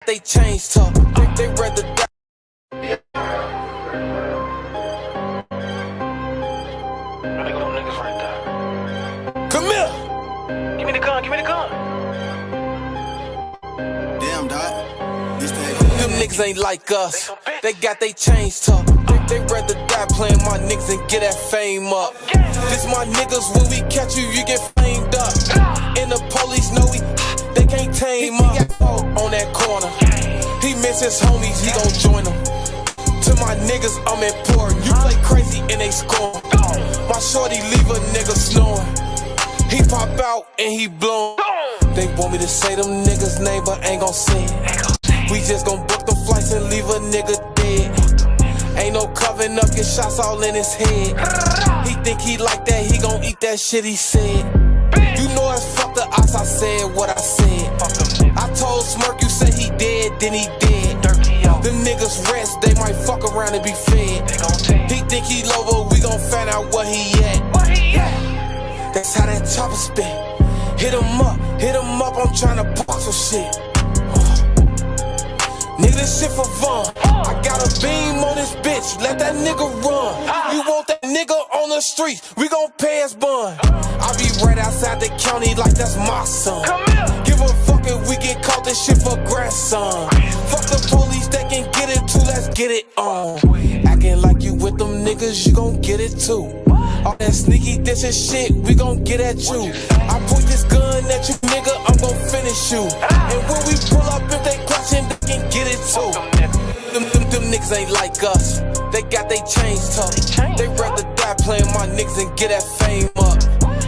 They changed up, they rather die. Come here! Give me the gun, give me the gun. Damn, dog. Them niggas ain't like us. They got they chains tucked. They rather die playing my niggas and get that fame up. This my niggas, when we catch you, you get flamed up. And the police know they can't tame us. On that corner, he miss his homies, he gon' join them. To my niggas, I'm important. You play crazy and they score. My shorty leave a nigga snoring. He pop out and he blown. They want me to say them niggas' name, but ain't gon' say it. We just gon' book the flights and leave a nigga dead. Ain't no covering up, get shots all in his head. He think he like that, he gon' eat that shit he said. You know it's fuck the ops, I said what I said. I told Smirk, you say he dead, then he dead. Them niggas rest, they might fuck around and be fed. He think he low, but we gon' find out where he at. That's how that chopper spin. Hit him up, I'm tryna pop some shit. Nigga, this shit for fun. I got a beam on this bitch, let that nigga run. You want that nigga on the streets, we gon' pay his bun. I be right outside the county like that's my son. Give a fuck if we get caught, this shit for grandson. Fuck the police, they can get it too, let's get it on. Acting like you with them niggas, you gon' get it too. All that sneaky dissing shit, we gon' get at you. I point this gun at you, nigga, I'm gon' finish you. And when we pull up, if they question, they can get it too. Them niggas ain't like us. They got they chains tucked. They rather die playing my niggas and get that fame up.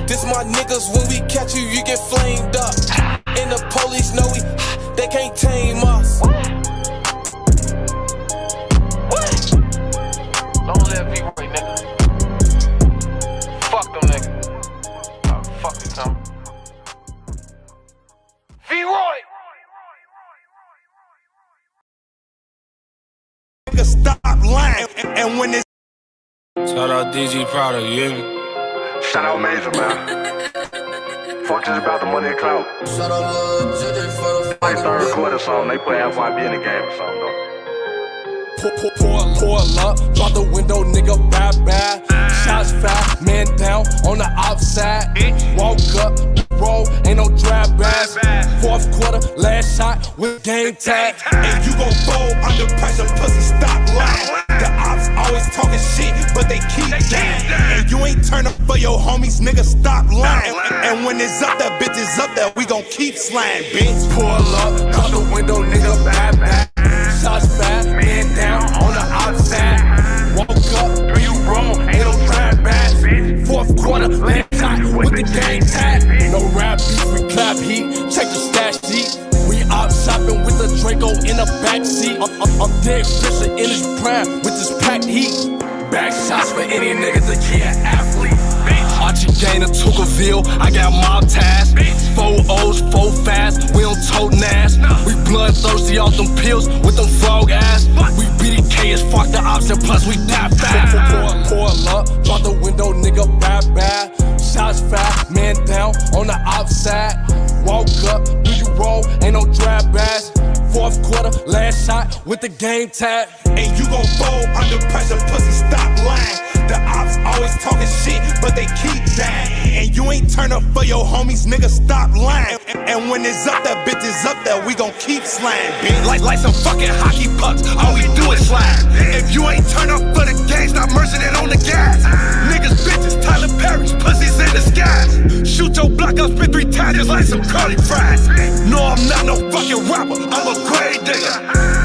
This my niggas, when we catch you, you get flamed up. And the police know they can't tame us. Don't let me right, nigga. Fuck them niggas. Oh, fuck you, Tom. V-Roy! Nigga, stop lying. And when it's Shout out DG Product, you hear me? Shout out Major, man. Fuck just about the money and clout. Like third quarter song, they put FYB in the game or something, though. Pull up, drop the window, nigga, bad. Shots fat, man down on the outside. Walk up, roll, ain't no drag bass. Fourth quarter, last shot with game tag. and you gon' fold under pressure, pussy, stop lying. The ops always talking shit, but they keep dying. And you ain't turn up for your homies, nigga, stop lying. And when it's up there, bitch is up there, we gon' keep sliding, bitch. Pull up, drop the window, nigga, bad. Shots fat, man down on the outside. Walk up, do you wrong, ain't no drag bass. Fourth quarter, last shot with the game tag. No rap beef, we clap heat, check the stash sheet. We out shopping with the Draco in the backseat. I'm dead Fisher in his prime with this packed heat. Back shots for any nigga to key an athlete. Archie Gainer, Tuckerville, I got mob ties. 4 O's, 4 fast, we don't tote nash. We bloodthirsty off them pills with them frog ass. We BDK as fuck the ops and plus we die fast. Pull up, drop the window, nigga, bad. Shots fat, man down on the outside. Walk up, do you roll, ain't no drag bass. Fourth quarter, last shot with the game tag. And you gon' fold under pressure, pussy, stop lying. The ops always talking shit, but they keep dying. And you ain't turn up for your homies, nigga, stop lying. And when it's up there, bitch is up there, we gon' keep sliding, bitch. Like some fucking hockey pucks, all we do is slide. If you ain't turn up for the game, stop merging it on the gas. Niggas, bitches, Tyler Perry's, pussies in disguise. Shoot your block up, spit 3 times just like some curly fries. No, I'm not no fucking rapper, I'm a grave digger.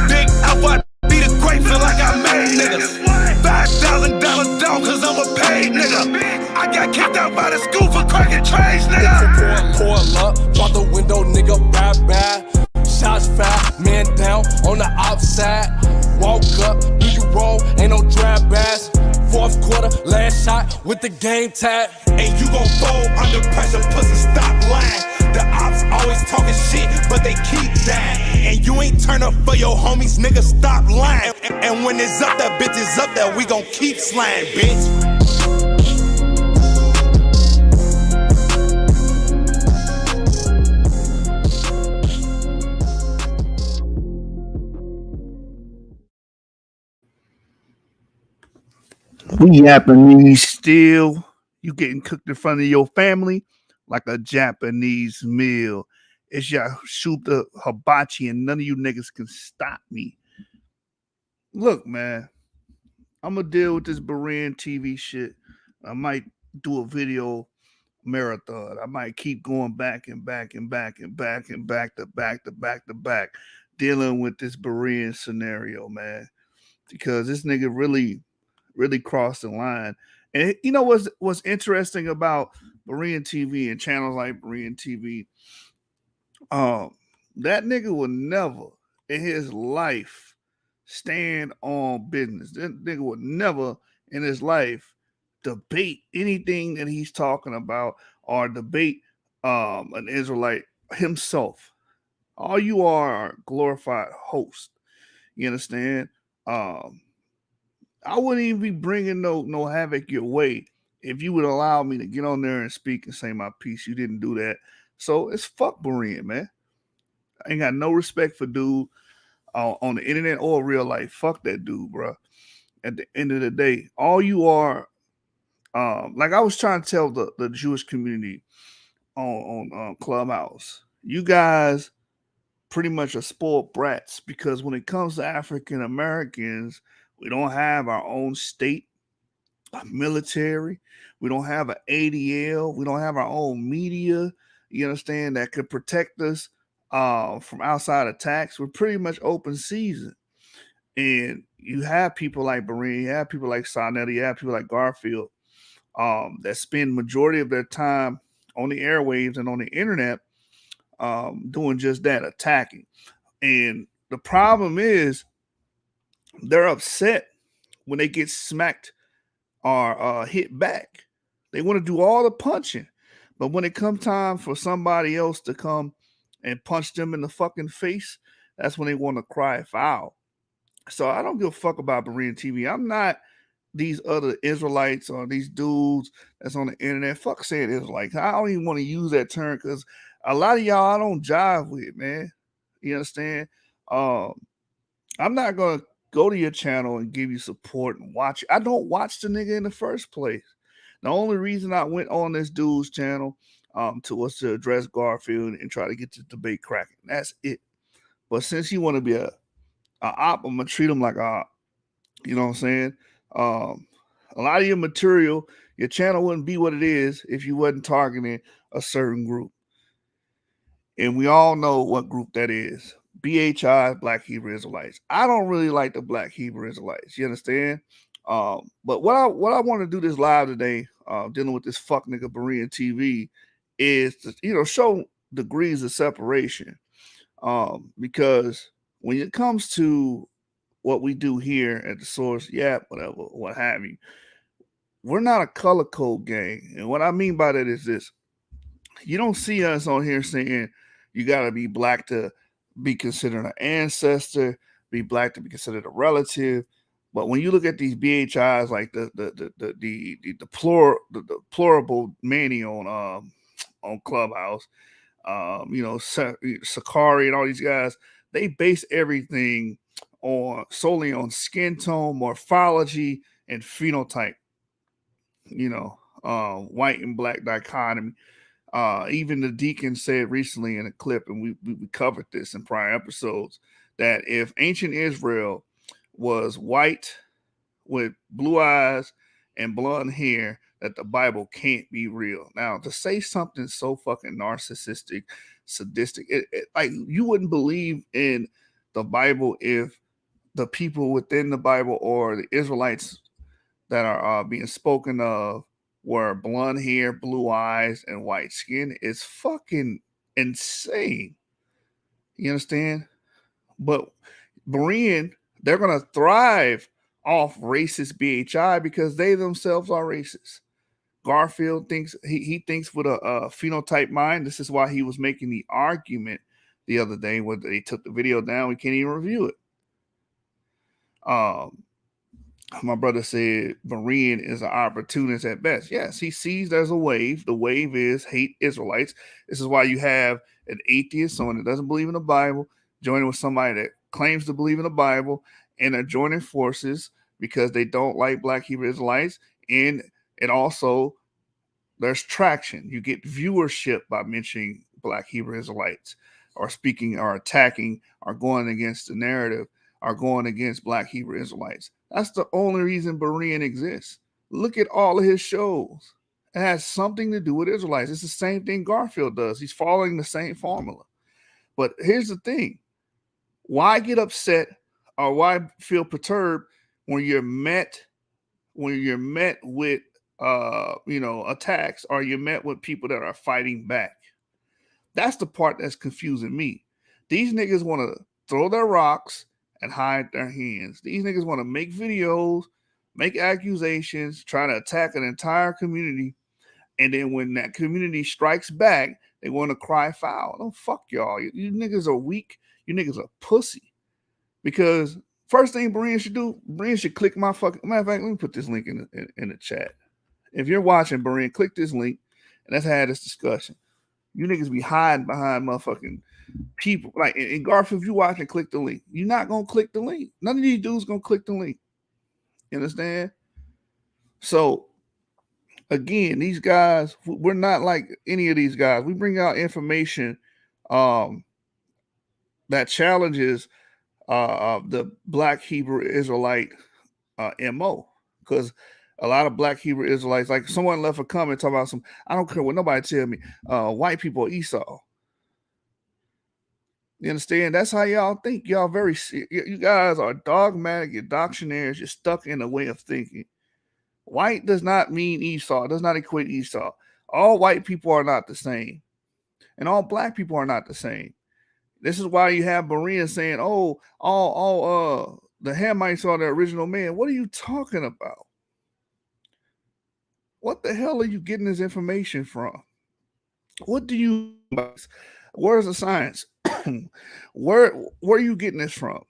Big Alpha, be the great, feel like I made niggas. $5,000 dog, cause I'm a paid nigga. I got kicked out by the school for cracking trades, nigga. Pull up, drop the window, nigga, bad. Shots fat, man down on the outside. Walk up, do you roll, ain't no drag bass. Fourth quarter, last shot with the game tag. And you gon' fold under pressure, pussy, stop lying. The ops always talking shit, but they keep dying. And you ain't turn up for your homies, nigga, stop lying. And when it's up there, bitch is up there, we gon' keep sliding, bitch. We Japanese still. You getting cooked in front of your family like a Japanese meal. It's Yashuta Hibachi, and none of you niggas can stop me. Look, man, I'm gonna deal with this Berean TV shit. I might do a video marathon. I might keep going back and back and back and back and back to back to back to back, dealing with this Berean scenario, man. Because this nigga really crossed the line. And you know what's interesting about Berean TV and channels like Berean TV? That nigga will never in his life stand on business. That nigga would never in his life debate anything that he's talking about or debate an Israelite himself. All you are a glorified host. You understand? I wouldn't even be bringing no havoc your way if you would allow me to get on there and speak and say my piece. You didn't do that, so it's fuck Berean, man. I ain't got no respect for dude on the internet or real life. Fuck that dude, bro. At the end of the day, all you are, like I was trying to tell the Jewish community on Clubhouse, you guys pretty much are spoiled brats because when it comes to African Americans, we don't have our own state, military. We don't have an ADL. We don't have our own media. You understand that could protect us from outside attacks. We're pretty much open season. And you have people like Berean, you have people like Sonetti, you have people like Garfield that spend majority of their time on the airwaves and on the internet doing just that, attacking. And the problem is they're upset when they get smacked or hit back. They want to do all the punching. But when it comes time for somebody else to come and punch them in the fucking face, that's when they want to cry foul. So I don't give a fuck about Berean TV. I'm not these other Israelites or these dudes that's on the internet. Fuck saying Israelites. I don't even want to use that term because a lot of y'all I don't jive with, man. You understand? I'm not gonna go to your channel and give you support and watch. I don't watch the nigga in the first place. The only reason I went on this dude's channel was to address Garfield and try to get the debate cracking. That's it. But since you want to be a op, I'm gonna treat him like a op. You know what I'm saying? A lot of your material, your channel wouldn't be what it is if you wasn't targeting a certain group. And we all know what group that is. BHI, Black Hebrew Israelites. I don't really like the Black Hebrew Israelites. You understand? But what I want to do this live today, dealing with this fuck nigga Berean TV, is to show degrees of separation. Because when it comes to what we do here at the source, whatever, what have you, we're not a color code gang. And what I mean by that is this: you don't see us on here saying you got to be black to be considered an ancestor, be black to be considered a relative. But when you look at these BHIs, like the deplorable Manny on Clubhouse, Sakari and all these guys, they base everything solely on skin tone, morphology, and phenotype. White and black dichotomy. Even the deacon said recently in a clip, and we covered this in prior episodes, that if ancient Israel was white with blue eyes and blonde hair, that the Bible can't be real. Now, to say something so fucking narcissistic, sadistic, like you wouldn't believe in the Bible if the people within the Bible or the Israelites that are being spoken of were blonde hair, blue eyes, and white skin. Is fucking insane. You understand? But Berean, they're going to thrive off racist BHI because they themselves are racist. Garfield thinks he thinks with a phenotype mind. This is why he was making the argument the other day when they took the video down. We can't even review it. My brother said Berean is an opportunist at best. Yes, he sees there's a wave. The wave is hate Israelites. This is why you have an atheist, someone that doesn't believe in the Bible, joining with somebody that claims to believe in the Bible, and they're joining forces because they don't like Black Hebrew Israelites, and it also there's traction. You get viewership by mentioning Black Hebrew Israelites, or speaking, or attacking, or going against the narrative, or going against Black Hebrew Israelites. That's the only reason Berean exists. Look at all of his shows. It has something to do with Israelites. It's the same thing Garfield does. He's following the same formula. But here's the thing. Why get upset or why feel perturbed when you're met with attacks, or you're met with people that are fighting back? That's the part that's confusing me. These niggas want to throw their rocks and hide their hands. These niggas want to make videos, make accusations, try to attack an entire community, and then when that community strikes back, they want to cry foul. Oh, fuck y'all. You niggas are weak. You niggas are pussy. Because first thing Berean should do, Berean should click my fucking... Matter of fact, let me put this link in the chat. If you're watching, Berean, click this link, and let's have this discussion. You niggas be hiding behind motherfucking people. Like, in Garfield, if you watching, click the link. You're not going to click the link. None of these dudes going to click the link. You understand? So, again, these guys, we're not like any of these guys. We bring out information that challenges the Black Hebrew Israelite MO, because a lot of Black Hebrew Israelites, like someone left a comment talking about I don't care what nobody tell me, white people are Esau. You understand? That's how y'all think. Y'all you guys are dogmatic, you're doctrinaires, you're stuck in a way of thinking. White does not mean Esau. It does not equate Esau. All white people are not the same, and all Black people are not the same. This is why you have Berean saying, the Hamites are the original man. What are you talking about? What the hell are you getting this information from? What do you... Where's the science? Where are you getting this from?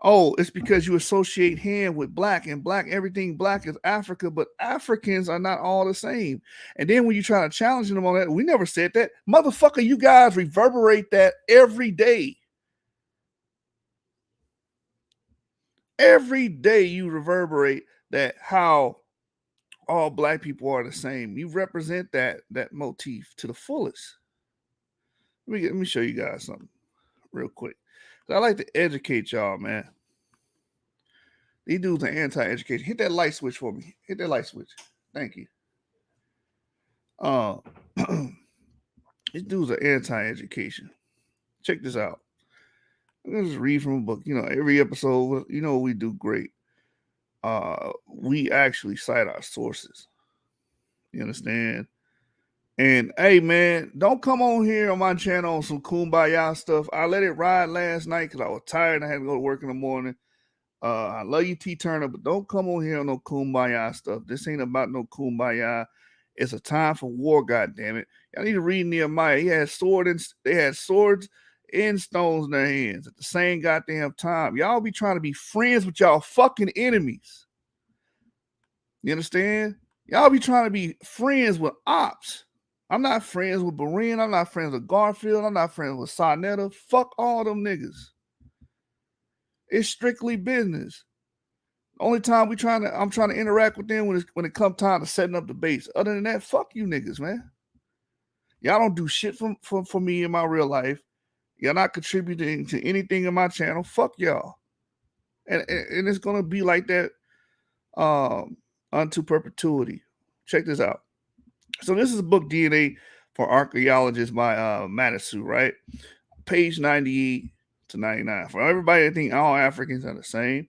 Oh, it's because you associate Ham with Black, and Black, everything Black is Africa, but Africans are not all the same. And then when you try to challenge them on that, we never said that. Motherfucker, you guys reverberate that every day. Every day you reverberate that how all Black people are the same. You represent that motif to the fullest. Let me show you guys something real quick. I like to educate y'all, man. These dudes are anti-education. Hit that light switch for me. Hit that light switch. Thank you. These dudes are anti-education. Check this out. I'm gonna just read from a book. Every episode, we do great. We actually cite our sources. You understand? And hey, man, don't come on here on my channel on some kumbaya stuff. I let it ride last night because I was tired and I had to go to work in the morning. I love you, T Turner, but don't come on here on no kumbaya stuff. This ain't about no kumbaya. It's a time for war, goddammit. Y'all need to read Nehemiah. They had swords and stones in their hands at the same goddamn time. Y'all be trying to be friends with y'all fucking enemies. You understand? Y'all be trying to be friends with ops. I'm not friends with Berean. I'm not friends with Garfield. I'm not friends with Sonetta. Fuck all them niggas. It's strictly business. The only time I'm trying to interact with them when it comes time to setting up the base. Other than that, fuck you niggas, man. Y'all don't do shit for me in my real life. Y'all not contributing to anything in my channel. Fuck y'all. And it's gonna be like that unto perpetuity. Check this out. So this is a book, DNA for Archaeologists by Matasu, right? Page 98 to 99. For everybody that think all Africans are the same,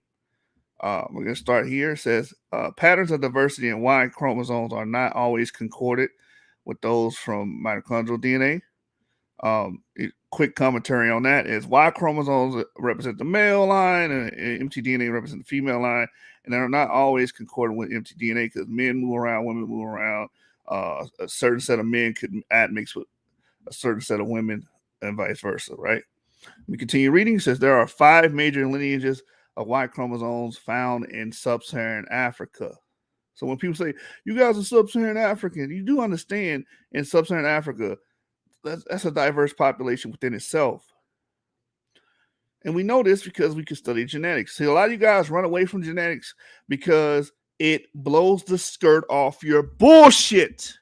we're going to start here. It says, patterns of diversity in Y chromosomes are not always concordant with those from mitochondrial DNA. Quick commentary on that is Y chromosomes represent the male line and mtDNA represent the female line, and they're not always concordant with mtDNA because men move around, women move around. A certain set of men could admix with a certain set of women and vice versa, right? We continue reading. It says there are 5 major lineages of Y chromosomes found in sub-Saharan Africa. So when people say, you guys are sub-Saharan African, you do understand in sub-Saharan Africa, that's a diverse population within itself. And we know this because we can study genetics. See, a lot of you guys run away from genetics because it blows the skirt off your bullshit.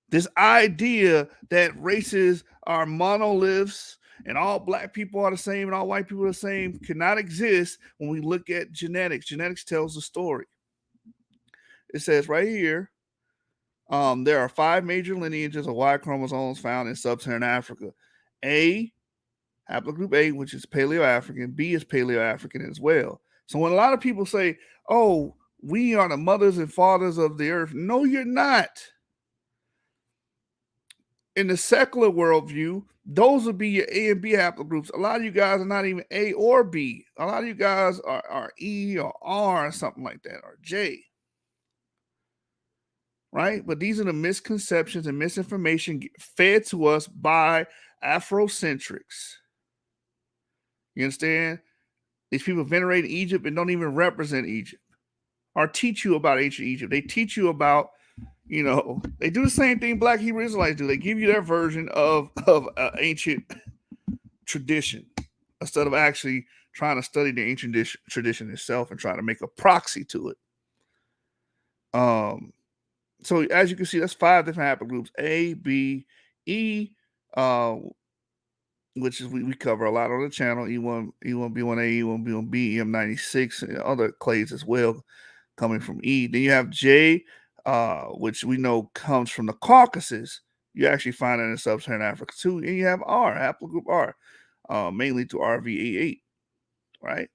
This idea that races are monoliths and all black people are the same and all white people are the same cannot exist when we look at genetics. Genetics tells the story. It says right here, there are 5 major lineages of Y chromosomes found in sub-Saharan Africa. A, haplogroup A, which is Paleo-African. B is Paleo-African as well. So when a lot of people say, oh, we are the mothers and fathers of the earth, no, you're not. In the secular worldview, those would be your A and B haplogroups. A lot of you guys are not even A or B. A lot of you guys are E or R or something like that, or J. Right? But these are the misconceptions and misinformation fed to us by Afrocentrics. You understand? These people venerate Egypt and don't even represent Egypt or teach you about ancient Egypt. They teach you about, they do the same thing Black Hebrew Israelites do. They give you their version of ancient tradition instead of actually trying to study the ancient tradition itself and trying to make a proxy to it. So as you can see, that's 5 different haplogroups: A, B, E, which is we cover a lot on the channel. E1, B1A, E1, B1B, EM96, and other clades as well coming from E. Then you have J, which we know comes from the Caucasus. You actually find it in sub-Saharan Africa too. And you have R, haplogroup R, mainly to RVA8, right?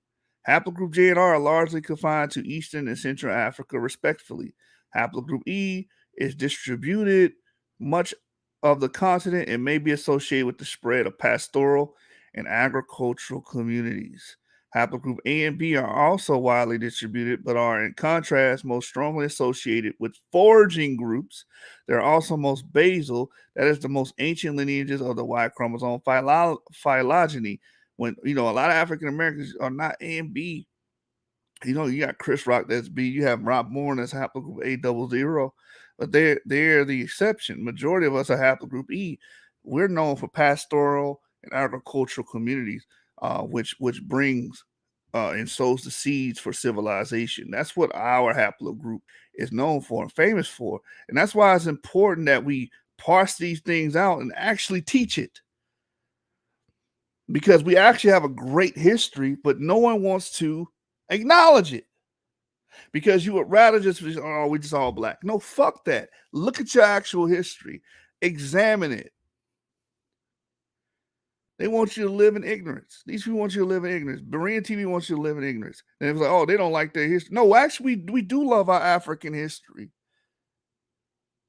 Haplogroup J and R are largely confined to Eastern and Central Africa, respectively. Haplogroup E is distributed much of the continent and may be associated with the spread of pastoral and agricultural communities. Haplogroup A and B are also widely distributed, but are in contrast most strongly associated with foraging groups. They're also most basal, that is the most ancient lineages of the Y chromosome phylogeny. When, a lot of African Americans are not A and B. You got Chris Rock that's B. You have Rob Moore that's haplogroup A00, but they're the exception. Majority of us are haplogroup E. We're known for pastoral and agricultural communities, which brings and sows the seeds for civilization. That's what our haplogroup is known for and famous for, and that's why it's important that we parse these things out and actually teach it. Because we actually have a great history, but no one wants to acknowledge it. Because you would rather just, we just all black. No, fuck that. Look at your actual history. Examine it. They want you to live in ignorance. These people want you to live in ignorance. BEREANTV wants you to live in ignorance. And it was like, oh, they don't like their history. No, actually, we do love our African history.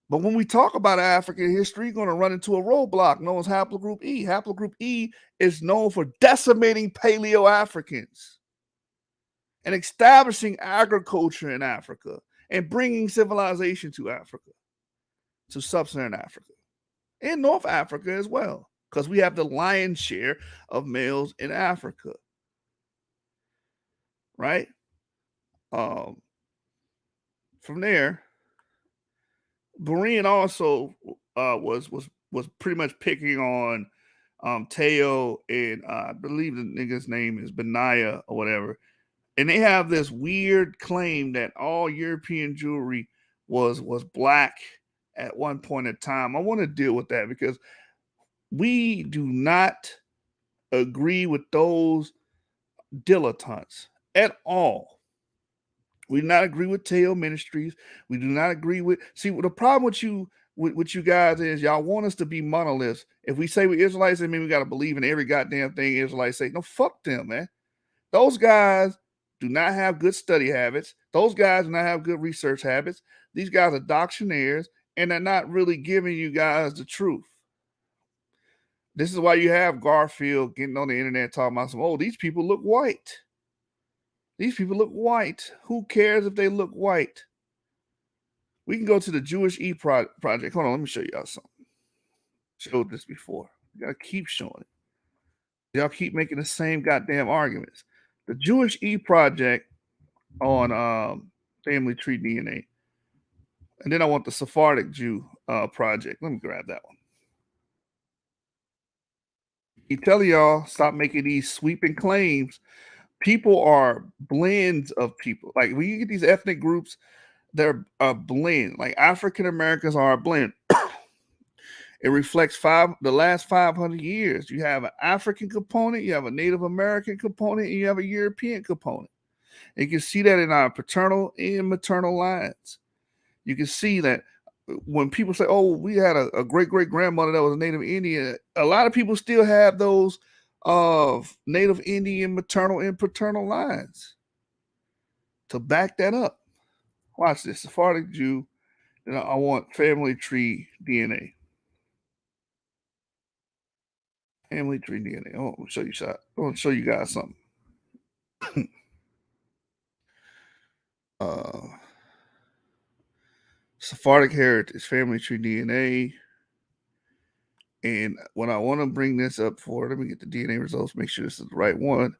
But when we talk about African history, you're going to run into a roadblock known as haplogroup E. Haplogroup E is known for decimating Paleo-Africans and establishing agriculture in Africa and bringing civilization to Africa, to sub-Saharan Africa, and North Africa as well, because we have the lion's share of males in Africa, right? From there, Berean also was pretty much picking on Teo, and I believe the nigga's name is Benaya or whatever. And they have this weird claim that all European jewelry was black at one point in time. I want to deal with that because we do not agree with those dilettantes at all. We do not agree with Teo Ministries. We do not agree with. See, the problem with you guys is y'all want us to be monoliths. If we say we're Israelites, I mean we got to believe in every goddamn thing Israelites say. No, fuck them, man. Those guys do not have good study habits. Those guys do not have good research habits. These guys are doctrinaires, and they're not really giving you guys the truth. This is why you have Garfield getting on the internet talking about some, oh, these people look white. These people look white. Who cares if they look white? We can go to the Jewish E project. Hold on, let me show y'all something. Showed this before. You gotta keep showing it. Y'all keep making the same goddamn arguments. The Jewish E project on family tree DNA. And then I want the Sephardic Jew project. Let me grab that one. You tell y'all, stop making these sweeping claims. People are blends of people. Like when you get these ethnic groups, they're a blend. Like African Americans are a blend. It reflects the last 500 years. You have an African component, you have a Native American component, and you have a European component. And you can see that in our paternal and maternal lines. You can see that when people say, "Oh, we had a great great grandmother that was a Native Indian," a lot of people still have those of Native Indian maternal and paternal lines to back that up. Watch this, Sephardic Jew. And I want family tree DNA. Family tree DNA. I want to show you I want to show you guys something. Sephardic heritage, family tree DNA. And when I want to bring this up for, let me get the DNA results, make sure this is the right one.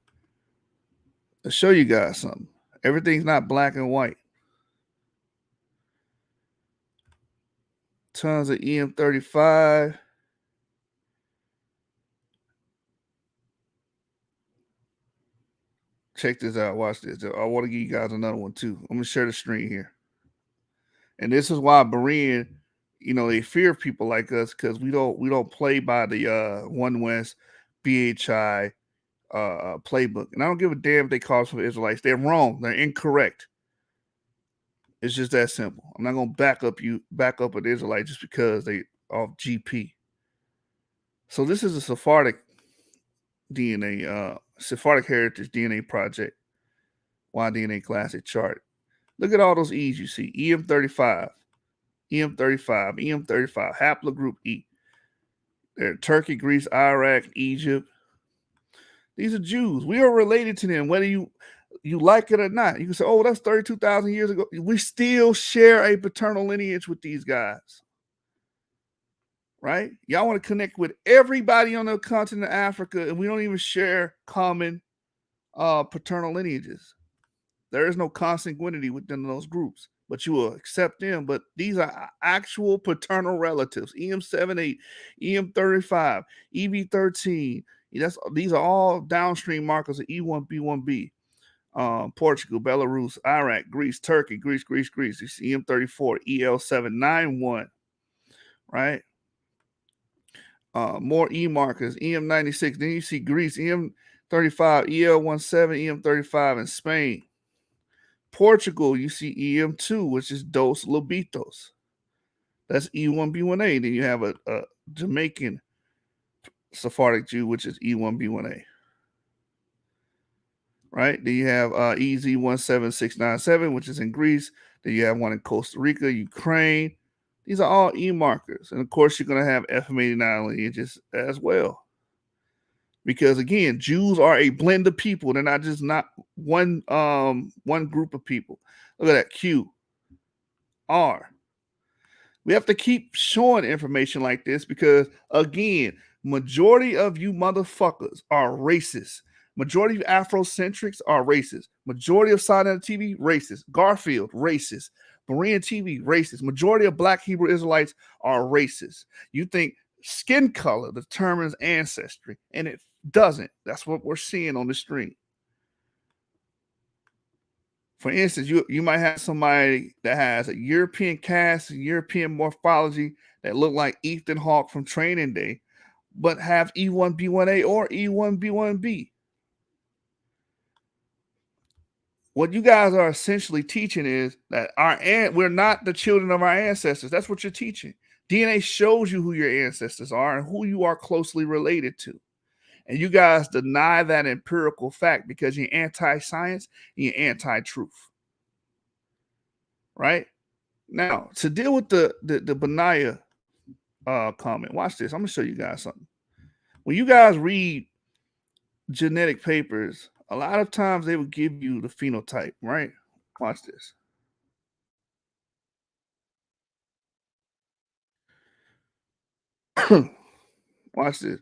To show you guys something. Everything's not black and white. Tons of EM35. Check this out. Watch this. I want to give you guys another one too. I'm going to share the screen here. And this is why Berean, they fear people like us because we don't play by the One West BHI playbook. And I don't give a damn if they call us for Israelites. They're wrong. They're incorrect. It's just that simple. I'm not gonna back up an Israelite just because they off GP. So this is a Sephardic DNA, Sephardic Heritage DNA Project, Y-DNA Classic chart. Look at all those E's you see. EM35, EM35, EM35, haplogroup E. They're Turkey, Greece, Iraq, Egypt. These are Jews. We are related to them, whether you like it or not. You can say, "Oh, that's 32,000 years ago." We still share a paternal lineage with these guys. Right? Y'all want to connect with everybody on the continent of Africa, and we don't even share common paternal lineages. There is no consanguinity within those groups, but you will accept them. But these are actual paternal relatives. EM78, EM35, EB13. These are all downstream markers of E1B1B. Portugal, Belarus, Iraq, Greece, Turkey, Greece. You see EM34, EL791, right? More E markers, EM96. Then you see Greece, EM35, EL17, EM35 in Spain. Portugal, you see EM2, which is Dos Lobitos. That's E1B1A. Then you have a Jamaican Sephardic Jew, which is E1B1A. Right? Then you have EZ17697, which is in Greece. Then you have one in Costa Rica, Ukraine. These are all E markers. And of course, you're going to have FM89 lineages as well. Because again, Jews are a blend of people. They're not just one group of people. Look at that. Q, R. We have to keep showing information like this because, again, majority of you motherfuckers are racist. Majority of Afrocentrics are racist. Majority of Silent TV, racist. Garfield, racist. BEREANTV, racist. Majority of Black Hebrew Israelites are racist. You think skin color determines ancestry, and it doesn't. That's what we're seeing on the screen. For instance, you might have somebody that has a European cast, European morphology that look like Ethan Hawke from Training Day, but have E1B1A or E1B1B. What you guys are essentially teaching is that we're not the children of our ancestors. That's what you're teaching. DNA shows you who your ancestors are and who you are closely related to. And you guys deny that empirical fact because you're anti-science and you're anti-truth. Right? Now, to deal with the Benaiah comment, watch this. I'm going to show you guys something. When you guys read genetic papers, a lot of times they will give you the phenotype, right? Watch this. Watch this.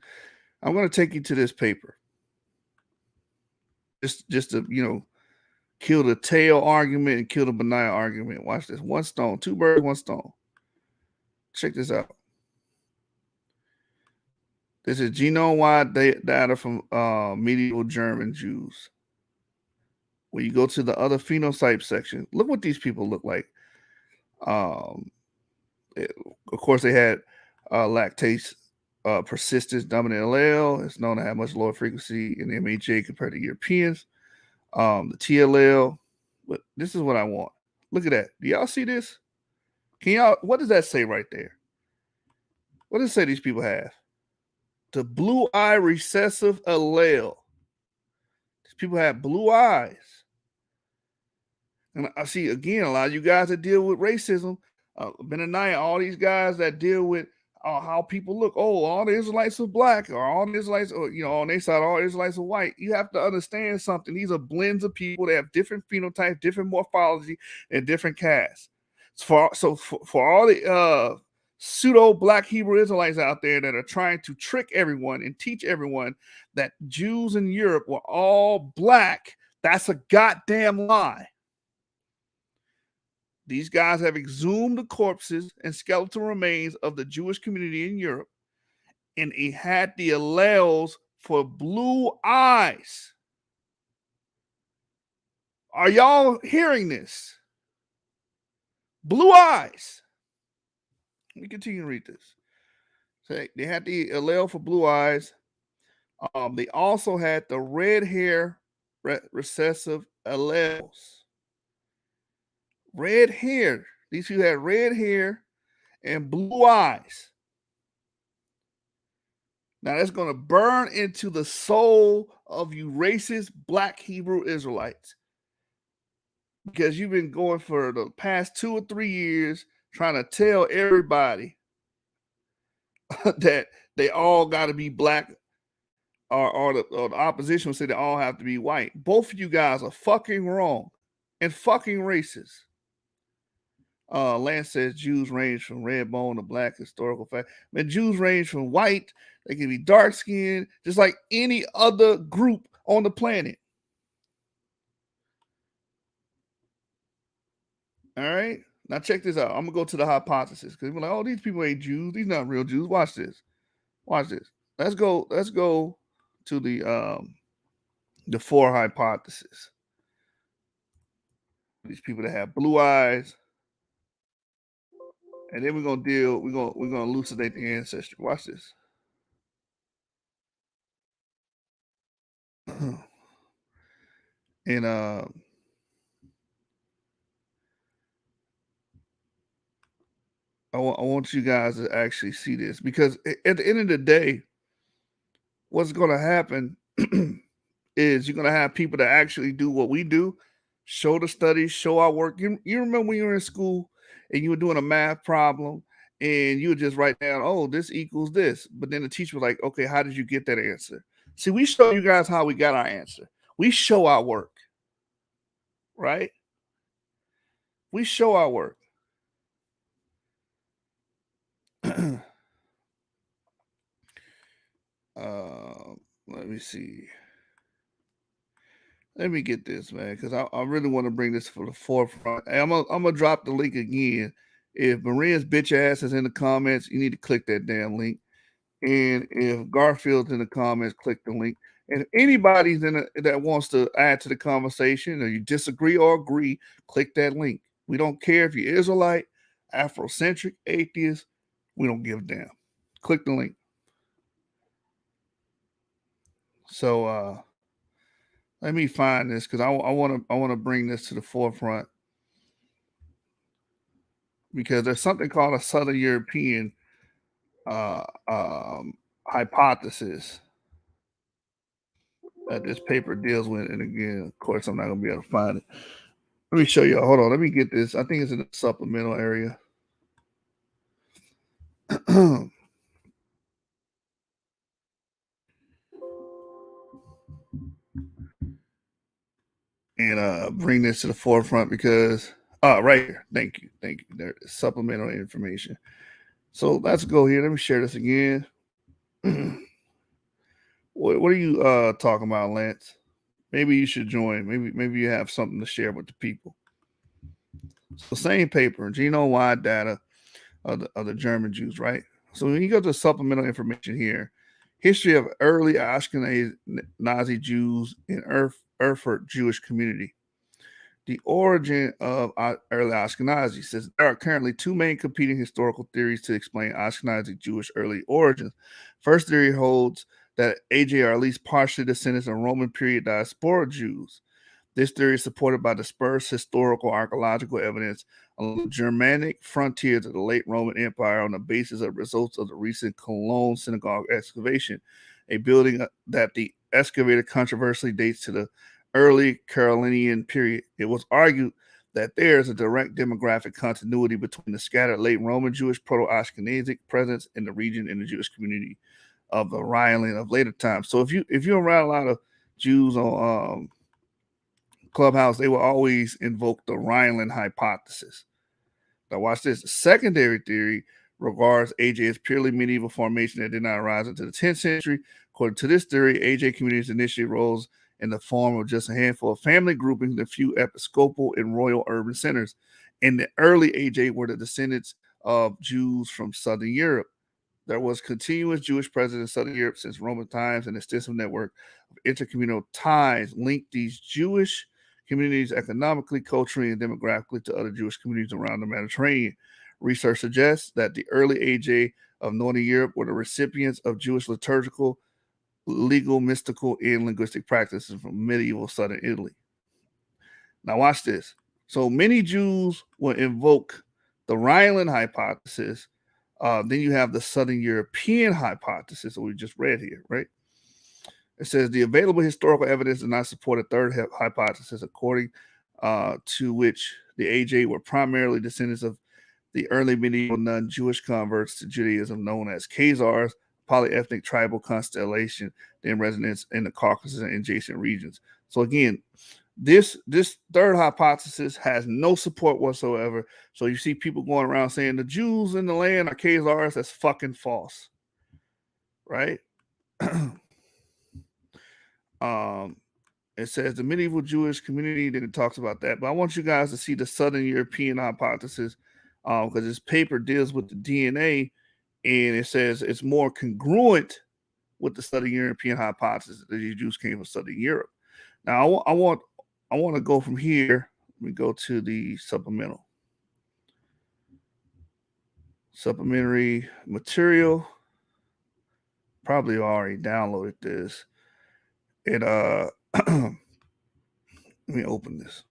I'm going to take you to this paper. Just to, kill the tail argument and kill the Benaiah argument. Watch this. One stone, two birds, one stone. Check this out. This is genome-wide data from medieval German Jews. When you go to the other phenotype section, look what these people look like. Of course, they had lactase persistence dominant allele. It's known to have much lower frequency in the MHA compared to Europeans. The TLL. But this is what I want. Look at that. Do y'all see this? Can y'all? What does that say right there? What does it say these people have? The blue eye recessive allele. These people have blue eyes. And I see, again, a lot of you guys that deal with racism, Benaniah, all these guys that deal with how people look. Oh, all the Israelites are black, or all the Israelites, or, on their side, all the Israelites are white. You have to understand something. These are blends of people. They have different phenotypes, different morphology, and different castes. For all the pseudo black Hebrew Israelites out there that are trying to trick everyone and teach everyone that Jews in Europe were all black, that's a goddamn lie. These guys have exhumed the corpses and skeletal remains of the Jewish community in Europe, and he had the alleles for blue eyes. Are y'all hearing this? Blue eyes. Let me continue to read this. So they had the allele for blue eyes. They also had the red hair recessive alleles. Red hair. These people had red hair and blue eyes. Now that's going to burn into the soul of you racist black Hebrew Israelites, because you've been going for the past 2 or 3 years trying to tell everybody that they all got to be black, or the opposition will say they all have to be white. Both of you guys are fucking wrong and fucking racist. Lance says Jews range from red bone to black historical fact. Man, Jews range from white. They can be dark skinned, just like any other group on the planet. All right. Now check this out. I'm gonna go to the hypothesis, because we're like, oh, these people ain't Jews. These not real Jews. Watch this. Watch this. Let's go to the 4 hypotheses. These people that have blue eyes. And then we're gonna elucidate the ancestry. Watch this. And I want you guys to actually see this, because at the end of the day, what's going to happen is you're going to have people that actually do what we do, show the studies, show our work. You remember when you were in school and you were doing a math problem and you would just write down, oh, this equals this. But then the teacher was like, okay, how did you get that answer? See, we show you guys how we got our answer. We show our work, right? We show our work. Let me see. Let me get this, man, because I really want to bring this for the forefront. And I'm gonna drop the link again. If Maria's bitch ass is in the comments, you need to click that damn link. And if Garfield's in the comments, click the link. And if anybody's that wants to add to the conversation, or you disagree or agree, click that link. We don't care if you're Israelite, Afrocentric, atheist. We don't give a damn. Click the link. So let me find this, because I want to bring this to the forefront, because there's something called a Southern European hypothesis that this paper deals with. And again, of course, I'm not going to be able to find it. Let me show you. Hold on. Let me get this. I think it's in the supplemental area. And bring this to the forefront, because right here. Thank you. There's supplemental information. So let's go here. Let me share this again. What are you talking about, Lance? Maybe you should join. Maybe you have something to share with the people. So same paper, genome-wide data of the German Jews, right? So when you go to supplemental information here, History of early Ashkenazi Jews in Erfurt Jewish community. The origin of early Ashkenazi says there are currently two main competing historical theories to explain Ashkenazi Jewish early origins. First theory holds that AJ are at least partially descendants of Roman period diaspora Jews. This theory is supported by dispersed historical archaeological evidence along the Germanic frontiers of the late Roman Empire on the basis of results of the recent Cologne synagogue excavation, a building that the excavator controversially dates to the early Carolingian period. It was argued that there is a direct demographic continuity between the scattered late Roman Jewish Proto-Ashkenazic presence in the region and the Jewish community of the Rhineland of later times. So if you're around a lot of Jews on Clubhouse, they will always invoke the Rhineland hypothesis. Now watch this. The secondary theory regards AJ as purely medieval formation that did not arise until the 10th century. According to this theory, AJ communities initially rose in the form of just a handful of family groupings and a few episcopal and royal urban centers. In the early AJ were the descendants of Jews from Southern Europe. There was continuous Jewish presence in Southern Europe since Roman times, and an extensive network of intercommunal ties linked these Jewish communities economically, culturally, and demographically to other Jewish communities around the Mediterranean. Research suggests that the early AJ of Northern Europe were the recipients of Jewish liturgical, legal, mystical, and linguistic practices from medieval Southern Italy. Now watch this. So many Jews will invoke the Rhineland hypothesis. Then you have the Southern European hypothesis that we just read here, right? It says the available historical evidence does not support a third hypothesis, according to which the AJ were primarily descendants of the early medieval non-Jewish converts to Judaism known as Khazars, polyethnic tribal constellation, then residents in the Caucasus and adjacent regions. So again, this third hypothesis has no support whatsoever. So you see people going around saying the Jews in the land are Khazars. That's fucking false, right? It says the medieval Jewish community, then it talks about that. But I want you guys to see the Southern European hypothesis because this paper deals with the DNA, and it says it's more congruent with the Southern European hypothesis that these Jews came from Southern Europe. Now, I want to go from here. Let me go to the supplementary material. Probably already downloaded this. It let me open this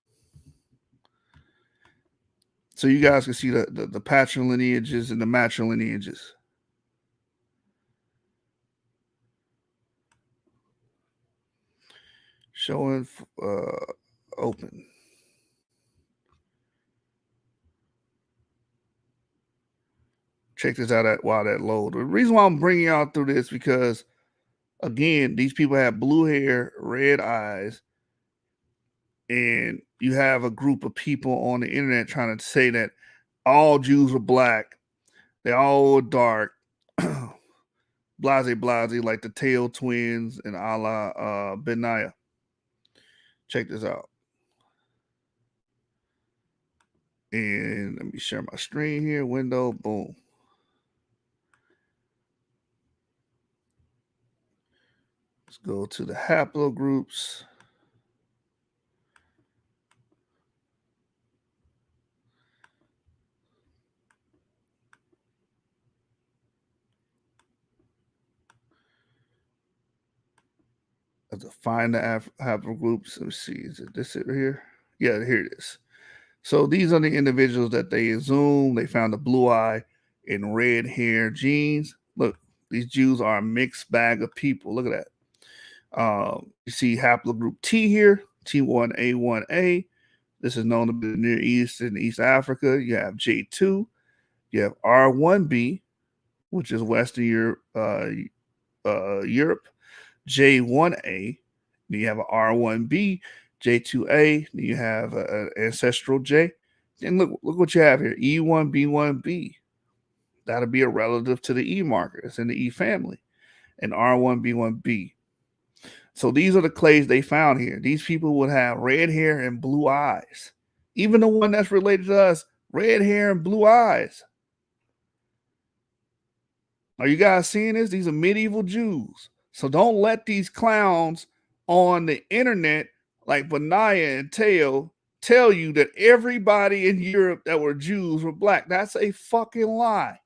so you guys can see the patrilineages and the matrilineages. Showing open. Check this out while that loads. The reason why I'm bringing y'all through this because, again, these people have blue hair, red eyes, and you have a group of people on the internet trying to say that all Jews are black, they all dark, blase, like the Tail twins and a la Benaiah. Check this out. And let me share my screen here. Window, boom. Let's go to the haplogroups. To find the haplogroups. Let me see. Is it this right here? Yeah, here it is. So these are the individuals that they assume they found the blue eye and red hair genes. Look, these Jews are a mixed bag of people. Look at that. You see haplogroup T here, T1A1A. This is known to be the Near East and East Africa. You have J2. You have R1B, which is Western Europe. J1A, then you have an R1B, J2A, then you have an ancestral J. And look what you have here, E1B1B. That'll be a relative to the E marker. It's in the E family. And R1B1B. So these are the clades they found here. These people would have red hair and blue eyes. Even the one that's related to us, red hair and blue eyes. Are you guys seeing this? These are medieval Jews. So don't let these clowns on the internet like Benaya and Teo tell you that everybody in Europe that were Jews were black. That's a fucking lie.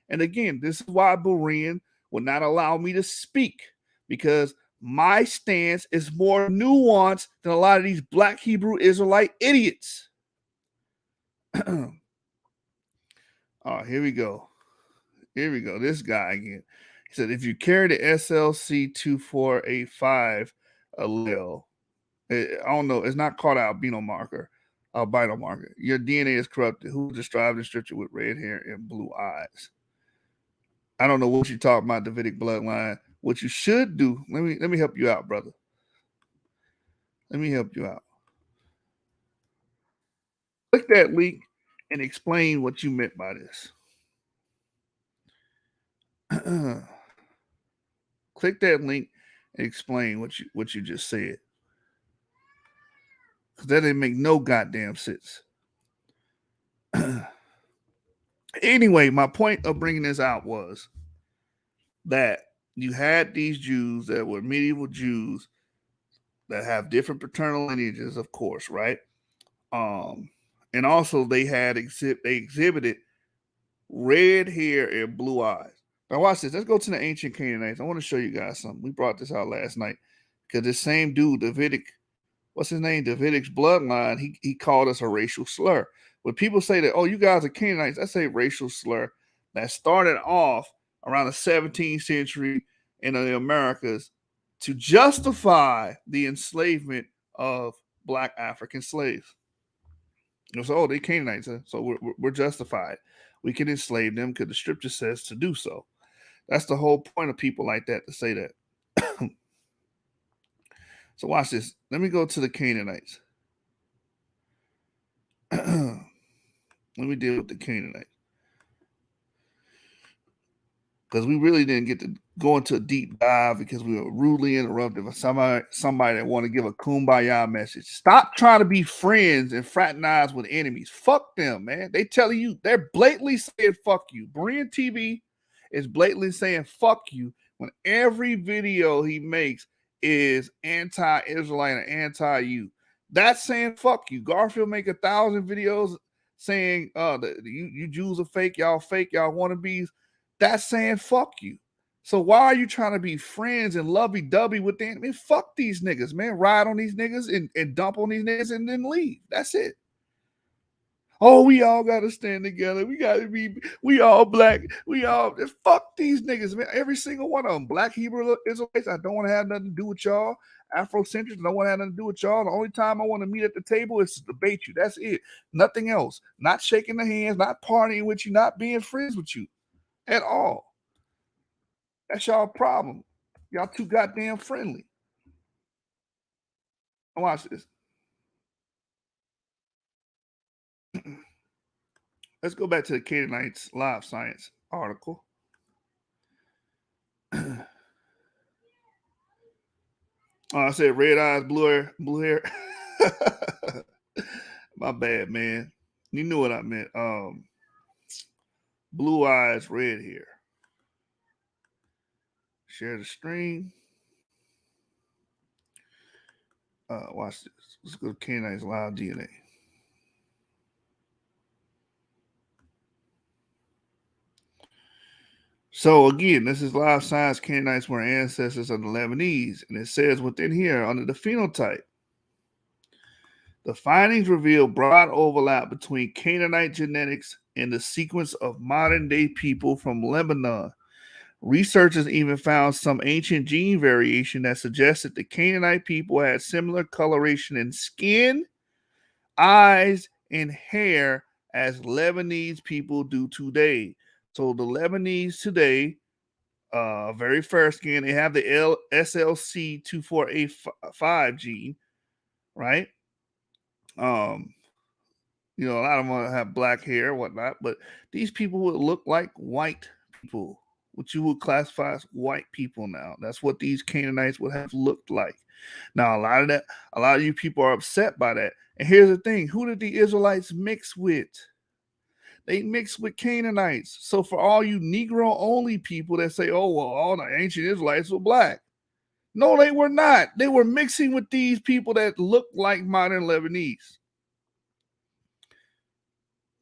And again, this is why Berean will not allow me to speak, because my stance is more nuanced than a lot of these black Hebrew Israelite idiots. Oh, here we go. Here we go. This guy again. He said, if you carry the SLC2485 allele, I don't know, it's not called albino marker, albino marker. Your DNA is corrupted. Who described the scripture with red hair and blue eyes? I don't know what you're talking about, Davidic bloodline. What you should do, let me help you out, brother. Let me help you out. Click that link and explain what you meant by this. Click that link and explain what you just said. Because that didn't make no goddamn sense. Anyway, my point of bringing this out was that you had these Jews that were medieval Jews that have different paternal lineages, of course, right? And also they exhibited red hair and blue eyes. Now watch this. Let's go to the ancient Canaanites. I want to show you guys something. We brought this out last night because this same dude, Davidic, what's his name? Davidic's bloodline, he called us a racial slur. When people say that, oh, you guys are Canaanites, that's a racial slur that started off around the 17th century in the Americas to justify the enslavement of black African slaves. So, oh, they Canaanites, so we're justified. We can enslave them because the scripture says to do so. That's the whole point of people like that, to say that. So watch this. Let me go to the Canaanites. Let me deal with the Canaanites. Because we really didn't get to go into a deep dive because we were rudely interrupted by somebody that want to give a kumbaya message. Stop trying to be friends and fraternize with enemies. Fuck them, man. They telling you, they're blatantly saying fuck you. BEREANTV is blatantly saying fuck you when every video he makes is anti-Israelite and anti-you. That's saying fuck you. Garfield make 1,000 videos saying you Jews are fake, y'all wannabes. That's saying fuck you. So why are you trying to be friends and lovey-dovey with them? I mean, fuck these niggas, man. Ride on these niggas and dump on these niggas and then leave. That's it. Oh, we all got to stand together. We all black. Fuck these niggas, man. Every single one of them. Black Hebrew Israelites, I don't want to have nothing to do with y'all. Afrocentrics, I don't want to have nothing to do with y'all. The only time I want to meet at the table is to debate you. That's it. Nothing else. Not shaking the hands, not partying with you, not being friends with you at all. That's y'all problem. Y'all too goddamn friendly. Watch this. Let's go back to the Canaanites Live Science article. I said red eyes, blue hair. My bad, man. You knew what I meant. Blue eyes, red hair. Share the stream. Watch this. Let's go to Canaanites Live DNA. So again, this is live science. Canaanites were ancestors of the Lebanese, and it says within here under the phenotype, the findings reveal broad overlap between Canaanite genetics and the sequence of modern-day people from Lebanon. Researchers even found some ancient gene variation that suggested the Canaanite people had similar coloration in skin, eyes, and hair as Lebanese people do today. So the Lebanese today, very fair skin, they have the SLC2485 gene, right? A lot of them have black hair and whatnot, but these people would look like white people, what you would classify as white people now. That's what these Canaanites would have looked like. Now, a lot of you people are upset by that. And here's the thing, who did the Israelites mix with? They mixed with Canaanites. So for all you Negro only people that say, oh, well, all the ancient Israelites were black. No, they were not. They were mixing with these people that looked like modern Lebanese.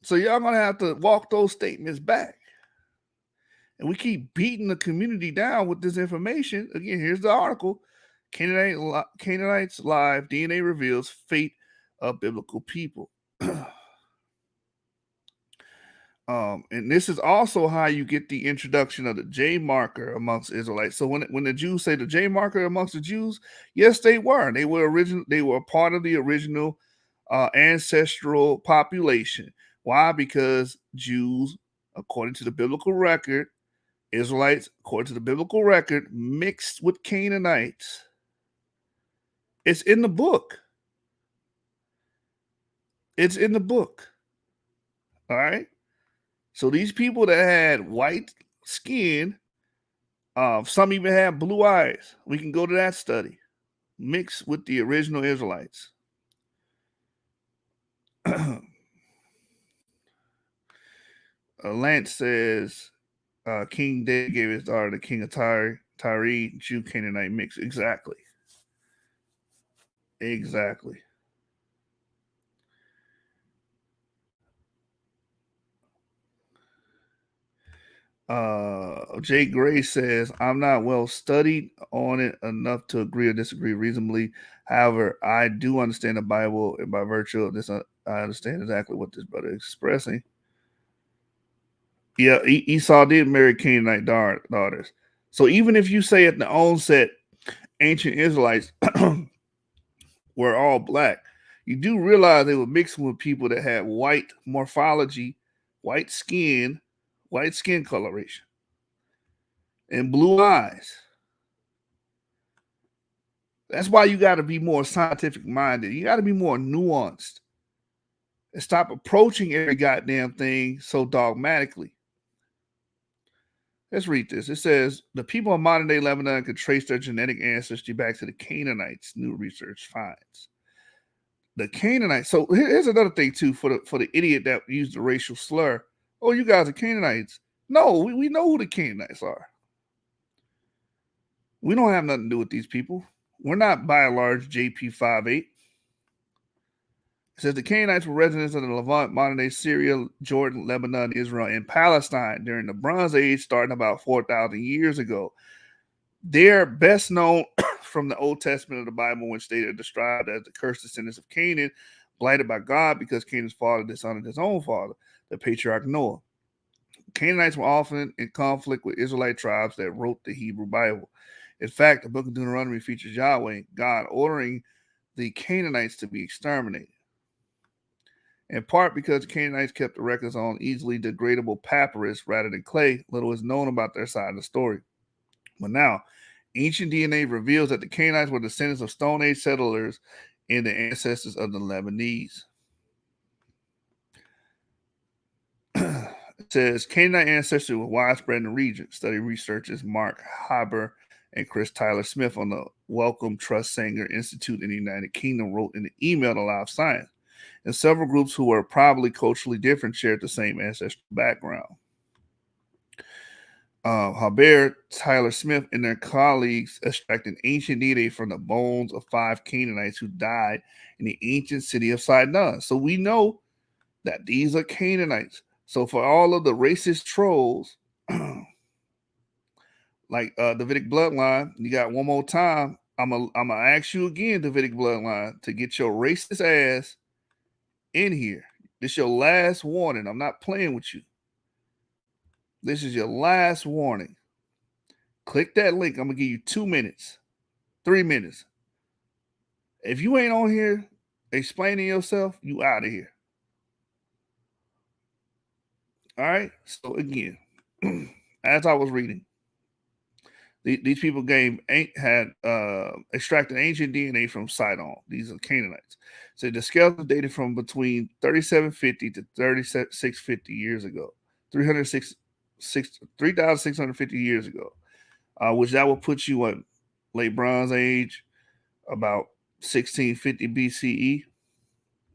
So y'all gonna have to walk those statements back. And we keep beating the community down with this information. Again, here's the article. Canaanites Live, DNA reveals fate of biblical people. And this is also how you get the introduction of the J marker amongst Israelites. So when the Jews say the J marker amongst the Jews, yes, they were. They were original. They were a part of the original ancestral population. Why? Because Jews, according to the biblical record, Israelites, according to the biblical record, mixed with Canaanites. It's in the book. It's in the book. All right. So these people that had white skin, some even had blue eyes. We can go to that study. Mixed with the original Israelites. Lance says King David gave his daughter the king of Tyre, Jew Canaanite mix. Exactly. Exactly. Jay Gray says, I'm not well studied on it enough to agree or disagree reasonably. However, I do understand the Bible, and by virtue of this, I understand exactly what this brother is expressing. Yeah, Esau did marry Canaanite daughters. So even if you say at the onset, ancient Israelites were all black, you do realize they were mixing with people that had white morphology, white skin coloration, and blue eyes. That's why you got to be more scientific minded. You got to be more nuanced and stop approaching every goddamn thing so dogmatically. Let's read this. It says, the people of modern day Lebanon could trace their genetic ancestry back to the Canaanites, new research finds. The Canaanites. So here's another thing too for the idiot that used the racial slur. Oh, you guys are Canaanites. No, we know who the Canaanites are. We don't have nothing to do with these people. We're not by and large JP58. It says the Canaanites were residents of the Levant, modern day Syria, Jordan, Lebanon, Israel, and Palestine during the Bronze Age, starting about 4,000 years ago. They're best known from the Old Testament of the Bible, which they are described as the cursed descendants of Canaan, blighted by God because Canaan's father dishonored his own father, the patriarch Noah. Canaanites were often in conflict with Israelite tribes that wrote the Hebrew Bible. In fact, the book of Deuteronomy features Yahweh, God, ordering the Canaanites to be exterminated. In part because the Canaanites kept the records on easily degradable papyrus rather than clay, little is known about their side of the story. But now, ancient DNA reveals that the Canaanites were descendants of Stone Age settlers and the ancestors of the Lebanese. It says Canaanite ancestry was widespread in the region. Study researchers Mark Haber and Chris Tyler Smith on the Wellcome Trust Sanger Institute in the United Kingdom wrote in an email to Live Science. And several groups who were probably culturally different shared the same ancestral background. Haber, Tyler Smith, and their colleagues extracted ancient DNA from the bones of 5 Canaanites who died in the ancient city of Sidon. So we know that these are Canaanites. So for all of the racist trolls, like Davidic bloodline, you got one more time. I'm gonna ask you again, Davidic bloodline, to get your racist ass in here. This is your last warning. I'm not playing with you. This is your last warning. Click that link. I'm gonna give you 2 minutes, 3 minutes. If you ain't on here explaining yourself, you out of here. All right. So again, as I was reading, these people had extracted ancient DNA from Sidon. These are Canaanites. So the skeleton dated from between 3750 to 3650 years ago, 3,650 years ago, which that will put you on late Bronze Age, about 1650 BCE.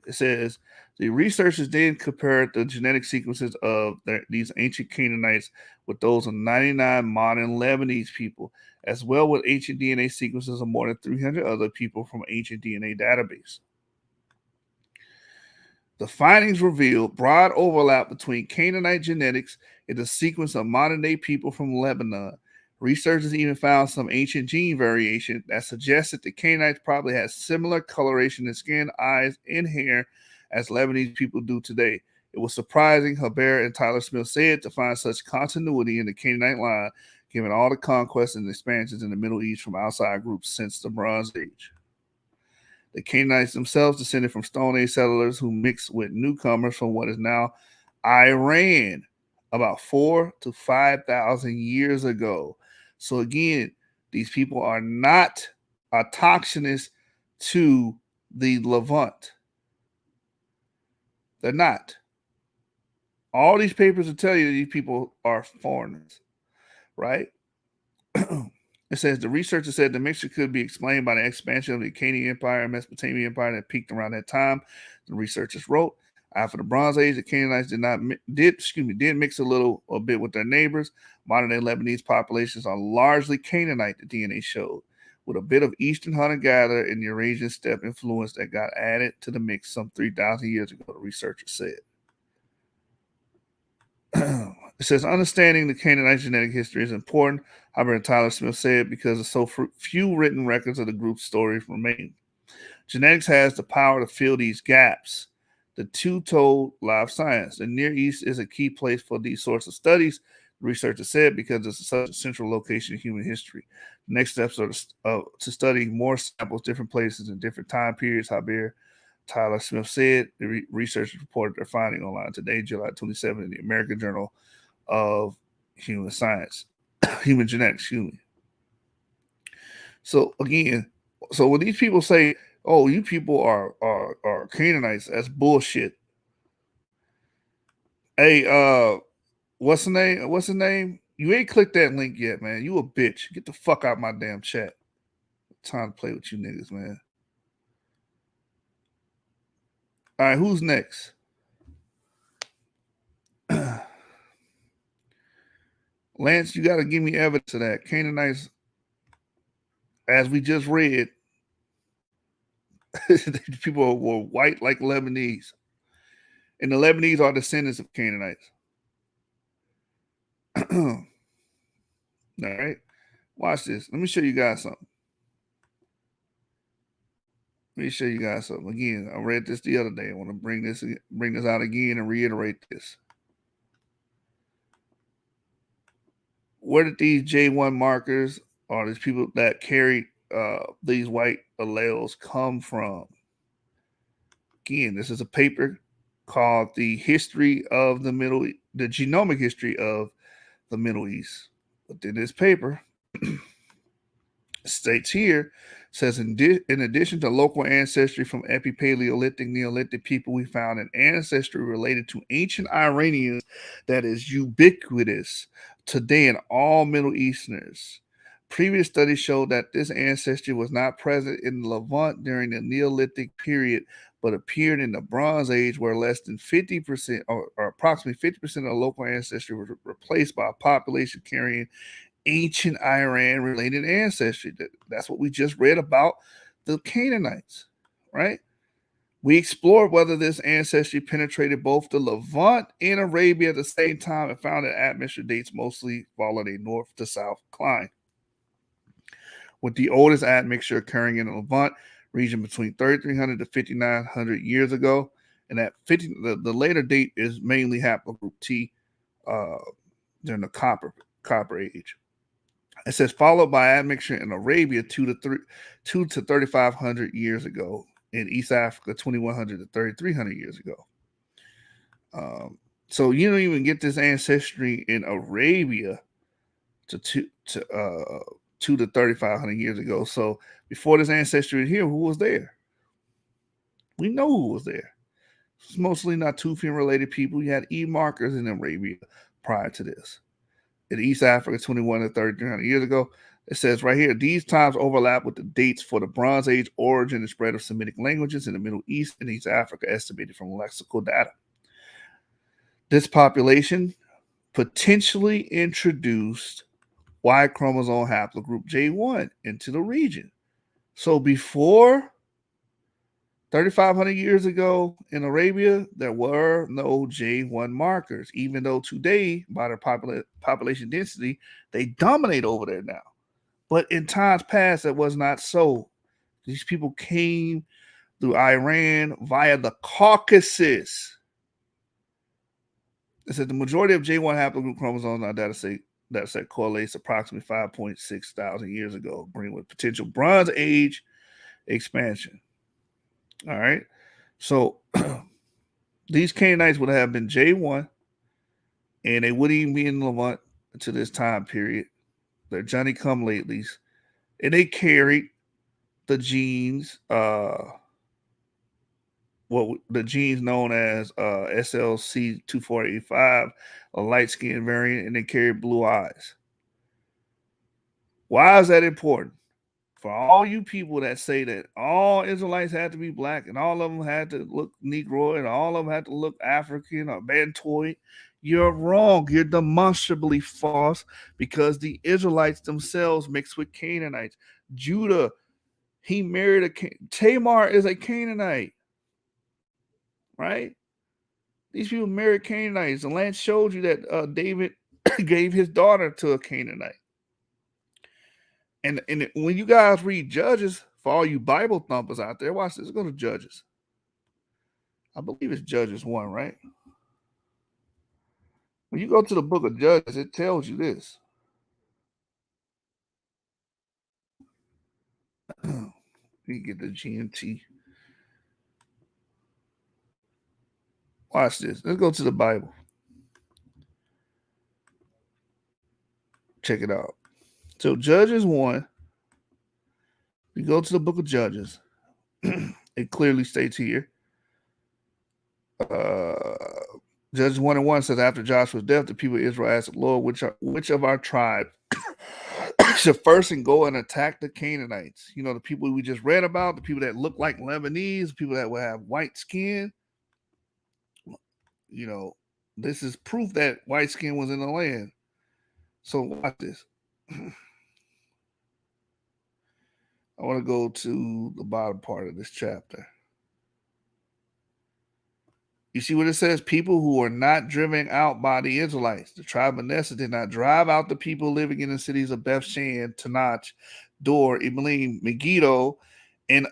It says the researchers then compared the genetic sequences of these ancient Canaanites with those of 99 modern Lebanese people, as well with ancient DNA sequences of more than 300 other people from ancient DNA database. The findings revealed broad overlap between Canaanite genetics and the sequence of modern-day people from Lebanon. Researchers even found some ancient gene variation that suggested the Canaanites probably had similar coloration in skin, eyes, and hair as Lebanese people do today. It was surprising, Haber and Tyler Smith said, to find such continuity in the Canaanite line, given all the conquests and expansions in the Middle East from outside groups since the Bronze Age. The Canaanites themselves descended from Stone Age settlers who mixed with newcomers from what is now Iran about 4,000 to 5,000 years ago. So again, these people are not autochthonous to the Levant. They're not. All these papers will tell you that these people are foreigners, right? It says the researcher said the mixture could be explained by the expansion of the Akkadian Empire and Mesopotamian Empire that peaked around that time. The researchers wrote, after the Bronze Age, the Canaanites did mix a bit with their neighbors. Modern-day Lebanese populations are largely Canaanite, the DNA showed, with a bit of Eastern hunter-gatherer and Eurasian steppe influence that got added to the mix some 3,000 years ago, the researcher said. It says understanding the Canaanite genetic history is important, Hubbard and Tyler Smith said, because of so few written records of the group's stories remain. Genetics has the power to fill these gaps. The two told live science. The Near East is a key place for these sorts of studies, the researcher said, because it's such a central location in human history. The next steps are to study more samples, different places, and different time periods, Hubbard Tyler Smith said. The researchers reported their finding online today, July 27, in the American Journal of Human Science, Human Genetics, excuse me. So again, when these people say, "Oh, you people are Canaanites," that's bullshit. Hey, what's the name? What's the name? You ain't clicked that link yet, man. You a bitch. Get the fuck out my damn chat. Time to play with you niggas, man. All right, who's next? Lance, you got to give me evidence of that. Canaanites, as we just read, people were white like Lebanese. And the Lebanese are descendants of Canaanites. All right. Watch this. Let me show you guys something. Again, I read this the other day. I want to bring this out again and reiterate this. Where did these J1 markers or these people that carry these white alleles come from? Again, this is a paper called the genomic history of the Middle East. But in this paper, states here, says in addition to local ancestry from Epipaleolithic, Neolithic people, we found an ancestry related to ancient Iranians that is ubiquitous today in all Middle Easterners. Previous studies showed that this ancestry was not present in the Levant during the Neolithic period, but appeared in the Bronze Age, where less than 50% or approximately 50% of the local ancestry was replaced by a population carrying ancient Iran-related ancestry. That's what we just read about the Canaanites, right? We explored whether this ancestry penetrated both the Levant and Arabia at the same time and found that admixture dates mostly followed a north to south climb, with the oldest admixture occurring in the Levant region between 3,300 to 5,900 years ago. And that the later date is mainly haplogroup T during the copper age. It says followed by admixture in Arabia 2 to 3,500 years ago. In East Africa 2,100 to 3,300 years ago. So you don't even get this ancestry in Arabia to 2 to 3,500 years ago. So before this ancestry here, who was there? We know who was there. It's mostly Natufian related people. You had E markers in Arabia prior to this. In East Africa, 21 to 3,300 years ago, It says right here, these times overlap with the dates for the Bronze Age origin and spread of Semitic languages in the Middle East and East Africa, estimated from lexical data. This population potentially introduced Y chromosome haplogroup J1 into the region. So before 3,500 years ago in Arabia, there were no J1 markers, even though today, by their population density, they dominate over there now. But in times past, that was not so. These people came through Iran via the Caucasus. It said the majority of J1 haplogroup chromosomes on our data set correlates approximately 5.6 thousand years ago, bringing with potential Bronze Age expansion. All right. So these Canaanites would have been J1, and they wouldn't even be in Levant to this time period. They're Johnny come latelys, and they carried the genes, the genes known as SLC2485, a light skin variant, and they carried blue eyes. Why is that important? For all you people that say that all Israelites had to be black and all of them had to look Negro and all of them had to look African or Bantoid, you're wrong. You're demonstrably false because the Israelites themselves mixed with Canaanites. Judah, he married Tamar is a Canaanite, right? These people married Canaanites. And Lance showed you that David gave his daughter to a Canaanite. And when you guys read Judges, for all you Bible thumpers out there, watch this. Let's go to Judges. I believe it's Judges 1, right? When you go to the book of Judges, it tells you this. You get the GMT. Watch this. Let's go to the Bible. Check it out. So Judges 1, we go to the book of Judges. It clearly states here. Judges 1:1 says, after Joshua's death, the people of Israel asked the Lord, which of our tribe should first and go and attack the Canaanites? You know, the people we just read about, the people that look like Lebanese, people that will have white skin. You know, this is proof that white skin was in the land. So watch this. I want to go to the bottom part of this chapter. You see what it says? People who are not driven out by the Israelites. The tribe of Manasseh did not drive out the people living in the cities of Bethshan, Tanach, Dor, Ebelim, Megiddo, and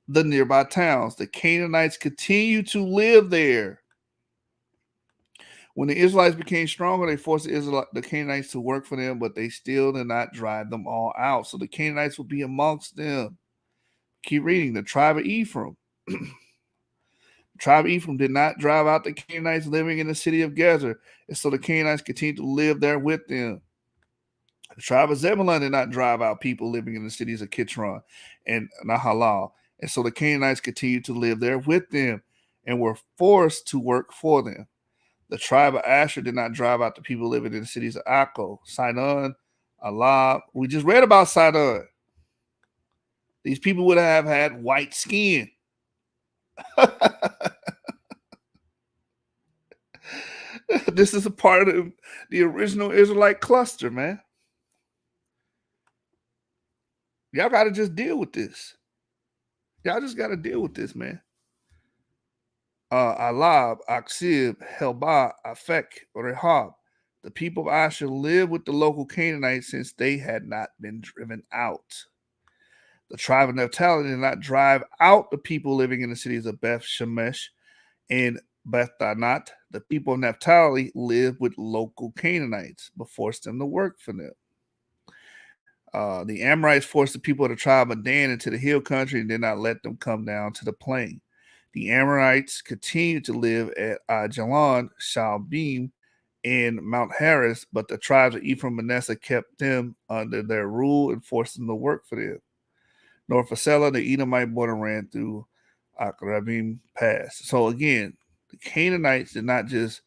the nearby towns. The Canaanites continue to live there. When the Israelites became stronger, they forced the Canaanites to work for them, but they still did not drive them all out. So the Canaanites will be amongst them. Keep reading. The tribe of Ephraim. The tribe of Ephraim did not drive out the Canaanites living in the city of Gezer, and so the Canaanites continued to live there with them. The tribe of Zebulun did not drive out people living in the cities of Kitron and Nahalal, and so the Canaanites continued to live there with them and were forced to work for them. The tribe of Asher did not drive out the people living in the cities of Akko, Sidon, Alab. We just read about Sidon. These people would have had white skin. This is a part of the original Israelite cluster, man. Y'all got to just deal with this. Y'all just got to deal with this, man. Alab, Aksib, Helba, Afek, Rehab. The people of Asher lived with the local Canaanites since they had not been driven out. The tribe of Naphtali did not drive out the people living in the cities of Beth Shemesh and Beth Danat. The people of Naphtali lived with local Canaanites, but forced them to work for them. The Amorites forced the people of the tribe of Dan into the hill country and did not let them come down to the plain. The Amorites continued to live at Ajalon, Shalbim, and Mount Harris, but the tribes of Ephraim and Manasseh kept them under their rule and forced them to work for them. North of Selah, the Edomite border ran through Akrabim Pass. So again, the Canaanites did not just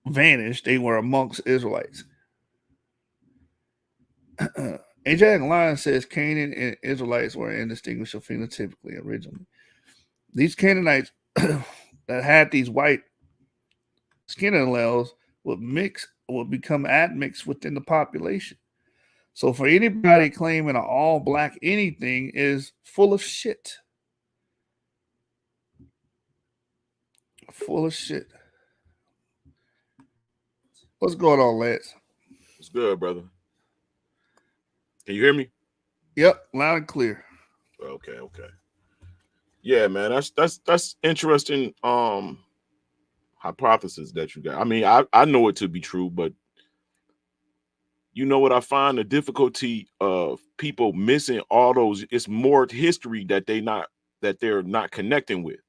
vanish, they were amongst Israelites. Jack Lion says Canaan and Israelites were indistinguishable phenotypically originally. These Canaanites that had these white skin alleles would become admixed within the population. So for anybody claiming an all black anything is full of shit. Full of shit. What's going on, Lance? It's good, brother. Can you hear me? Yep, loud and clear. Okay. Yeah, man, that's interesting hypothesis that you got. I mean, I know it to be true, but you know what I find the difficulty of people missing all those, it's more history that they're not connecting with.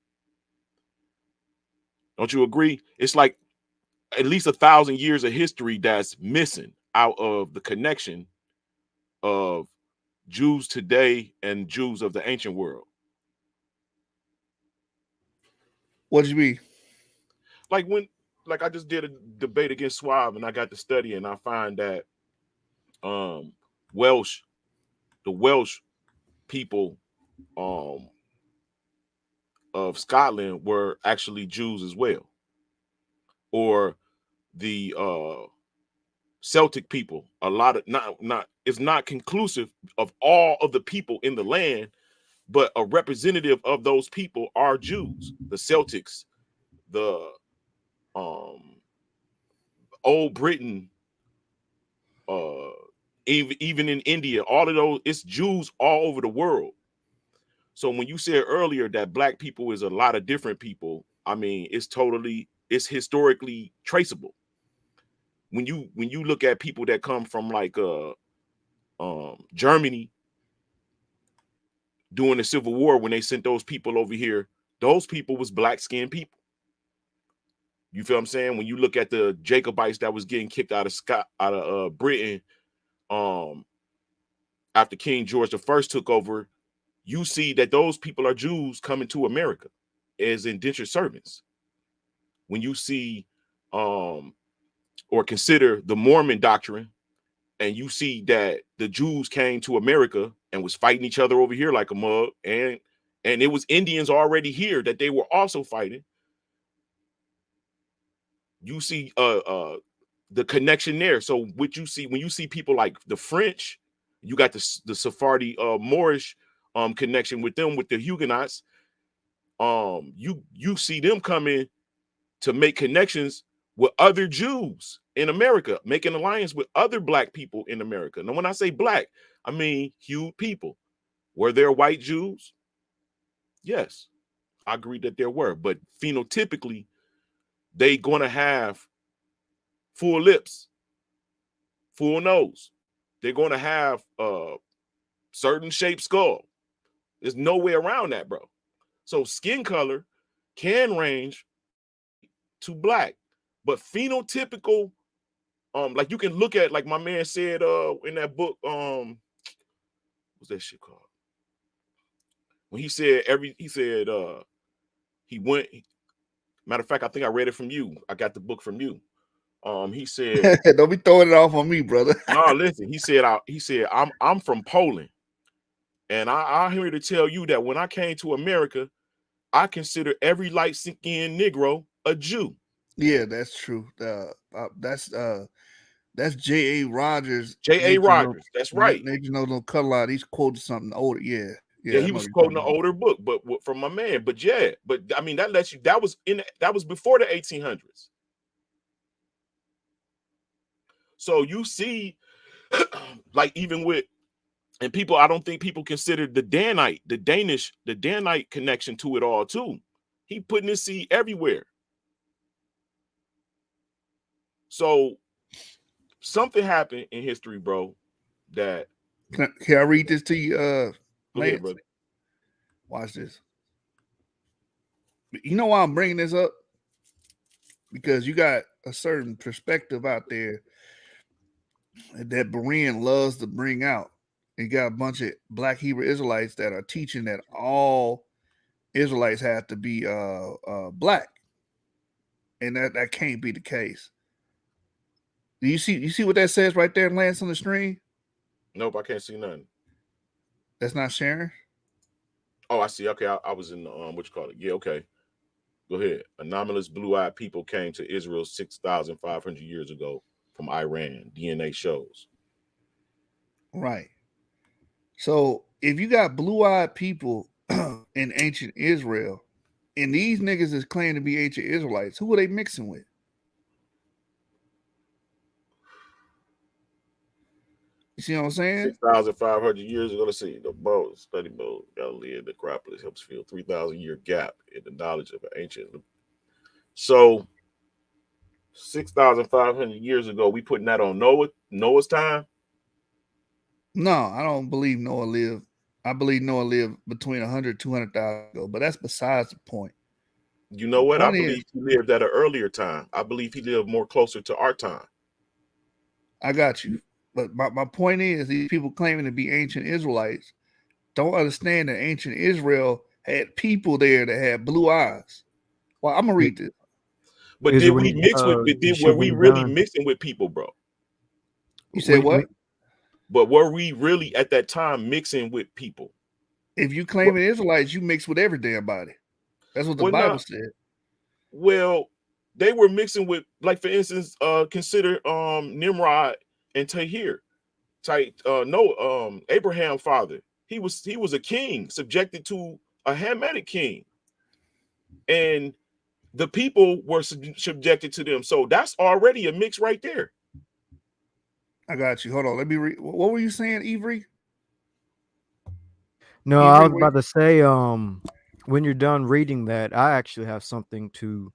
Don't you agree? It's like at least 1,000 years of history that's missing out of the connection of Jews today and Jews of the ancient world. What do you mean? Like I just did a debate against Suave and I got to study and I find that the Welsh people of Scotland were actually Jews as well. Or the Celtic people, a lot of it's not conclusive of all of the people in the land, but a representative of those people are Jews. The Celtics, the Old Britain, even in India, all of those, it's Jews all over the world. So when you said earlier that black people is a lot of different people, I mean, it's historically traceable. When you look at people that come from like Germany during the Civil War, when they sent those people over here, those people was black skinned people. You feel what I'm saying? When you look at the Jacobites that was getting kicked out of Britain after King George I took over, you see that those people are Jews coming to America as indentured servants. When you see or consider the Mormon doctrine, and you see that the Jews came to America and was fighting each other over here like a mug, and it was Indians already here that they were also fighting. You see the connection there. So what you see when you see people like the French, you got the Sephardi Moorish connection with them, with the Huguenots. You see them come in to make connections with other Jews in America, making alliance with other black people in America. Now, when I say black, I mean hued people. Were there white Jews? Yes, I agree that there were, but phenotypically, they gonna have full lips, full nose. They're gonna have a certain shaped skull. There's no way around that, bro. So skin color can range to black, but phenotypical, like you can look at, like my man said in that book, what's that shit called? When he said he went, matter of fact, I think I read it from you. I got the book from you. He said, don't be throwing it off on me, brother. no, listen, he said I'm from Poland. And I'm here to tell you that when I came to America, I consider every light-skinned Negro a Jew. Yeah, that's true. That's J.A. Rogers. J.A. Rogers, that's right. You know, no cut a lot. He's quoting something older. Yeah, he was quoting an older book, but from my man. But I mean, that was before the 1800s. So you see, like even with, and people, I don't think people consider the Danite connection to it all too. He putting his seed everywhere. So something happened in history, bro, that can I read this to you? Go ahead, brother. Watch this. You know why I'm bringing this up? Because you got a certain perspective out there that Berean loves to bring out. You got a bunch of black Hebrew Israelites that are teaching that all Israelites have to be black, and that can't be the case. Do you see what that says right there, Lance, on the screen? Nope, I can't see nothing. That's not sharing. Oh, I see. Okay, I was in the what you call it? Yeah, okay. Go ahead. Anomalous blue-eyed people came to Israel 6,500 years ago from Iran. DNA shows. Right. So if you got blue-eyed people in ancient Israel, and these niggas is claiming to be ancient Israelites, who are they mixing with? You see what I'm saying? 6,500 years ago. Let's see. The boat, study boat, Galilee, the Acropolis helps fill 3,000-year gap in the knowledge of an ancient. So 6,500 years ago, we putting that on Noah's time. No, I don't believe Noah lived. I believe Noah lived between 100 200,000 ago, but that's besides the point. You know The what? I point is, believe he lived at an earlier time. I believe he lived more closer to our time. I got you. But my point is, these people claiming to be ancient Israelites don't understand that ancient Israel had people there that had blue eyes. Well, I'm gonna read this. But Is it did when we he mix with? the Were shit when we he really done? mixing with people, bro? You said what? But were we really at that time mixing with people? If you Well, claiming Israelites, you mix with every damn body. That's what the well, Bible not said. well. They were mixing with, like, for instance, consider Nimrod and Tahir. No, Abraham father. He was a king subjected to a Hamitic king, and the people were subjected to them. So that's already a mix right there. I got you. Hold on. Let me read. What were you saying, Avery? No, I Avery, was about to say, when you're done reading that, I actually have something to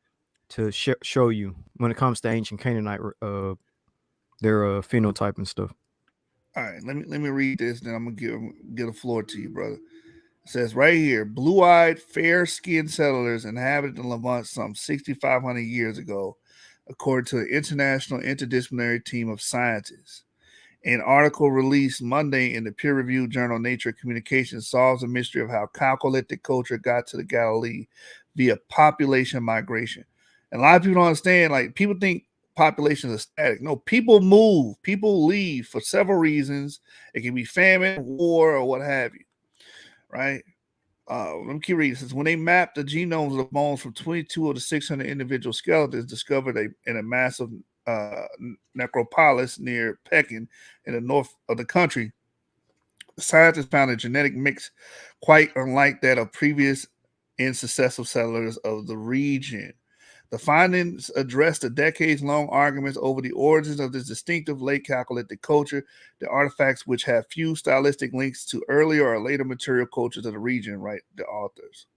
show you when it comes to ancient Canaanite, their phenotype and stuff. all right. Let me read this. Then I'm gonna give the floor to you, brother. It says right here, blue-eyed, fair-skinned settlers inhabited the Levant some 6,500 years ago, according to an international interdisciplinary team of scientists. An article released Monday in the peer-reviewed journal Nature Communications solves the mystery of how chalcolithic culture got to the Galilee via population migration. And a lot of people don't understand, like, people think populations are static. No, people move, people leave for several reasons. It can be famine, war, or what have you, right? Let me keep reading. It says when they mapped the genomes of the bones from 22 of the 600 individual skeletons discovered in a massive necropolis near Pekin in the north of the country, the scientists found a genetic mix quite unlike that of previous and successive settlers of the region. The findings address the decades-long arguments over the origins of this distinctive late Chalcolithic culture, the artifacts which have few stylistic links to earlier or later material cultures of the region, write the authors.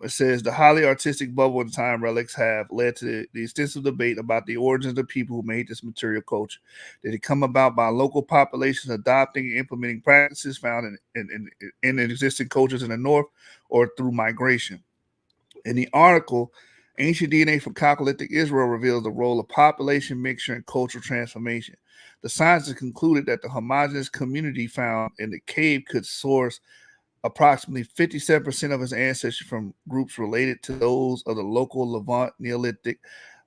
It says the highly artistic bubble and time relics have led to the extensive debate about the origins of the people who made this material culture. Did it come about by local populations adopting and implementing practices found in existing cultures in the north, or through migration? In the article, Ancient DNA from Chalcolithic Israel reveals the role of population mixture and cultural transformation. The scientists concluded that the homogeneous community found in the cave could source approximately 57% of its ancestry from groups related to those of the local Levant Neolithic,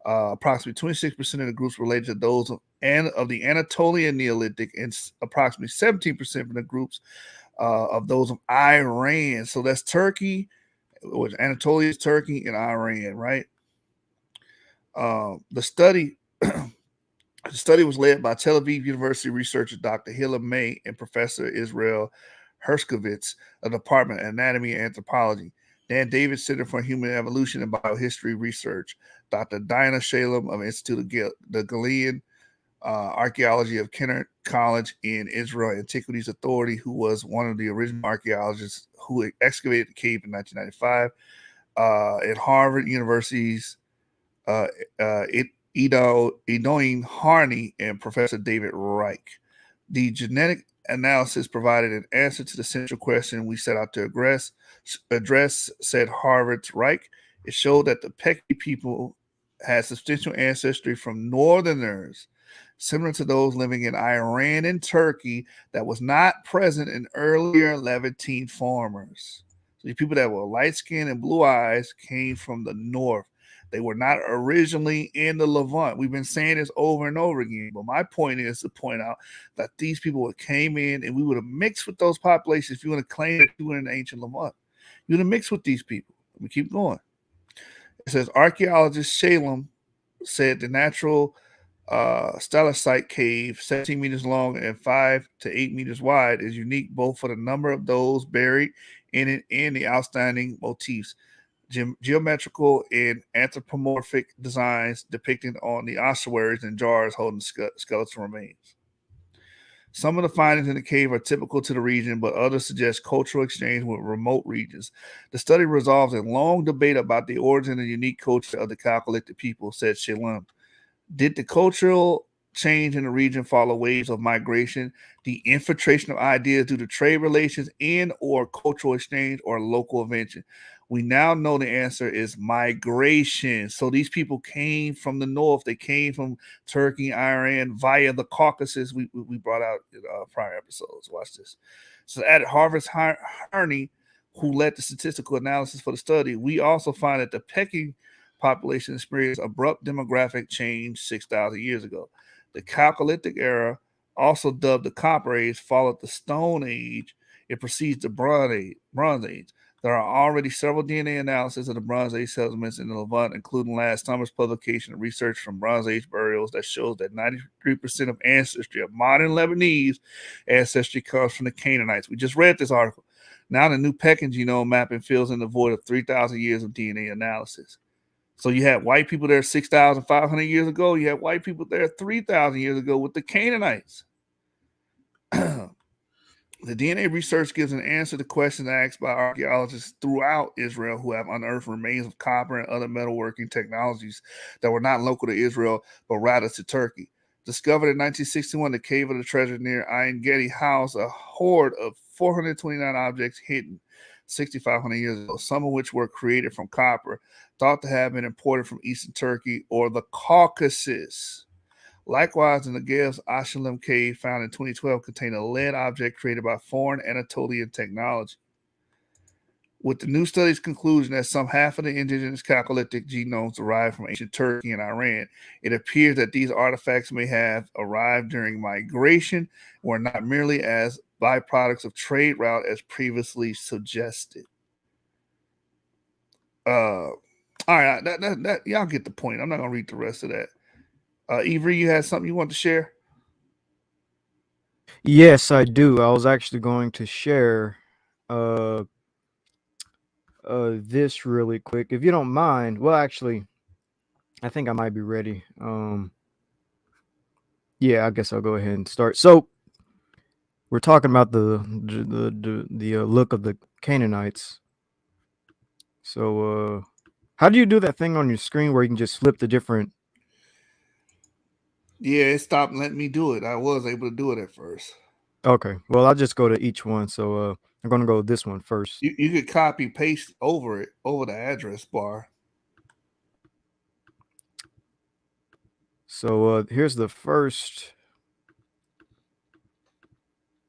approximately 26% of the groups related to those of the Anatolian Neolithic, and approximately 17% from the groups of those of Iran. So that's Turkey, which Anatolia is Turkey, and Iran, right? The study was led by Tel Aviv University researcher Dr. Hilla May and Professor Israel Herskovitz, a Department of Anatomy and Anthropology. Dan Davis Center for Human Evolution and Biohistory Research. Dr. Dinah Shalem of Institute of the Galilean Archaeology of Kennett College in Israel Antiquities Authority, who was one of the original archaeologists who excavated the cave in 1995. At Harvard University's Edoin Harney and Professor David Reich. The genetic analysis provided an answer to the central question we set out to address, said Harvard's Reich. It showed that the Peki people had substantial ancestry from northerners, similar to those living in Iran and Turkey, that was not present in earlier Levantine farmers. So the people that were light skinned and blue eyes came from the north. They were not originally in the Levant. We've been saying this over and over again. But my point is to point out that these people came in and we would have mixed with those populations if you want to claim that you were in the ancient Levant. You would have mixed with these people. Let me keep going. It says archaeologist Shalem said the natural stalactite cave, 17 meters long and 5 to 8 meters wide, is unique both for the number of those buried in it and the outstanding motifs, geometrical and anthropomorphic designs depicted on the ossuaries and jars holding skeletal remains. Some of the findings in the cave are typical to the region, but others suggest cultural exchange with remote regions. The study resolves a long debate about the origin and unique culture of the Chalcolithic people, said Shalem. Did the cultural change in the region follow waves of migration, the infiltration of ideas due to trade relations and or cultural exchange, or local invention? We now know the answer is migration. So these people came from the north. They came from Turkey, Iran, via the Caucasus. We brought out in prior episodes. Watch this. So at Harvard's Harney, who led the statistical analysis for the study, we also find that the Peking population experienced abrupt demographic change 6,000 years ago. The Chalcolithic era, also dubbed the Copper Age, followed the Stone Age. It precedes the Bronze Age. There are already several DNA analyses of the Bronze Age settlements in the Levant, including last summer's publication of research from Bronze Age burials that shows that 93% of ancestry of modern Lebanese ancestry comes from the Canaanites. We just read this article. Now the new Peking genome mapping fills in the void of 3,000 years of DNA analysis. So you had white people there 6,500 years ago. You had white people there 3,000 years ago with the Canaanites. The DNA research gives an answer to questions asked by archaeologists throughout Israel who have unearthed remains of copper and other metalworking technologies that were not local to Israel, but rather to Turkey. Discovered in 1961, the Cave of the Treasure near Ein Gedi housed a hoard of 429 objects hidden 6,500 years ago, some of which were created from copper, thought to have been imported from eastern Turkey or the Caucasus. Likewise, the Negev's Ashalim cave found in 2012 contained a lead object created by foreign Anatolian technology. With the new study's conclusion that some half of the indigenous Chalcolithic genomes derived from ancient Turkey and Iran, it appears that these artifacts may have arrived during migration, or not merely as byproducts of trade route as previously suggested. All right, that y'all get the point. I'm not gonna read the rest of that. Avery, you had something you want to share? Yes, I do. I was actually going to share this really quick, if you don't mind. Well, actually, I think I might be ready. Yeah, I guess I'll go ahead and start. So we're talking about the look of the Canaanites. So how do you do that thing on your screen where you can just flip the different? Yeah, it stopped letting me do it. I was able to do it at first. Okay, well, I'll just go to each one. So I'm going to go with this one first. You could copy paste over the address bar. So here's the first.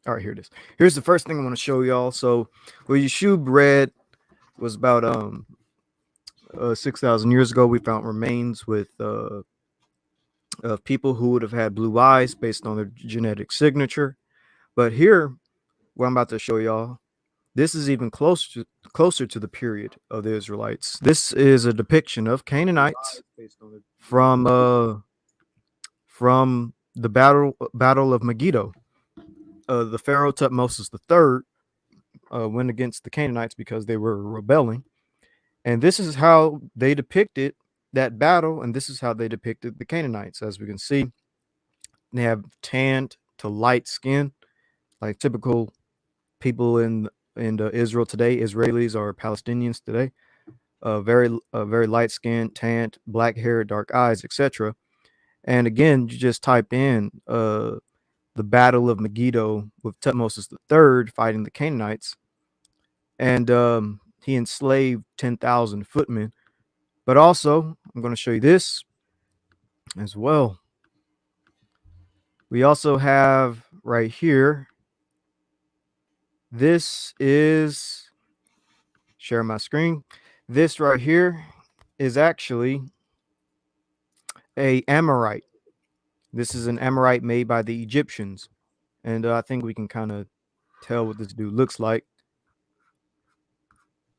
All right, here it is. Here's the first thing I want to show y'all. So where Yeshub read was about 6,000 years ago. We found remains with of people who would have had blue eyes based on their genetic signature. But here, what I'm about to show y'all, this is even closer to the period of the Israelites. This is a depiction of Canaanites from the battle of Megiddo. The Pharaoh Tutmosis III went against the Canaanites because they were rebelling. And this is how they depicted that battle, and this is how they depicted the Canaanites. As we can see, they have tanned to light skin, like typical people in Israel today, Israelis or Palestinians today. Very light skin, tanned, black hair, dark eyes, etc. And again, you just type in the Battle of Megiddo with Tutmosis III fighting the Canaanites, and he enslaved 10,000 footmen. But also, I'm going to show you this as well. We also have right here, this is, share my screen. This right here is actually a Amorite. This is an Amorite made by the Egyptians, and I think we can kind of tell what this dude looks like.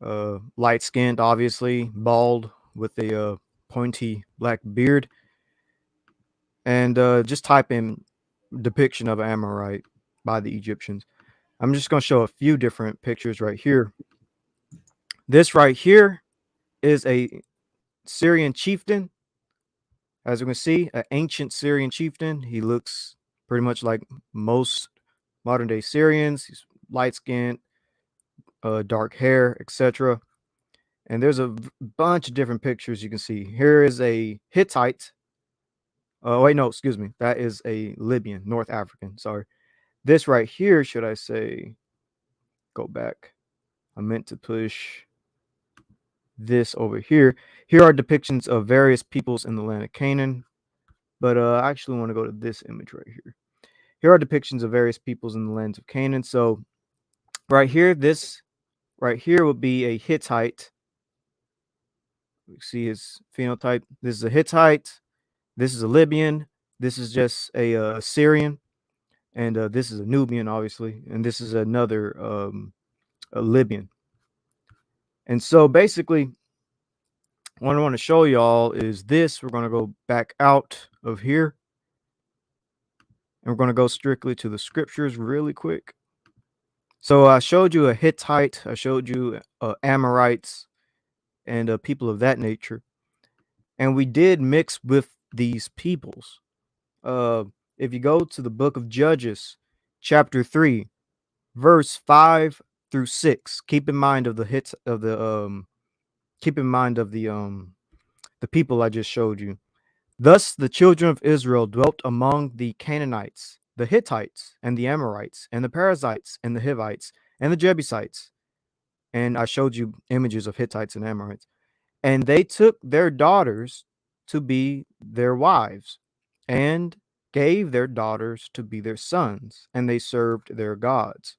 Light skinned, obviously, bald with a pointy black beard. And just type in depiction of Amorite by the Egyptians. I'm just going to show a few different pictures right here. This right here is a Syrian chieftain. As you can see, an ancient Syrian chieftain. He looks pretty much like most modern day Syrians. He's light skinned, dark hair, etc. And there's a bunch of different pictures you can see. Here is a Hittite. Oh, wait, no, excuse me. That is a Libyan, North African. Sorry. This right here, should I say, go back. I meant to push this over here. Here are depictions of various peoples in the land of Canaan. But I actually want to go to this image right here. Here are depictions of various peoples in the lands of Canaan. So right here, this right here would be a Hittite. We see his phenotype. This is a Hittite. This is a Libyan. This is just a Syrian. And this is a Nubian, obviously. And this is another a Libyan. And so basically, what I want to show y'all is this. We're going to go back out of here. And we're going to go strictly to the scriptures really quick. So I showed you a Hittite. I showed you Amorites and people of that nature. And we did mix with these peoples. If you go to the book of Judges, chapter 3, verse 5 through 6, keep in mind of the people I just showed you. Thus the children of Israel dwelt among the Canaanites, the Hittites, and the Amorites, and the Perizzites, and the Hivites, and the Jebusites. And I showed you images of Hittites and Amorites. And they took their daughters to be their wives, and gave their daughters to be their sons, and they served their gods.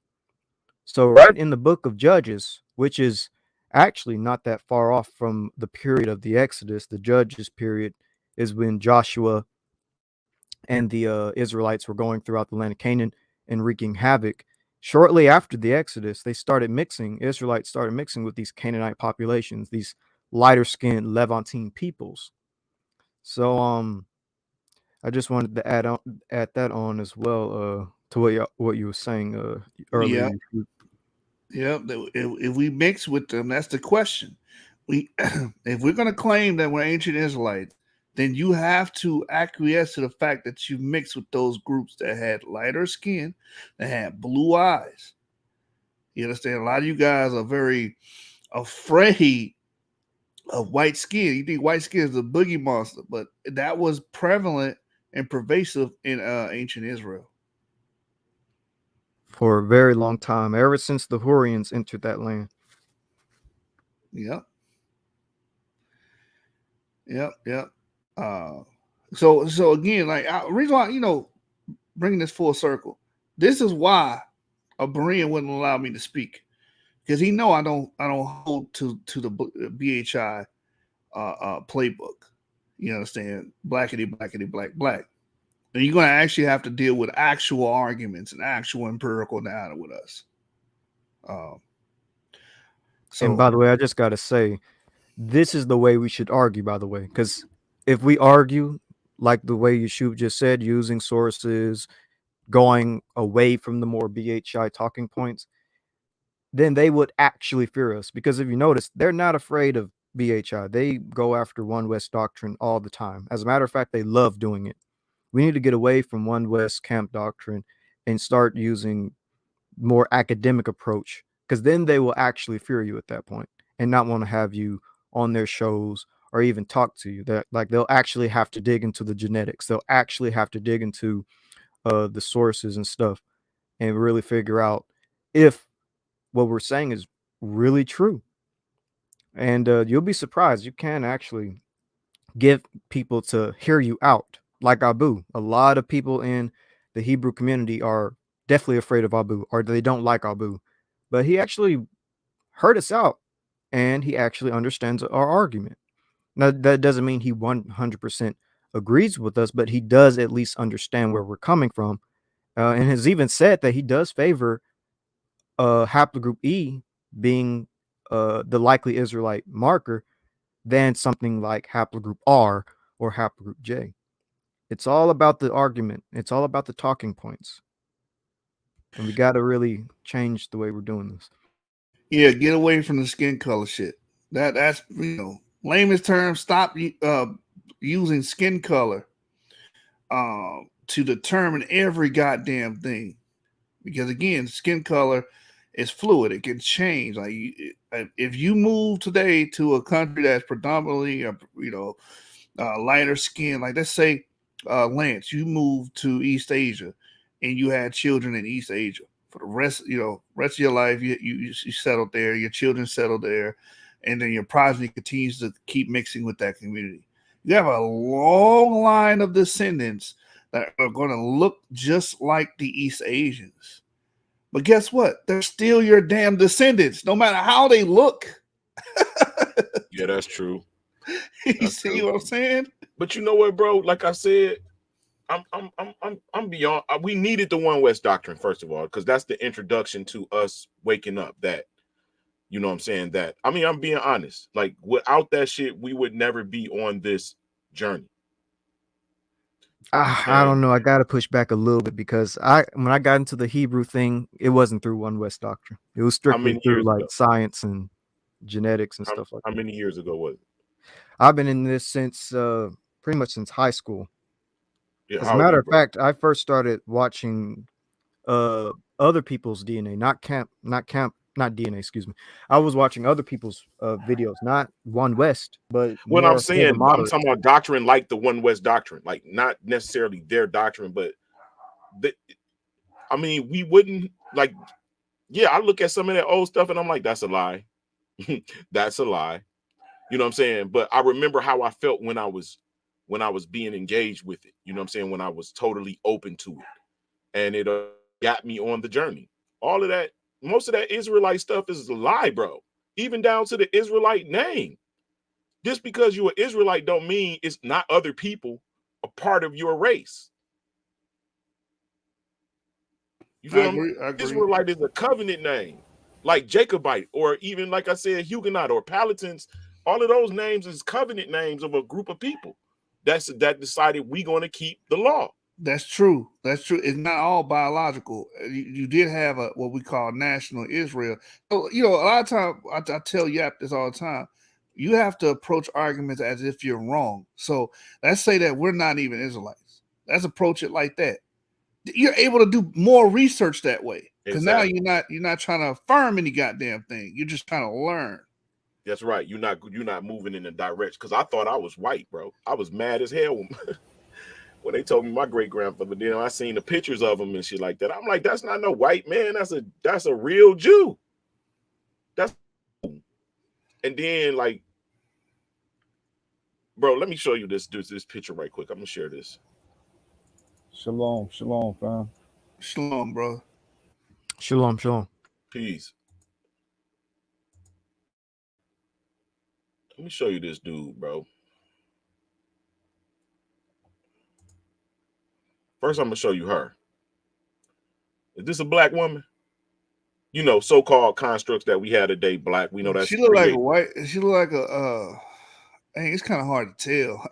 So right in the book of Judges, which is actually not that far off from the period of the Exodus, the Judges period is when Joshua and the Israelites were going throughout the land of Canaan and wreaking havoc. Shortly after the Exodus, Israelites started mixing with these Canaanite populations, these lighter skinned Levantine peoples. So I just wanted to add that on as well to what you were saying earlier. Yeah. If we mix with them, that's the question. If we're going to claim that we're ancient Israelites, then you have to acquiesce to the fact that you mix with those groups that had lighter skin, that had blue eyes. You understand? A lot of you guys are very afraid of white skin. You think white skin is a boogie monster, but that was prevalent and pervasive in ancient Israel. For a very long time, ever since the Hurrians entered that land. Yep. So again, like reason why, bringing this full circle. This is why a Berean wouldn't allow me to speak, because he know I don't hold to the BHI playbook. You understand? Blackity black. And you're going to actually have to deal with actual arguments and actual empirical data with us. And by the way, I just got to say, this is the way we should argue, by the way, because if we argue like the way Yeshua just said, using sources, going away from the more BHI talking points, then they would actually fear us. Because if you notice, they're not afraid of BHI. They go after One West doctrine all the time. As a matter of fact, they love doing it. We need to get away from One West camp doctrine and start using more academic approach, because then they will actually fear you at that point and not want to have you on their shows or even talk to you. That like they'll actually have to dig into the genetics. They'll actually have to dig into the sources and stuff and really figure out if what we're saying is really true. And you'll be surprised. You can actually get people to hear you out. Like Abu, a lot of people in the Hebrew community are definitely afraid of Abu, or they don't like Abu, but he actually heard us out and he actually understands our argument. Now, that doesn't mean he 100% agrees with us, but he does at least understand where we're coming from, and has even said that he does favor haplogroup E being the likely Israelite marker than something like haplogroup R or haplogroup J. It's all about the argument. It's all about the talking points. And we got to really change the way we're doing this. Yeah, get away from the skin color shit. That's layman's term. Stop using skin color to determine every goddamn thing. Because again, skin color is fluid. It can change. Like if you move today to a country that's predominantly lighter skin, like let's say Lance, you moved to East Asia and you had children in East Asia. For the rest of your life, you settled there, your children settled there, and then your progeny continues to keep mixing with that community. You have a long line of descendants that are going to look just like the East Asians. But guess what? They're still your damn descendants, no matter how they look. Yeah, that's true. You see what I'm saying? But you know what, bro? Like I said, I'm beyond. We needed the One West doctrine, first of all, because that's the introduction to us waking up. That, you know what I'm saying? That, I mean, I'm being honest. Like, without that shit, we would never be on this journey. I don't know. I got to push back a little bit because when I got into the Hebrew thing, it wasn't through One West doctrine. It was strictly through like science and genetics and stuff like that. How many years ago was it? I've been in this since pretty much since high school. Yeah, as a matter of fact, I first started watching other people's DNA, not DNA, excuse me. I was watching other people's videos, not One West, but what I'm saying, I'm talking about doctrine like the One West doctrine, like not necessarily their doctrine, but I mean, we wouldn't like, yeah, I look at some of that old stuff and I'm like, that's a lie. That's a lie. You know what I'm saying? But I remember how I felt when I was being engaged with it. You know what I'm saying? When I was totally open to it. And it got me on the journey. All of that, most of that Israelite stuff is a lie, bro. Even down to the Israelite name. Just because you're an Israelite don't mean it's not other people a part of your race. You feel me? Israelite is a covenant name. Like Jacobite, or even like I said, Huguenot or Palatins. All of those names is covenant names of a group of people that decided we're going to keep the law. That's true. That's true. It's not all biological. You did have what we call national Israel. So, a lot of times, I tell Yap this all the time, you have to approach arguments as if you're wrong. So let's say that we're not even Israelites. Let's approach it like that. You're able to do more research that way. Because now you're not trying to affirm any goddamn thing. You're just trying to learn. That's right. You're not moving in the direction. Because I thought I was white, bro. I was mad as hell when they told me my great grandfather. Then I seen the pictures of him and shit like that. I'm like, that's not no white man. That's a real Jew. And then like, bro, let me show you this picture right quick. I'm gonna share this. Shalom, fam. Shalom, bro. Shalom. Peace. Let me show you this dude, bro. First, I'm gonna show you her. Is this a black woman? You know, so-called constructs that we had today, black. We know that she look like a white. She look like a. Hey, it's kind of hard to tell.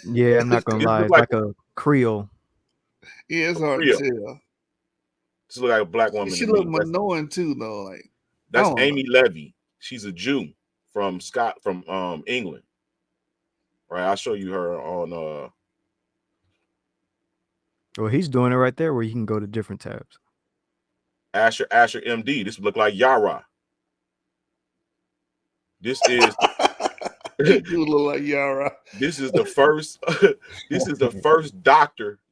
Yeah, I'm not gonna lie. It's like a Creole. Yeah, it's hard to tell. She look like a black woman. She look Minoan too, though. Like that's Amy Levy. She's a Jew from England. Right, I'll show you her on. Well, he's doing it right there, where you can go to different tabs. Asher MD. This look like Yara. This is. You look like Yara. This is the first. This is the first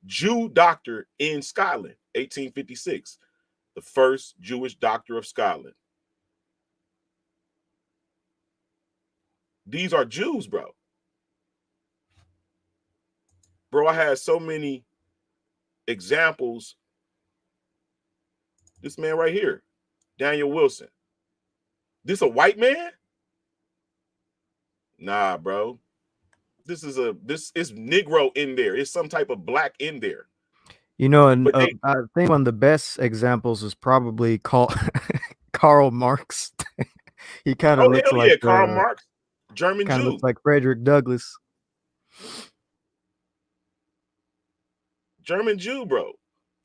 Jew doctor in Scotland, 1856. The first Jewish doctor of Scotland. These are Jews, bro. Bro, I had so many examples. This man right here, Daniel Wilson. This a white man? Nah, bro. This is Negro in there. It's some type of black in there. You know, and But they, I think one of the best examples is probably Karl Marx. He kind of oh looks hell like yeah, Karl Marx, German kind of Jew. looks like Frederick Douglass. German Jew, bro.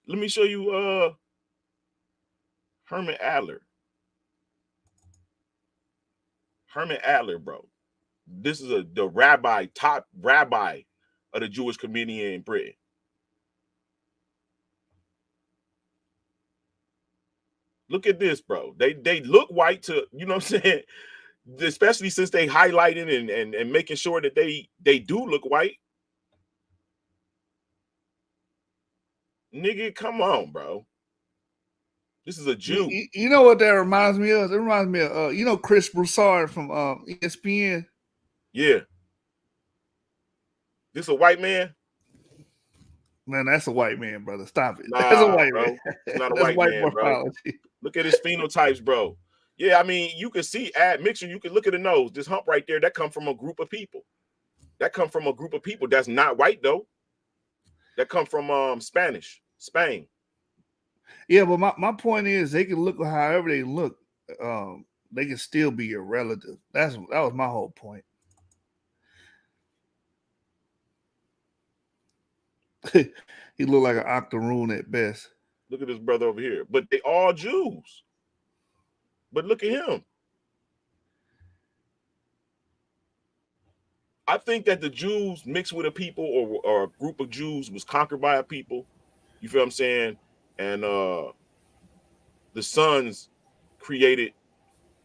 Let me show you Herman Adler. Herman Adler, bro. This is the top rabbi of the Jewish community in Britain. Look at this, bro. They look white to, you know what I'm saying? Especially since they highlighting and making sure that they do look white. Nigga, come on, bro. This is a Jew. You know what that reminds me of? It reminds me of you know Chris Broussard from ESPN. Yeah. This a white man? Man, that's a white man, brother. Stop it. Nah, That's a white bro. man. It's not a That's white man, bro. morphology. Look at his phenotypes, bro. Yeah, I mean, you can see admixture. You can look at the nose. This hump right there, that come from a group of people. That come from a group of people that's not white, though. That come from Spain. Yeah, but my point is they can look however they look. They can still be your relative. That was my whole point. He looked like an octoroon at best. Look at this brother over here. But they all Jews. But look at him. I think that the Jews mixed with a people or a group of Jews was conquered by a people. You feel what I'm saying? And the sons created,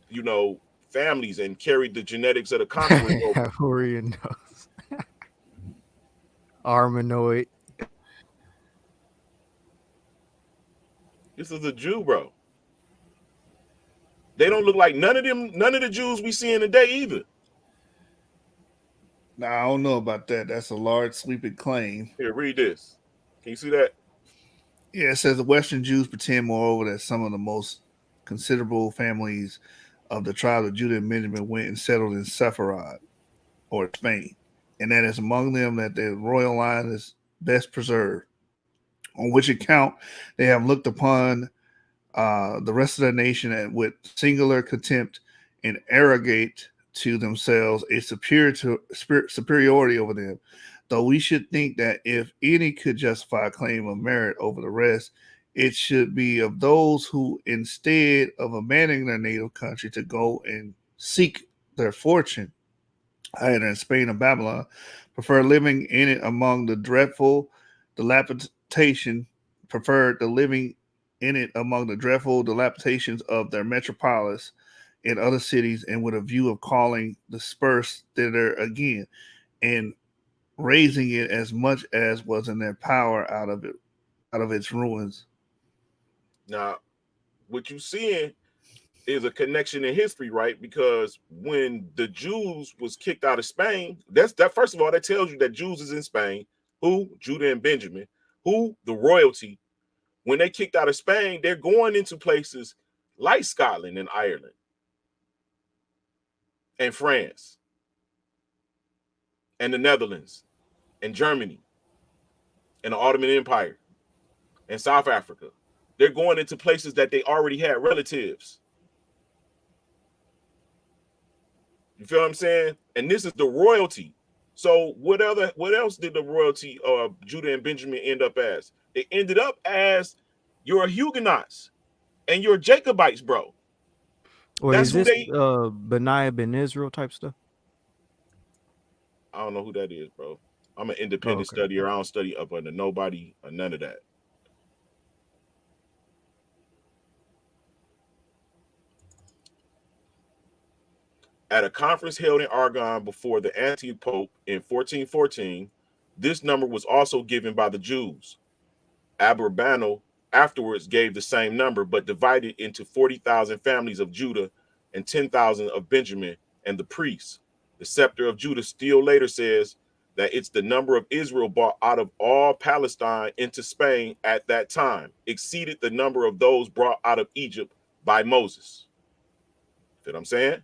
you know, families and carried the genetics of the conquerors over. Horian nose. Armanoid. This is a Jew, bro. They don't look like none of the Jews we see in today either. Now I don't know about that. That's a large sweeping claim. Here, read this. Can you see that? Yeah, it says the Western Jews pretend, moreover, that some of the most considerable families of the tribe of Judah and Benjamin went and settled in Sepharad or Spain, and that is among them that their royal line is best preserved, on which account they have looked upon the rest of the nation with singular contempt and arrogate to themselves a superiority over them. Though we should think that if any could justify a claim of merit over the rest, it should be of those who, instead of abandoning their native country to go and seek their fortune, either in Spain or Babylon, prefer living in it among the dreadful dilapidations of their metropolis in other cities, and with a view of calling dispersed thither again, and raising it as much as was in their power out of its ruins. Now, what you seeing is a connection in history, right? Because when the Jews was kicked out of Spain, that first of all, that tells you that Jews is in Spain. Who? Judah and Benjamin. Who? The royalty. When they kicked out of Spain, they're going into places like Scotland and Ireland and France and the Netherlands and Germany and the Ottoman Empire and South Africa. They're going into places that they already had relatives. You feel what I'm saying? And this is the royalty. So what else did the royalty of Judah and Benjamin end up as? They ended up as your Huguenots and your Jacobites, bro. Or That's is who this Benaiah Ben Israel type stuff? I don't know who that is, bro. I'm an independent studier. I don't study up under nobody or none of that. At a conference held in Argonne before the anti-pope in 1414, this number was also given by the Jews. Aberbanel afterwards gave the same number, but divided into 40,000 families of Judah and 10,000 of Benjamin and the priests. The scepter of Judah still later says that it's the number of Israel brought out of all Palestine into Spain at that time, exceeded the number of those brought out of Egypt by Moses. See what I'm saying?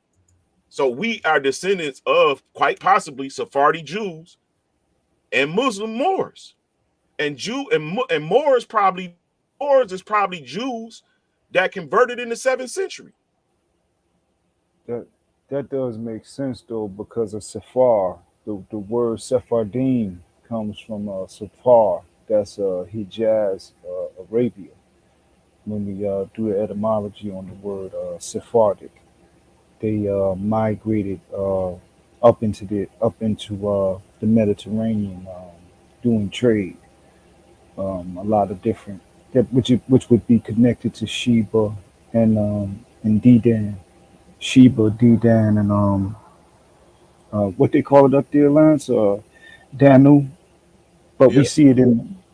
So we are descendants of quite possibly Sephardi Jews and Muslim Moors. And Moors is probably Jews that converted in the 7th century. That that does make sense though, because of Sephar. The word Sephardim comes from Sephar. That's Hijaz, Arabia. When we do the etymology on the word Sephardic, they migrated up into the Mediterranean, doing trade. A lot of different which would be connected to Sheba and Dedan. Sheba, Dedan, and what they call it up there, Lance, Danu. But Yeah,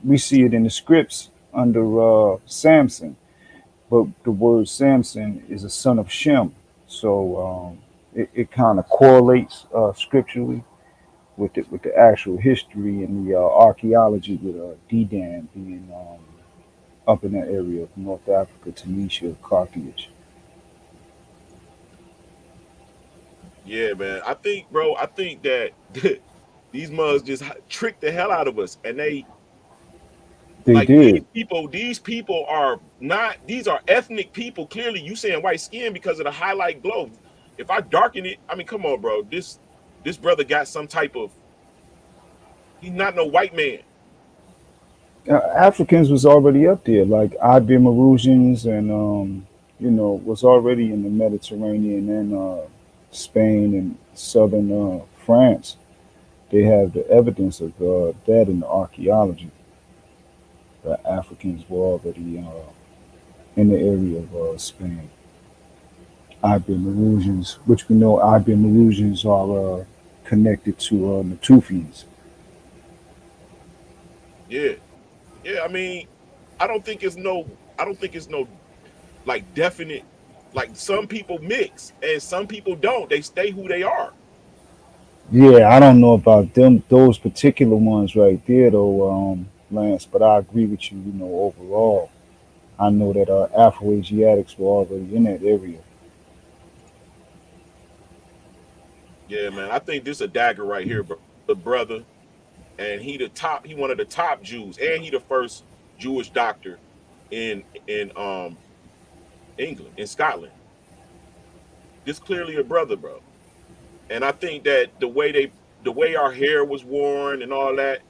we see it in the scripts under Samson. But the word Samson is a son of Shem, so it kind of correlates scripturally with the actual history and the archaeology with Dedan being up in that area of North Africa, Tunisia, Carthage. yeah, man. I think that these mugs just tricked the hell out of us. And they They like did. these people are not, these are ethnic people. Clearly, you saying white skin because of the highlight glow. If I darken it, I mean, come on, bro. This brother got some type of, he's not no white man. Africans was already up there, like Iberians and was already in the Mediterranean and Spain and southern France. They have the evidence of that in the archaeology. That Africans were already in the area of Spain. Iberians, which we know Iberians are connected to Natufians. Yeah, yeah. I mean, I don't think it's no like definite. Like some people mix and some people don't. They stay who they are. Yeah, I don't know about them, those particular ones right there, though, Lance. But I agree with you. Overall, I know that Afro-Asiatics were already in that area. Yeah, man. I think this a dagger right here, bro. The brother, and he the top. He one of the top Jews, and he the first Jewish doctor in England, in Scotland. This clearly a brother, bro. And I think that the way our hair was worn and all that,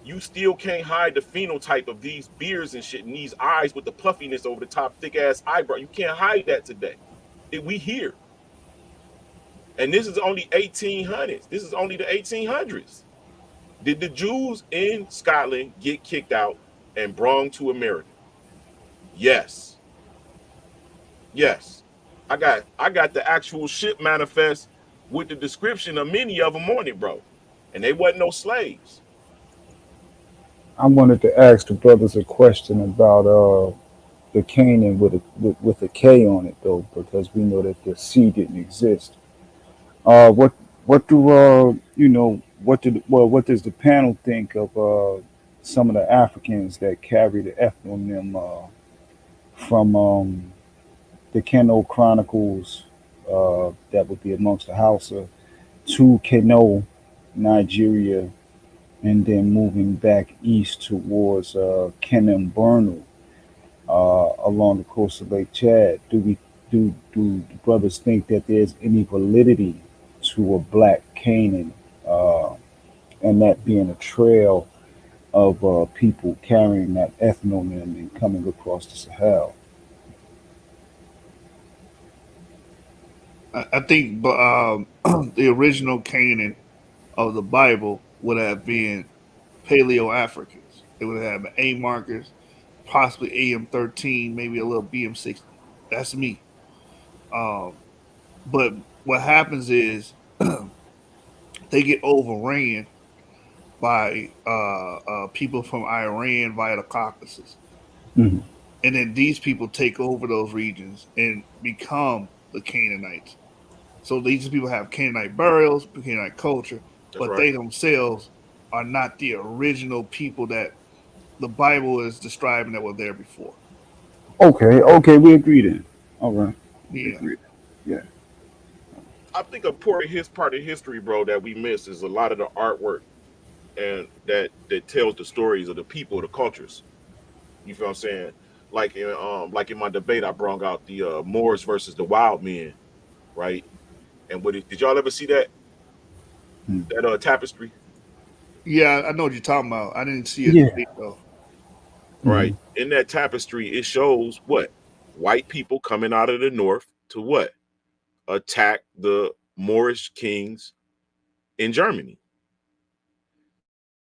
you still can't hide the phenotype of these beards and shit and these eyes with the puffiness over the top, thick ass eyebrow. You can't hide that today. We here. And this is only 1800s. This is only the 1800s. Did the Jews in Scotland get kicked out and brought to America? Yes. Yes. I got the actual ship manifest with the description of many of them on it, bro. And they wasn't no slaves. I wanted to ask the brothers a question about the Canaan with a K on it, though, because we know that the C didn't exist. What do what does the panel think of some of the Africans that carry the ethnonym from the Keno Chronicles, that would be amongst the Hausa, to Keno, Nigeria, and then moving back east towards Kenem Bernal, along the coast of Lake Chad? Do the brothers think that there's any validity to a black Canaan, uh, and that being a trail of people carrying that ethnonym and coming across the Sahel? I think the original Canaan of the Bible would have been Paleo Africans. They would have A markers, possibly AM13, maybe a little BM60. That's me. Um, but what happens is they get overran by people from Iran via the Caucasus. Mhm. And then these people take over those regions and become the Canaanites. So these people have Canaanite burials, Canaanite culture, That's but right. they themselves are not the original people that the Bible is describing that were there before. Okay, we agree then. All right, we Yeah. agree. Yeah. I think a part of history, bro, that we miss is a lot of the artwork and that tells the stories of the people, the cultures. You feel what I'm saying? Like in my debate, I brought out the Moors versus the wild men, right? And did y'all ever see Hmm. that tapestry? Yeah, I know what you're talking about. I didn't see it Yeah. though. Right. Mhm. In that tapestry, it shows what? White people coming out of the north to what? Attack the Moorish kings in Germany.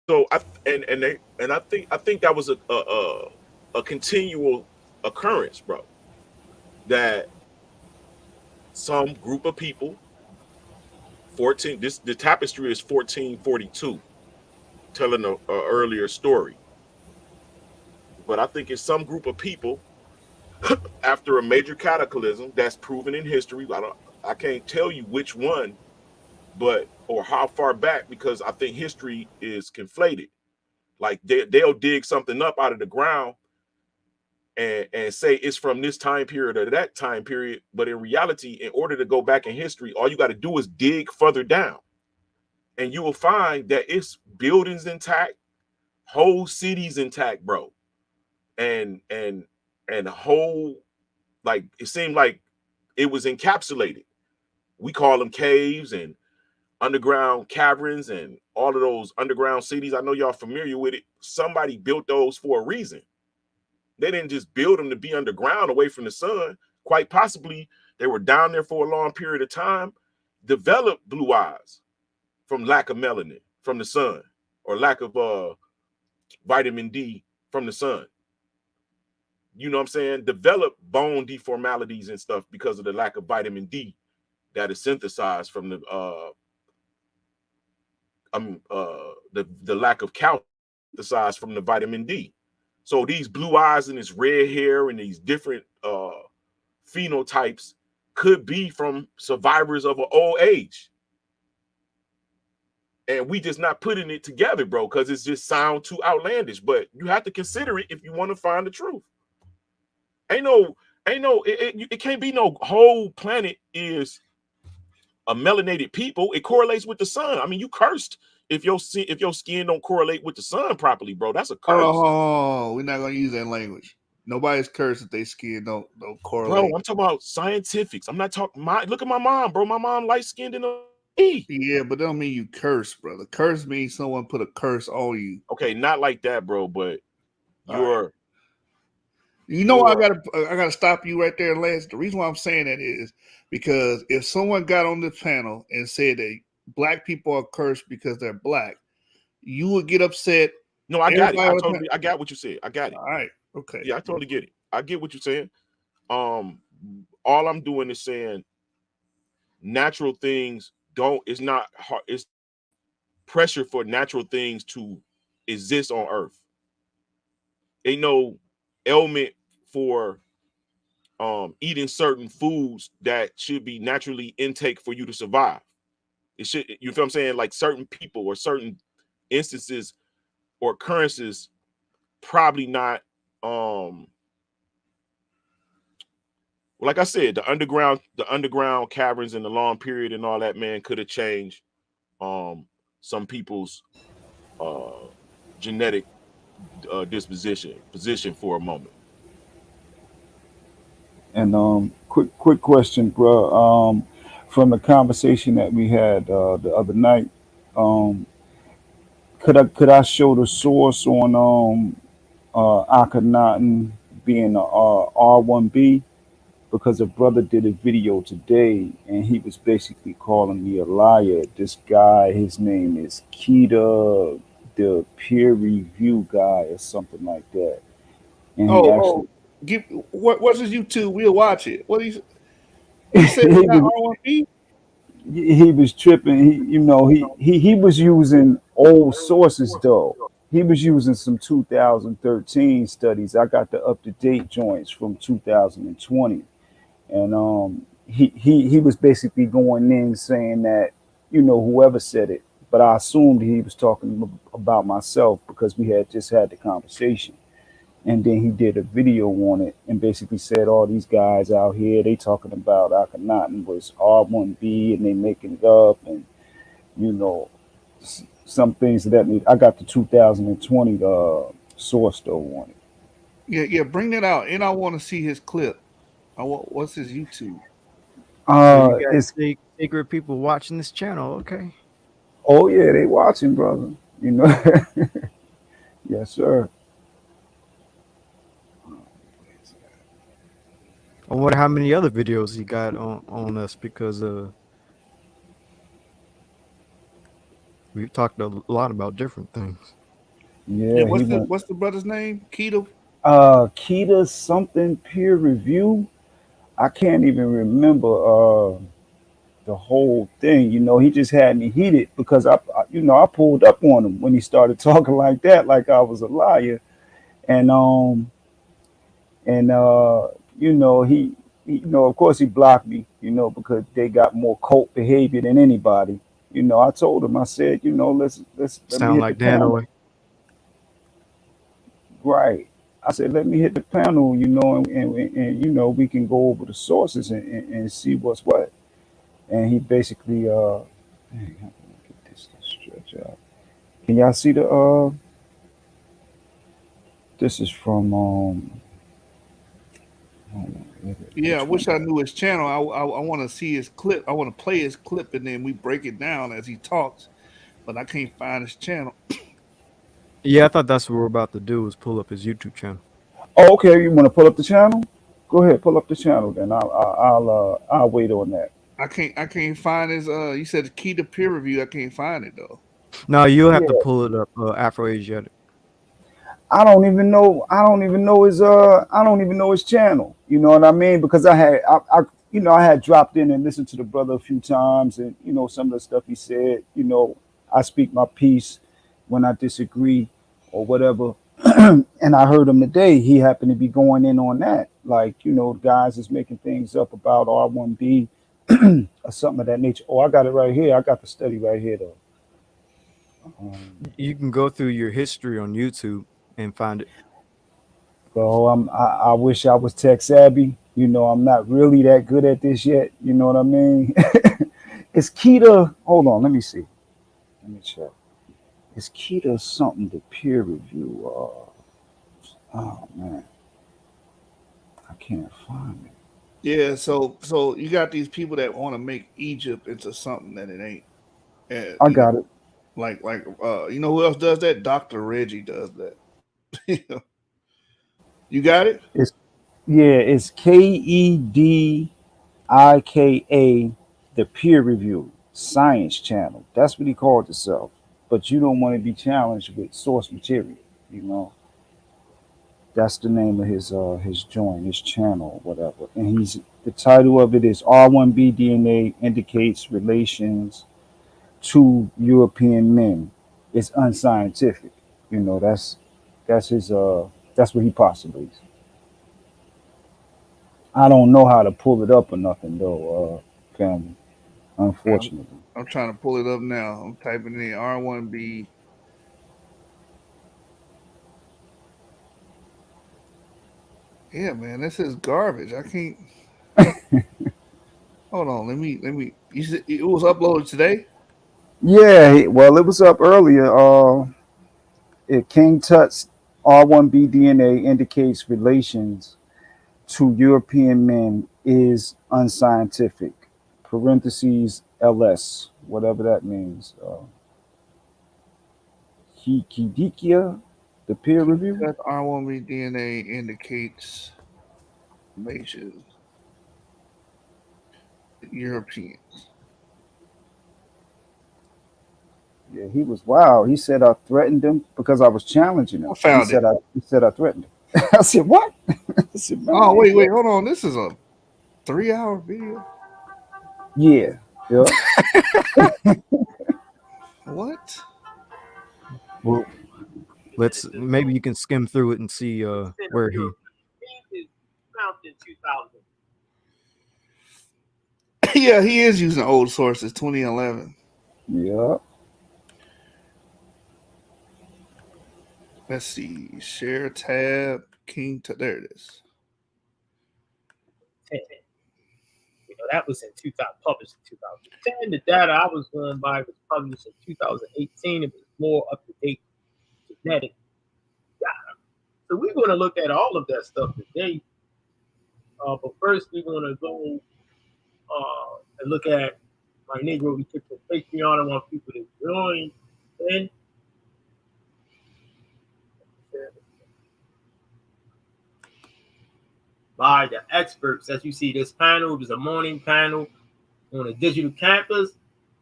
So I think that was a continual occurrence, bro. That some group of people, 14, the tapestry is 1442, telling a earlier story. But I think it's some group of people after a major cataclysm that's proven in history. I can't tell you which one, but or how far back, because I think history is conflated. Like they'll dig something up out of the ground and say it's from this time period or that time period. But in reality, in order to go back in history, all you got to do is dig further down. And you will find that it's buildings intact, whole cities intact, bro. And whole, like, it seemed like it was encapsulated. We call them caves and underground caverns and all of those underground cities. I know y'all familiar with it. Somebody built those for a reason. They didn't just build them to be underground away from the sun. Quite possibly they were down there for a long period of time, developed blue eyes from lack of melanin from the sun, or lack of vitamin D from the sun. You know what I'm saying? Develop bone deformalities and stuff because of the lack of vitamin D that is synthesized from the lack of calcium synthesized from the vitamin D. So these blue eyes and this red hair and these different phenotypes could be from survivors of an old age. And we just not putting it together, bro, because it's just sound too outlandish. But you have to consider it if you want to find the truth. It can't be no whole planet is a melanated people. It correlates with the sun. I mean, you cursed if your skin don't correlate with the sun properly, bro. That's a curse. Oh, we're not gonna use that language. Nobody's cursed if they skin don't correlate. Bro, I'm talking about scientifics. I'm not talking look at my mom, bro. My mom light skinned in me. Yeah, but that don't mean you curse, brother. Curse means someone put a curse on you. Okay, not like that, bro, but you're You know, I gotta stop you right there, Lance. The reason why I'm saying that is because if someone got on this panel and said that black people are cursed because they're black, you would get upset. No, I got it. I got what you said. I got it. All right. Okay. Yeah, I totally get it. I get what you're saying. All I'm doing is saying natural things it's not hard. It's pressure for natural things to exist on Earth. Ain't no ailment for eating certain foods that should be naturally intake for you to survive. It should, you feel what I'm saying? Like certain people or certain instances or occurrences probably not like I said, the underground caverns in the long period and all that, man, could have changed some people's genetic position for a moment. And quick question, bro. From the conversation that we had the other night, um, could I show the source on Akhenaten being a R1B? Because a brother did a video today and he was basically calling me a liar. This guy, his name is Keita, the peer review guy or something like that. And he actually What's his YouTube? We'll watch it. What he said? he Not was R1B. he was tripping. He was using old sources though. He was using some 2013 studies. I got the up to date joints from 2020. And he was basically going in saying that, whoever said it, but I assumed he was talking about myself because we had just had the conversation. And then he did a video on it and basically said all these guys out here, they talking about Akhenaten was R1B and they making it up, and you know some things of that need. I got the 2020 source though on it. Yeah, bring that out, and I want to see his clip. What's his YouTube? So you got It's secret people watching this channel, okay? oh yeah, they watching, brother. You know, yes sir. I wonder how many other videos he got on us because we've talked a lot about different things. Yeah, Yeah, he went. what's the brother's name? Keto. Kita something peer review. I can't even remember the whole thing. You know, he just had me heated because I pulled up on him when he started talking like that, like I was a liar, and you know you know, of course he blocked me, you know, because they got more cult behavior than anybody. You know, I told him, I said, you know, let me Sound hit the like Dan panel. Oy. Right. I said, let me hit the panel, you know, and you know, we can go over the sources and see what's what. And he basically, dang, how can I get this to stretch out? Can y'all see the, this is from, hold on, Yeah, I which wish one? I knew his channel. I want to see his clip. I want to play his clip, and then we break it down as he talks. But I can't find his channel. Yeah, I thought that's what we're about to do is pull up his YouTube channel. Oh, okay. You want to pull up the channel? Go ahead, pull up the channel. Then I'll wait on that. I can't find his. You said the key to peer review. I can't find it though. No, you'll have to Yeah. pull it up. Afro Asiatic. I don't even know. I don't even know his. I don't even know his channel. You know what I mean? Because you know, I had dropped in and listened to the brother a few times, and you know, some of the stuff he said. You know, I speak my piece when I disagree or whatever. And I heard him today. He happened to be going in on that. Like, you know, guys is making things up about R1B or something of that nature. Oh, I got it right here. I got the study right here though. You can go through your history on YouTube and find it. So I wish I was tech savvy. You know, I'm not really that good at this yet. You know what I mean? It's Kita. Hold on, let me see. Let me check. It's Kita something to peer review. Oh man, I can't find it. Yeah, so you got these people that want to make Egypt into something that it ain't. And I got it. you know who else does that? Dr. Reggie does that. You got it? It's yeah. It's KEDIKA, the peer review science channel. That's what he called himself. But you don't want to be challenged with source material. You know. That's the name of his joint, his channel, whatever. And the title of it is R1B DNA indicates relations to European men. It's unscientific. You know, that's his that's what he possibly. I don't know how to pull it up or nothing though, family. I'm, Unfortunately. I'm trying to pull it up now. I'm typing in R1B. Yeah, man, this is garbage. I can't. Hold on. Let me. You said it was uploaded today. Yeah, well it was up earlier. King Tut's R1B DNA indicates relations to European men is unscientific. Parentheses LS, whatever that means. Hikidikia, the peer review. That R1B DNA indicates nations Europeans. Yeah, he was wild. He said I threatened him because I was challenging him. I found it. He said I threatened him. I said what? I said, man, Oh I ain't wait, threatened. hold on. This is a 3-hour video. Yeah, yeah. What? Well, maybe you can skim through it and see where he. Yeah, he is using old sources. 2011. Yeah. Let's see. Share tab. There it is. That was in 2000, published in 2010. The data I was going by was published in 2018. It was more up to date genetic data. So we're going to look at all of that stuff today. But first, we're going to go and look at my Negro Egyptian Patreon. I want people to join in. By the experts. As you see, this panel was a morning panel on a digital campus,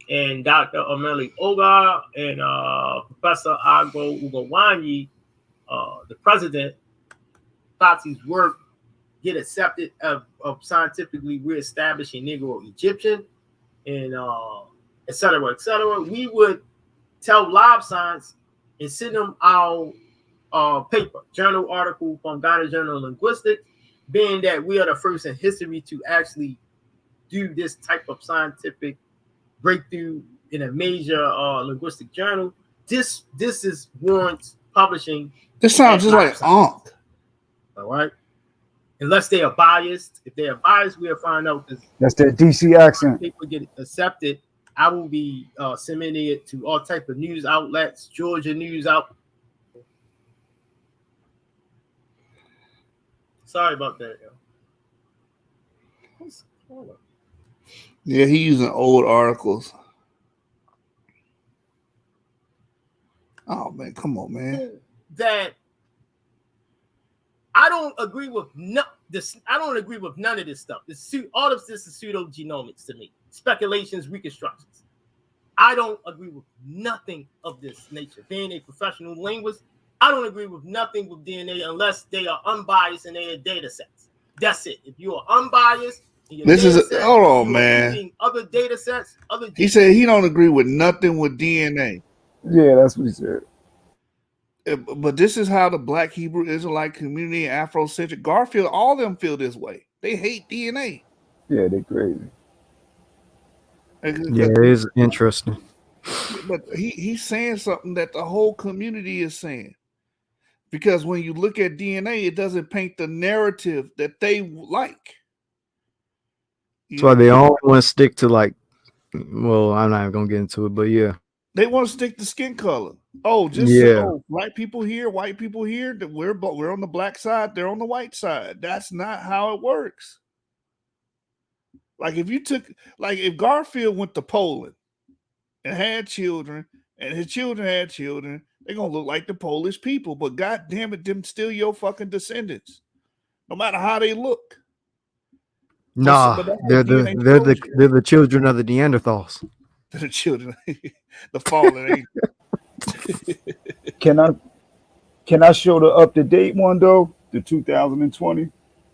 and Dr. Omeli Oga and Professor Agbo Ugowanyi, the president, Fati's work get accepted of scientifically reestablishing Negro Egyptian, and et cetera, et cetera. We would tell Live Science and send them our paper, journal article from Ghana Journal of Linguistics, being that we are the first in history to actually do this type of scientific breakthrough in a major linguistic journal. This is warrants publishing. This sounds just like Ankh. All right. Unless they are biased. If they are biased, we'll find out. That's that DC accent. People get accepted. I will be submitting it to all type of news outlets, Georgia news out. Sorry about that, yo. Yeah, he using old articles. Oh man, come on, man. That I don't agree with I don't agree with none of this stuff. All of this is pseudogenomics to me. Speculations, reconstructions. I don't agree with nothing of this nature. Being a professional linguist, I don't agree with nothing with DNA unless they are unbiased in their data sets. That's it. If you are unbiased, hold on, man. Other data sets, he said he don't agree with nothing with DNA. Yeah, that's what he said. But this is how the Black Hebrew Israelite community, Afrocentric, Garfield, all of them feel this way. They hate DNA. Yeah, they're crazy. Yeah, it is interesting. But he's saying something that the whole community is saying. Because when you look at DNA, it doesn't paint the narrative that they like. That's why they all want to stick to well, I'm not even going to get into it, but yeah. They want to stick to skin color. Oh, black people here, white people here. That we're on the black side, they're on the white side. That's not how it works. If Garfield went to Poland and had children, and his children had children, they're gonna look like the Polish people. But god damn it, them still your fucking descendants, no matter how they look. Nah, they're the children of the Neanderthals. The children, the fallen angels. Can I show the up-to-date one though? The 2020?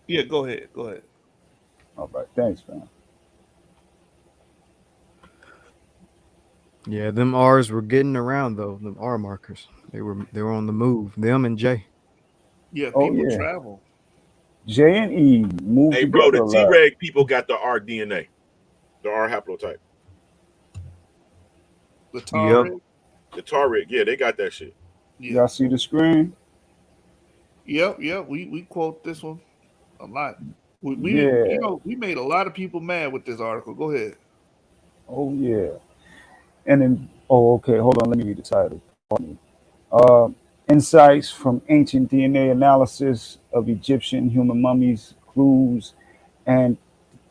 Yeah, go ahead. All right, thanks, man. Yeah, them R's were getting around though. Them R markers. They were on the move. Them and J. Yeah, people travel. J and E moved. Hey, bro, the T-Reg people got the R DNA, the R haplotype. The Tarek. The Tarek, yeah, they got that shit. Yeah. Y'all see the screen? Yep. We quote this one a lot. We made a lot of people mad with this article. Go ahead. Oh yeah. And then okay, hold on, let me read the title. Insights from ancient DNA analysis of Egyptian human mummies, clues and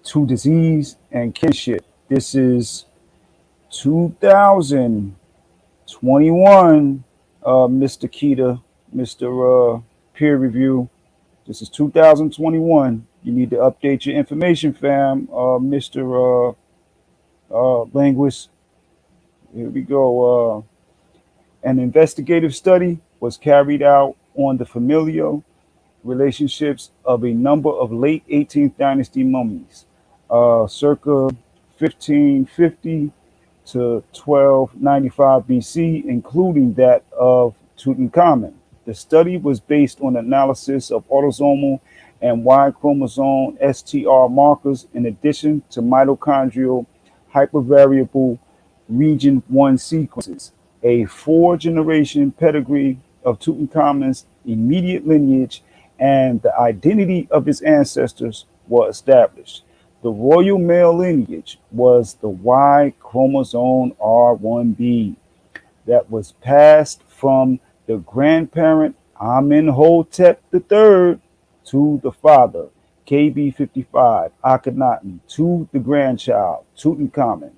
to disease and kinship. This is 2021, Mr. Keita, Mr. Peer Review. This is 2021. You need to update your information, fam, Mr. Linguist. Here we go. An investigative study was carried out on the familial relationships of a number of late 18th dynasty mummies, circa 1550 to 1295 BC, including that of Tutankhamun. The study was based on analysis of autosomal and Y chromosome STR markers in addition to mitochondrial hypervariable region 1 sequences, a 4-generation pedigree of Tutankhamen's immediate lineage, and the identity of his ancestors were established. The royal male lineage was the Y chromosome R1b that was passed from the grandparent Amenhotep III to the father KB55 Akhenaten to the grandchild Tutankhamun.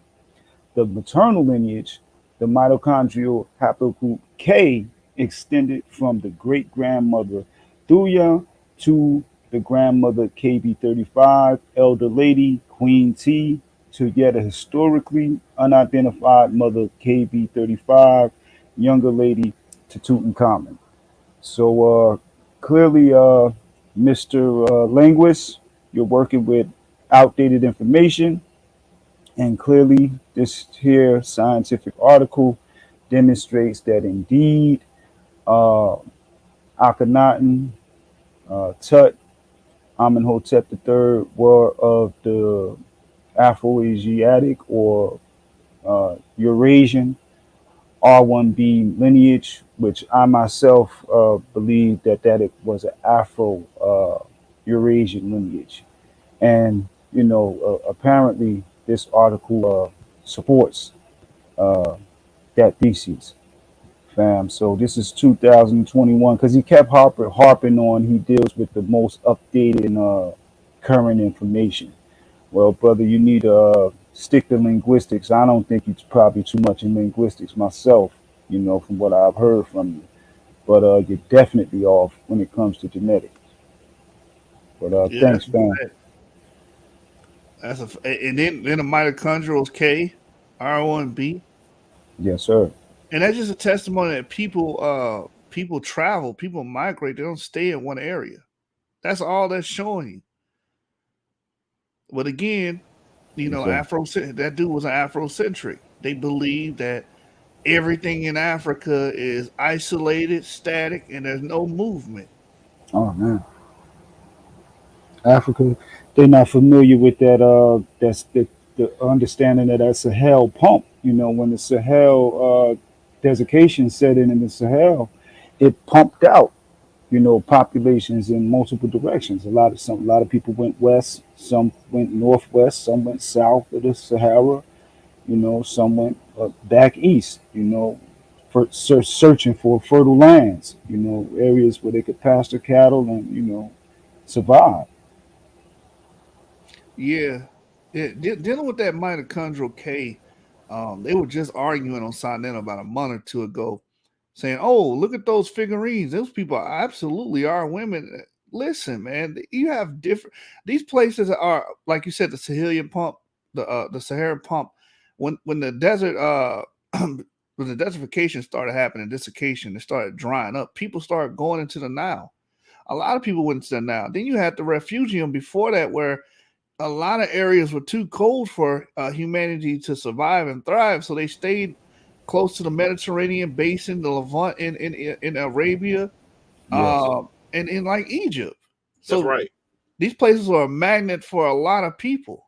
The maternal lineage, the mitochondrial haplogroup K, extended from the great grandmother Thuya to the grandmother KB35, elder lady Queen T, to yet a historically unidentified mother KB35, younger lady to Tutankhamun. So clearly, Mr. Linguist, you're working with outdated information, and clearly, this here scientific article demonstrates that indeed uh, Akhenaten, Tut, Amenhotep III were of the Afro-Asiatic or Eurasian R1b lineage, which I myself believe that it was an Afro Eurasian lineage. And, apparently this article supports uh, that thesis, fam. So this is 2021 because he kept harping on he deals with the most updated and current information. Well, brother, you need to stick to linguistics. I don't think it's probably too much in linguistics myself, from what I've heard from you. But you're definitely off when it comes to genetics. But Yeah, thanks, fam. That's and then the mitochondrial K, R1b, Yes, sir. and that's just a testimony that people travel, people migrate, they don't stay in one area. That's all that's showing you. But again, Yes, sir. that dude was an Afrocentric. They believe that everything in Africa is isolated, static, and there's no movement. Oh man, Africa, they're not familiar with that. That's the understanding of that Sahel pump. When the Sahel desiccation set in the Sahel, it pumped out. Populations in multiple directions. A lot of people went west. Some went northwest. Some went south of the Sahara. Some went back east. For searching for fertile lands. Areas where they could pasture cattle and survive. Yeah, dealing with that mitochondrial K, they were just arguing on Sonnet about a month or two ago, saying, "Oh, look at those figurines. Those people absolutely are women." Listen, man, you have different. These places are like you said, the Sahelian pump, the Saharan pump. When the desert when the desertification started happening, desiccation, it started drying up. People started going into the Nile. A lot of people went into the Nile. Then you had the refugium before that, where a lot of areas were too cold for humanity to survive and thrive, so they stayed close to the Mediterranean basin, the Levant in Arabia, Yes. and in like Egypt. That's So right. these places are a magnet for a lot of people.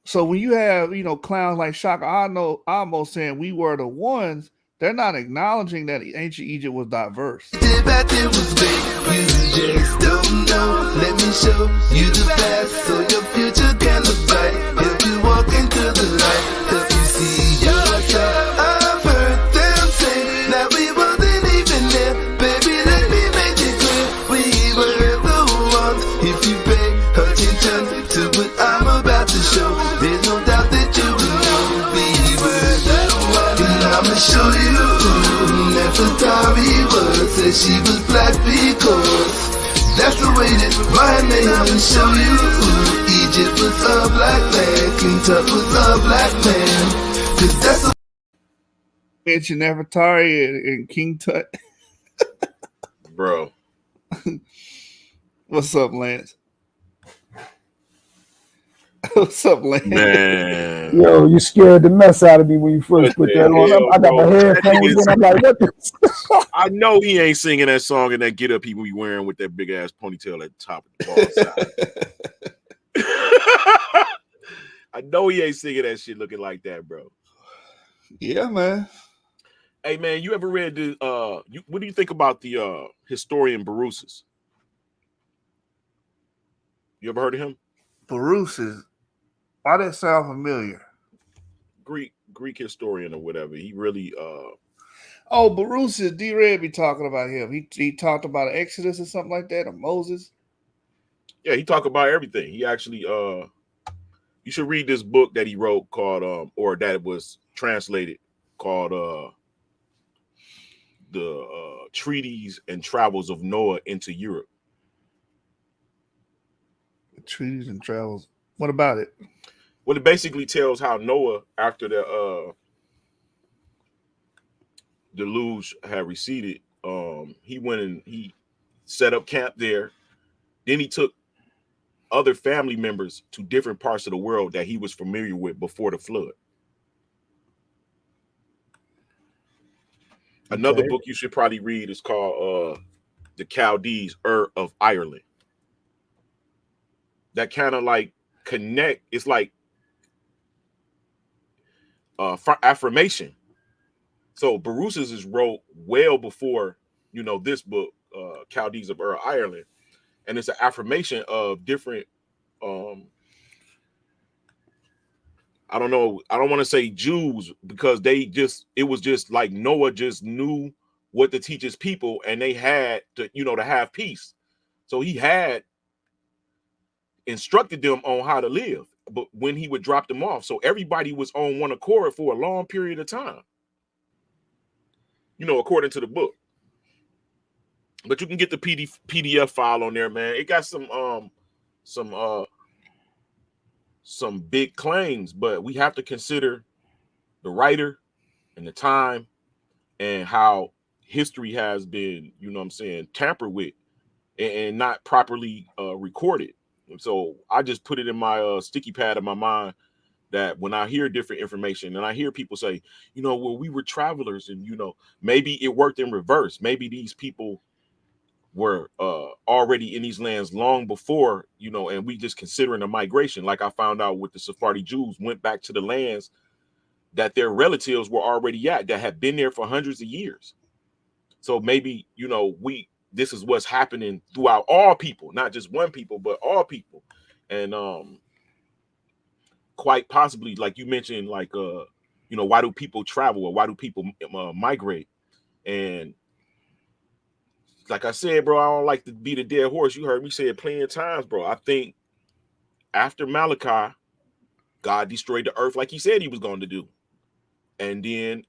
So when you have clowns like Shaka Amo saying we were the ones, they're not acknowledging that ancient Egypt was diverse. That it was big, you just don't know. Let me show you the past so your future can look bright. Help you walk into the light, help you see yourself. I've heard them say that we wasn't even there. Baby, let me make it clear, we were the ones. If you pay attention to what I'm about to show, there's no doubt that you will know we were the ones. And I'ma show you Nefertari was, said she was black because that's the way that my name show you. Egypt was a black man, King Tut was a black man. Cause that's a Mention Nefertari and King Tut. Bro. What's up, Lance? What's up, Lance? Man. Yo, you scared the mess out of me when you first What put the that on. hell, I got my bro? headphones in. I'm like, what the? I know he ain't singing that song and that get up he be wearing with that big ass ponytail at the top of the ball side. I know he ain't singing that shit looking like that, bro. Yeah, man. Hey man, you ever read the what do you think about the historian Berusus? You ever heard of him? Berusus. Why that sound familiar? Greek historian or whatever. He really Oh, Berusus, D-Red be talking about him. He talked about Exodus or something like that, or Moses. yeah, he talked about everything. He actually you should read this book that he wrote called or that was translated called the Treaties and Travels of Noah into Europe. Treaties and Travels. What about it? Well, it basically tells how Noah, after the deluge had receded, he went and he set up camp there. Then he took other family members to different parts of the world that he was familiar with before the flood. Another book you should probably read is called The Chaldees, of Ireland. That kind of like connect. It's like affirmation. So Berusus is wrote well before, you know, this book, Chaldees of Ireland. And it's an affirmation of different, I don't know, I don't want to say Jews, because it was just like Noah just knew what to teach his people, and they had to, you know, to have peace. So he had instructed them on how to live, but when he would drop them off, so everybody was on one accord for a long period of time, you know, according to the book. But you can get the PDF file on there, man. It got some big claims, but we have to consider the writer and the time and how history has been, you know what I'm saying, tampered with and not properly recorded. And so I just put it in my sticky pad of my mind that when I hear different information and I hear people say, you know, well, we were travelers, and, you know, maybe it worked in reverse. Maybe these people were already in these lands long before, you know, and we just considering a migration. Like I found out with the Sephardi Jews went back to the lands that their relatives were already at, that had been there for hundreds of years. So maybe, you know, this is what's happening throughout all people, not just one people, but all people. And quite possibly, like you mentioned, like you know, why do people travel, or why do people migrate? And like I said, bro, I don't like to beat a dead horse. You heard me say it plenty of times, bro. I think after Malachi, God destroyed the earth like he said he was going to do. And then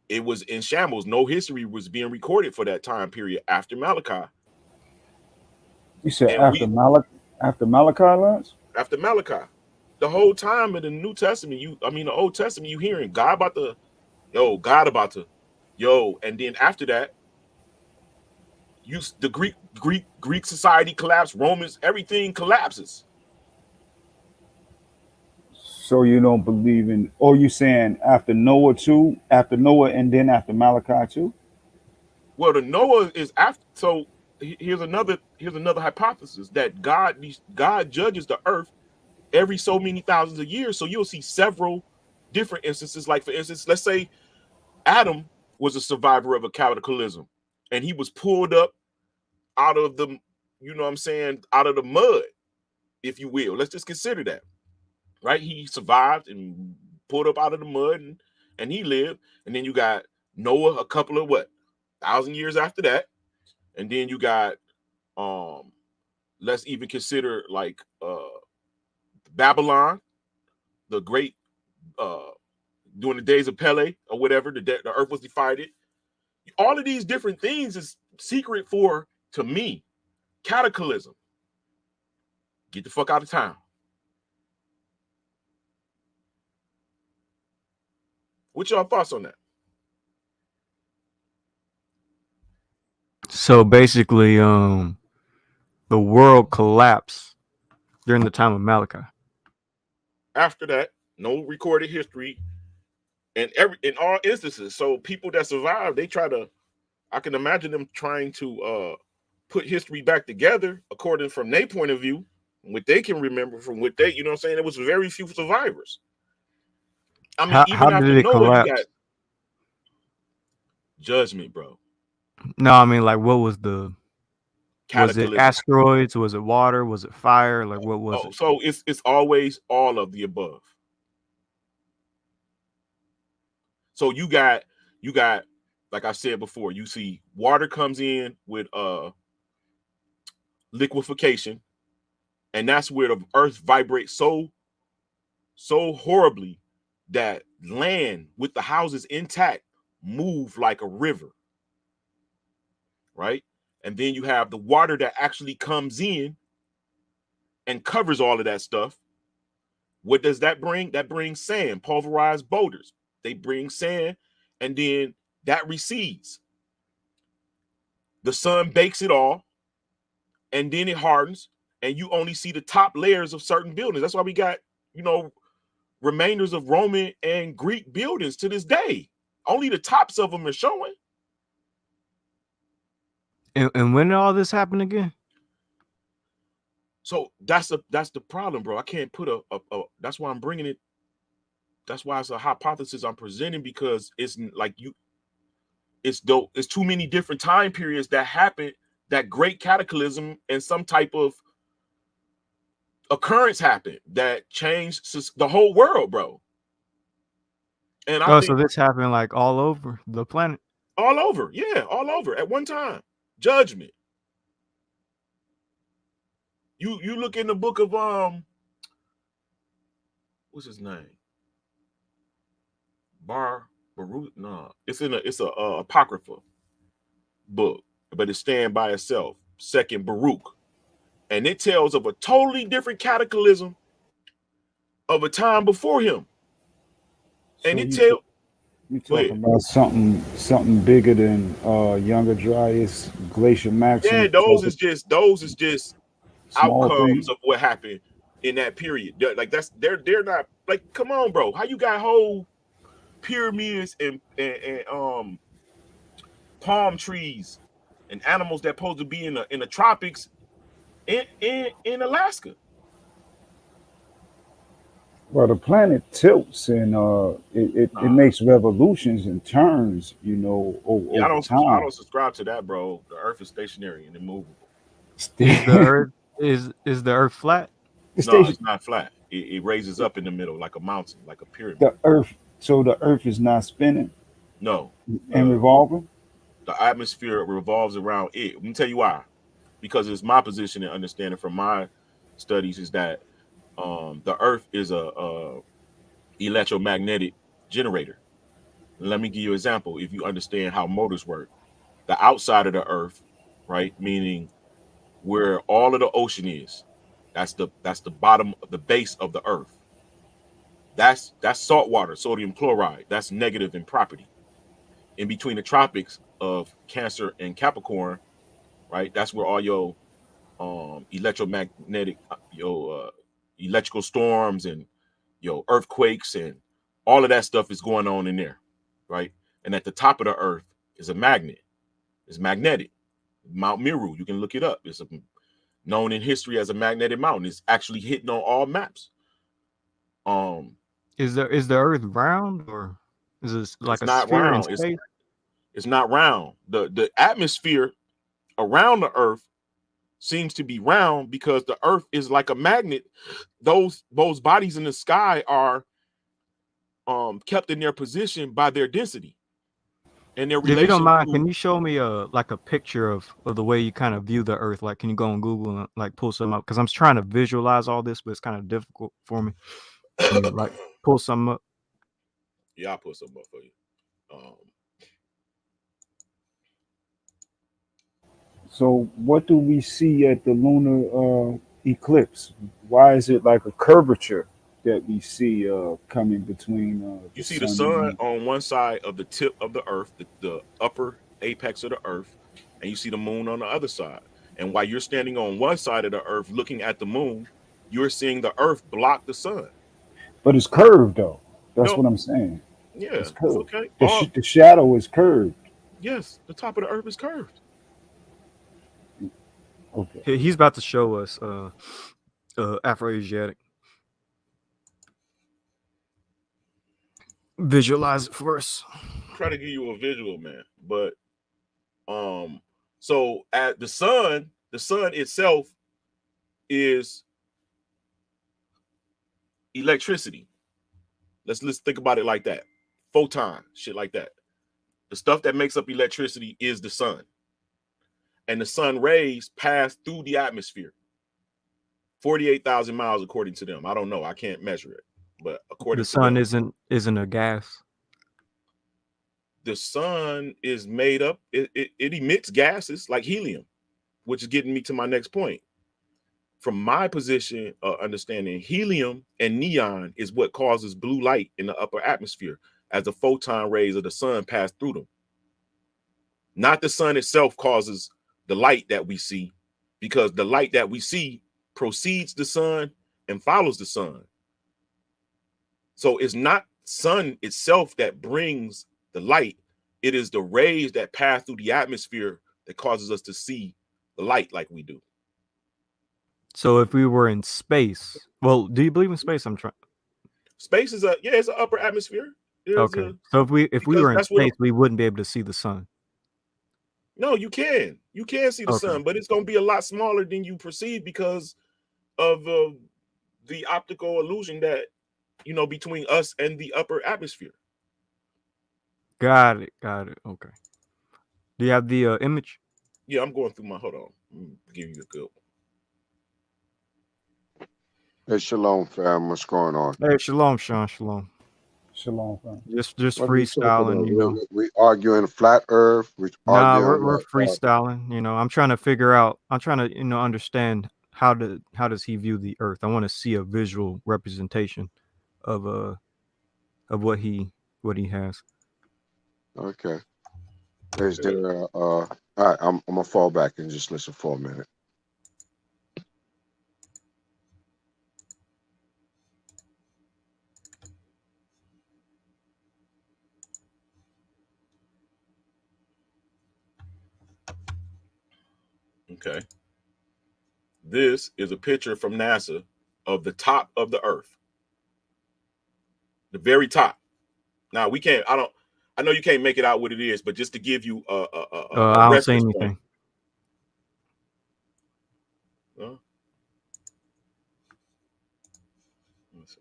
it was in shambles. No history was being recorded for that time period after Malachi. You said after Malachi, Lance? After Malachi. The whole time in the New Testament, the Old Testament, you hearing God about to, and then after that, the Greek society collapsed, Romans, everything collapses. So you don't believe in, or you saying after Noah too, after Noah and then after Malachi too? Well, the Noah is after. So here's another hypothesis that God judges the earth every so many thousands of years. So you'll see several different instances. Like, for instance, let's say Adam was a survivor of a cataclysm, and he was pulled up out of the, you know what I'm saying, out of the mud, if you will. Let's just consider that, right? He survived and pulled up out of the mud, and he lived. And then you got Noah a couple of 1,000 years after that. And then you got let's even consider like Babylon, the great during the days of Pele or whatever, the earth was divided. All of these different things is secret for, to me, cataclysm. Get the fuck out of town. What's your thoughts on that? So basically, the world collapsed during the time of Malachi. After that, no recorded history, and in all instances. So people that survived, I can imagine them trying to put history back together according from their point of view, what they can remember from what they, you know what I'm saying? It was very few survivors. I mean, How did it collapse? Judgment, bro. No, I mean, like, what was it Cataclysm. asteroids? Was it water? Was it fire? Like, what was it? So it's always all of the above. So you got, like I said before, you see water comes in with liquefaction, and that's where the earth vibrates so horribly that land with the houses intact move like a river, right? And then you have the water that actually comes in and covers all of that stuff. What does that bring? That brings sand, pulverized boulders. They bring sand, and then that recedes. The sun bakes it all, and then it hardens, and you only see the top layers of certain buildings. That's why we got, remainders of Roman and Greek buildings to this day. Only the tops of them are showing. And when did all this happen again? So that's the problem, bro. I can't put a that's why I'm bringing it. That's why it's a hypothesis I'm presenting, because it's like it's too many different time periods that happened, that great cataclysm and some type of occurrence happened that changed the whole world, bro. And I think so this happened like all over the planet. all over, yeah, all over at one time. Judgment. You look in the book of what's his name? Baruch? No, it's a apocrypha book, but it's stand by itself. Second Baruch, and it tells of a totally different cataclysm of a time before him. And So you talking about something bigger than Younger Dryas, Glacier Maximum? Yeah, those is just small outcomes things of what happened in that period. Like they're not like, come on, bro. How you got whole pyramids and palm trees and animals that supposed to be in the tropics in Alaska? Well, the planet tilts and it makes revolutions and turns, Yeah, I over don't time. subscribe to that, bro. The Earth is stationary and immovable. Is the Earth is the Earth flat? No, it's not flat. It raises up in the middle like a mountain, like a pyramid. The Earth, so the Earth is not spinning No, and revolving. the atmosphere revolves around it. Let me tell you why. Because it's my position and understanding from my studies is that the Earth is a electromagnetic generator. Let me give you an example. If you understand how motors work, the outside of the Earth, right, meaning where all of the ocean is, that's the bottom of the base of the Earth. That's salt water, sodium chloride. That's negative in property. In between the tropics of Cancer and Capricorn, right, that's where all your electromagnetic, electrical storms and your earthquakes and all of that stuff is going on in there, right? And at the top of the Earth is a magnet. It's magnetic. Mount Meru, you can look it up. It's known in history as a magnetic mountain. It's actually hitting on all maps. Is the Earth round, or is it like It's a not sphere in round. space? It's not round. The atmosphere around the Earth seems to be round because the Earth is like a magnet. Those bodies in the sky are kept in their position by their density and their If you don't relation mind, to. can you show me like a picture of the way you kind of view the Earth? Like, can you go on Google and like pull something up? Because I'm trying to visualize all this, but it's kind of difficult for me. Can you like pull something up? Yeah, I'll put something up for you. So what do we see at the lunar eclipse? Why is it like a curvature that we see coming between You see the sun and moon? on one side of the tip of the Earth, the upper apex of the Earth, and you see the moon on the other side. And while you're standing on one side of the Earth looking at the moon, you're seeing the Earth block the sun. But it's curved though. That's No. what I'm saying. Yeah, It's curved. okay. The shadow is curved. Yes, the top of the Earth is curved. Okay. He's about to show us Afroasiatic. Visualize it for us. try to give you a visual, man. But so at the sun itself is electricity. Let's think about it like that. Photon, shit like that. The stuff that makes up electricity is the sun. And the sun rays pass through the atmosphere. 48,000 miles according to them. I don't know. I can't measure it. But according The to sun them, isn't a gas. the sun is made up, it emits gases like helium, which is getting me to my next point. From my position of understanding, helium and neon is what causes blue light in the upper atmosphere as the photon rays of the sun pass through them. Not the sun itself causes the light that we see, because the light that we see precedes the sun and follows the sun. So it's not sun itself that brings the light. It is the rays that pass through the atmosphere that causes us to see the light like we do. So if we were in space, well, do you believe in space? I'm trying. Space is it's an upper atmosphere. Okay. So if we were in space, we wouldn't be able to see the sun. No, you can see the sun, but it's going to be a lot smaller than you perceive because of the optical illusion that, between us and the upper atmosphere. Got it. Okay. Do you have the image? Yeah, I'm going through my. Hold on. Let me give you a good one. Hey, shalom, fam. What's going on? Hey, shalom, Sean. Shalom. Shalom, fam. Just What are we talking freestyling, about? We arguing flat Earth. Nah, we're freestyling. I'm trying to figure out. I'm trying to understand how does he view the Earth. I want to see a visual representation of what he has. Okay. Is there all right, I'm gonna fall back and just listen for a minute. Okay. This is a picture from NASA of the top of the Earth. The very top. Now we can't. I know you can't make it out what it is, but just to give you a I don't see anything. Point. Let's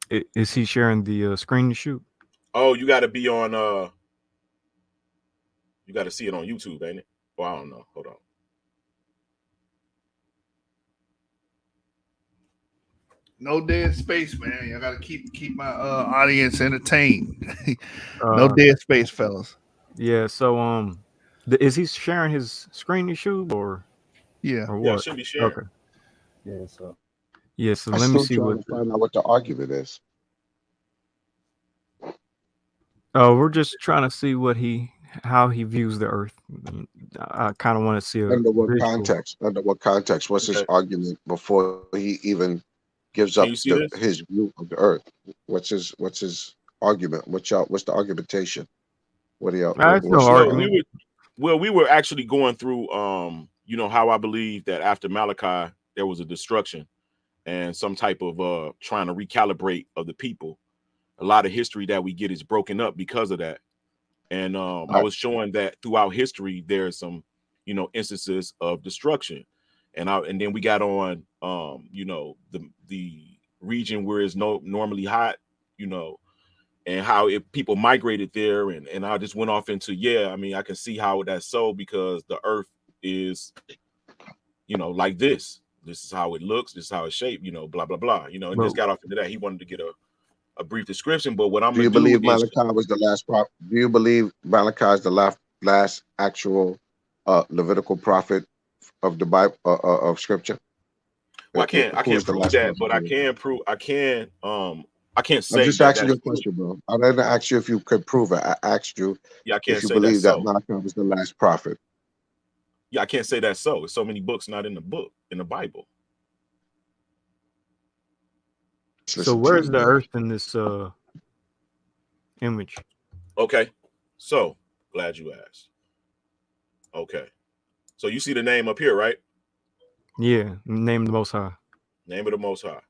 see. Is he sharing the screen to shoot? Oh, you got to be on. You got to see it on YouTube, ain't it? Oh, I don't know. Hold on. No dead space, man. I gotta keep my audience entertained. No dead space, fellas. Yeah. So is he sharing his screen to shoot or? Yeah. Or what? Yeah, it should be sharing. Okay. Yeah. So. Yeah. So I'm let me still see trying to find out what the argument is. Oh, we're just trying to see how he views the Earth. I kind of want to see Under what context? Under what context? What's his argument before he even gives up his view of the Earth? What's his argument? What's the argumentation? What do y'all? No argument. We were actually going through how I believe that after Malachi there was a destruction and some type of trying to recalibrate of the people. A lot of history that we get is broken up because of that. And I was showing that throughout history, there's some, instances of destruction. And then we got on, the region where it's normally hot, and how people migrated there. And I just went off into, I can see how that's so because the Earth is, like this. This is how it looks. This is how it's shaped, blah, blah, blah, and just got off into that. He wanted to get a brief description, but what I'm do you believe Malachi was the last prophet? Do you believe Malachi is the last actual Levitical prophet of the Bible of Scripture? Well, I can't prove that, but I can't say. I'm just asking you a question, bro. I didn't ask you if you could prove it. I asked you if you believe that Malachi was the last prophet. Yeah, I can't say that's so. There's so many books not in the Bible. So where's the Earth in this image? Okay, so glad you asked. Okay, so you see the name up here, right? Yeah, name the Most High. Name of the Most High.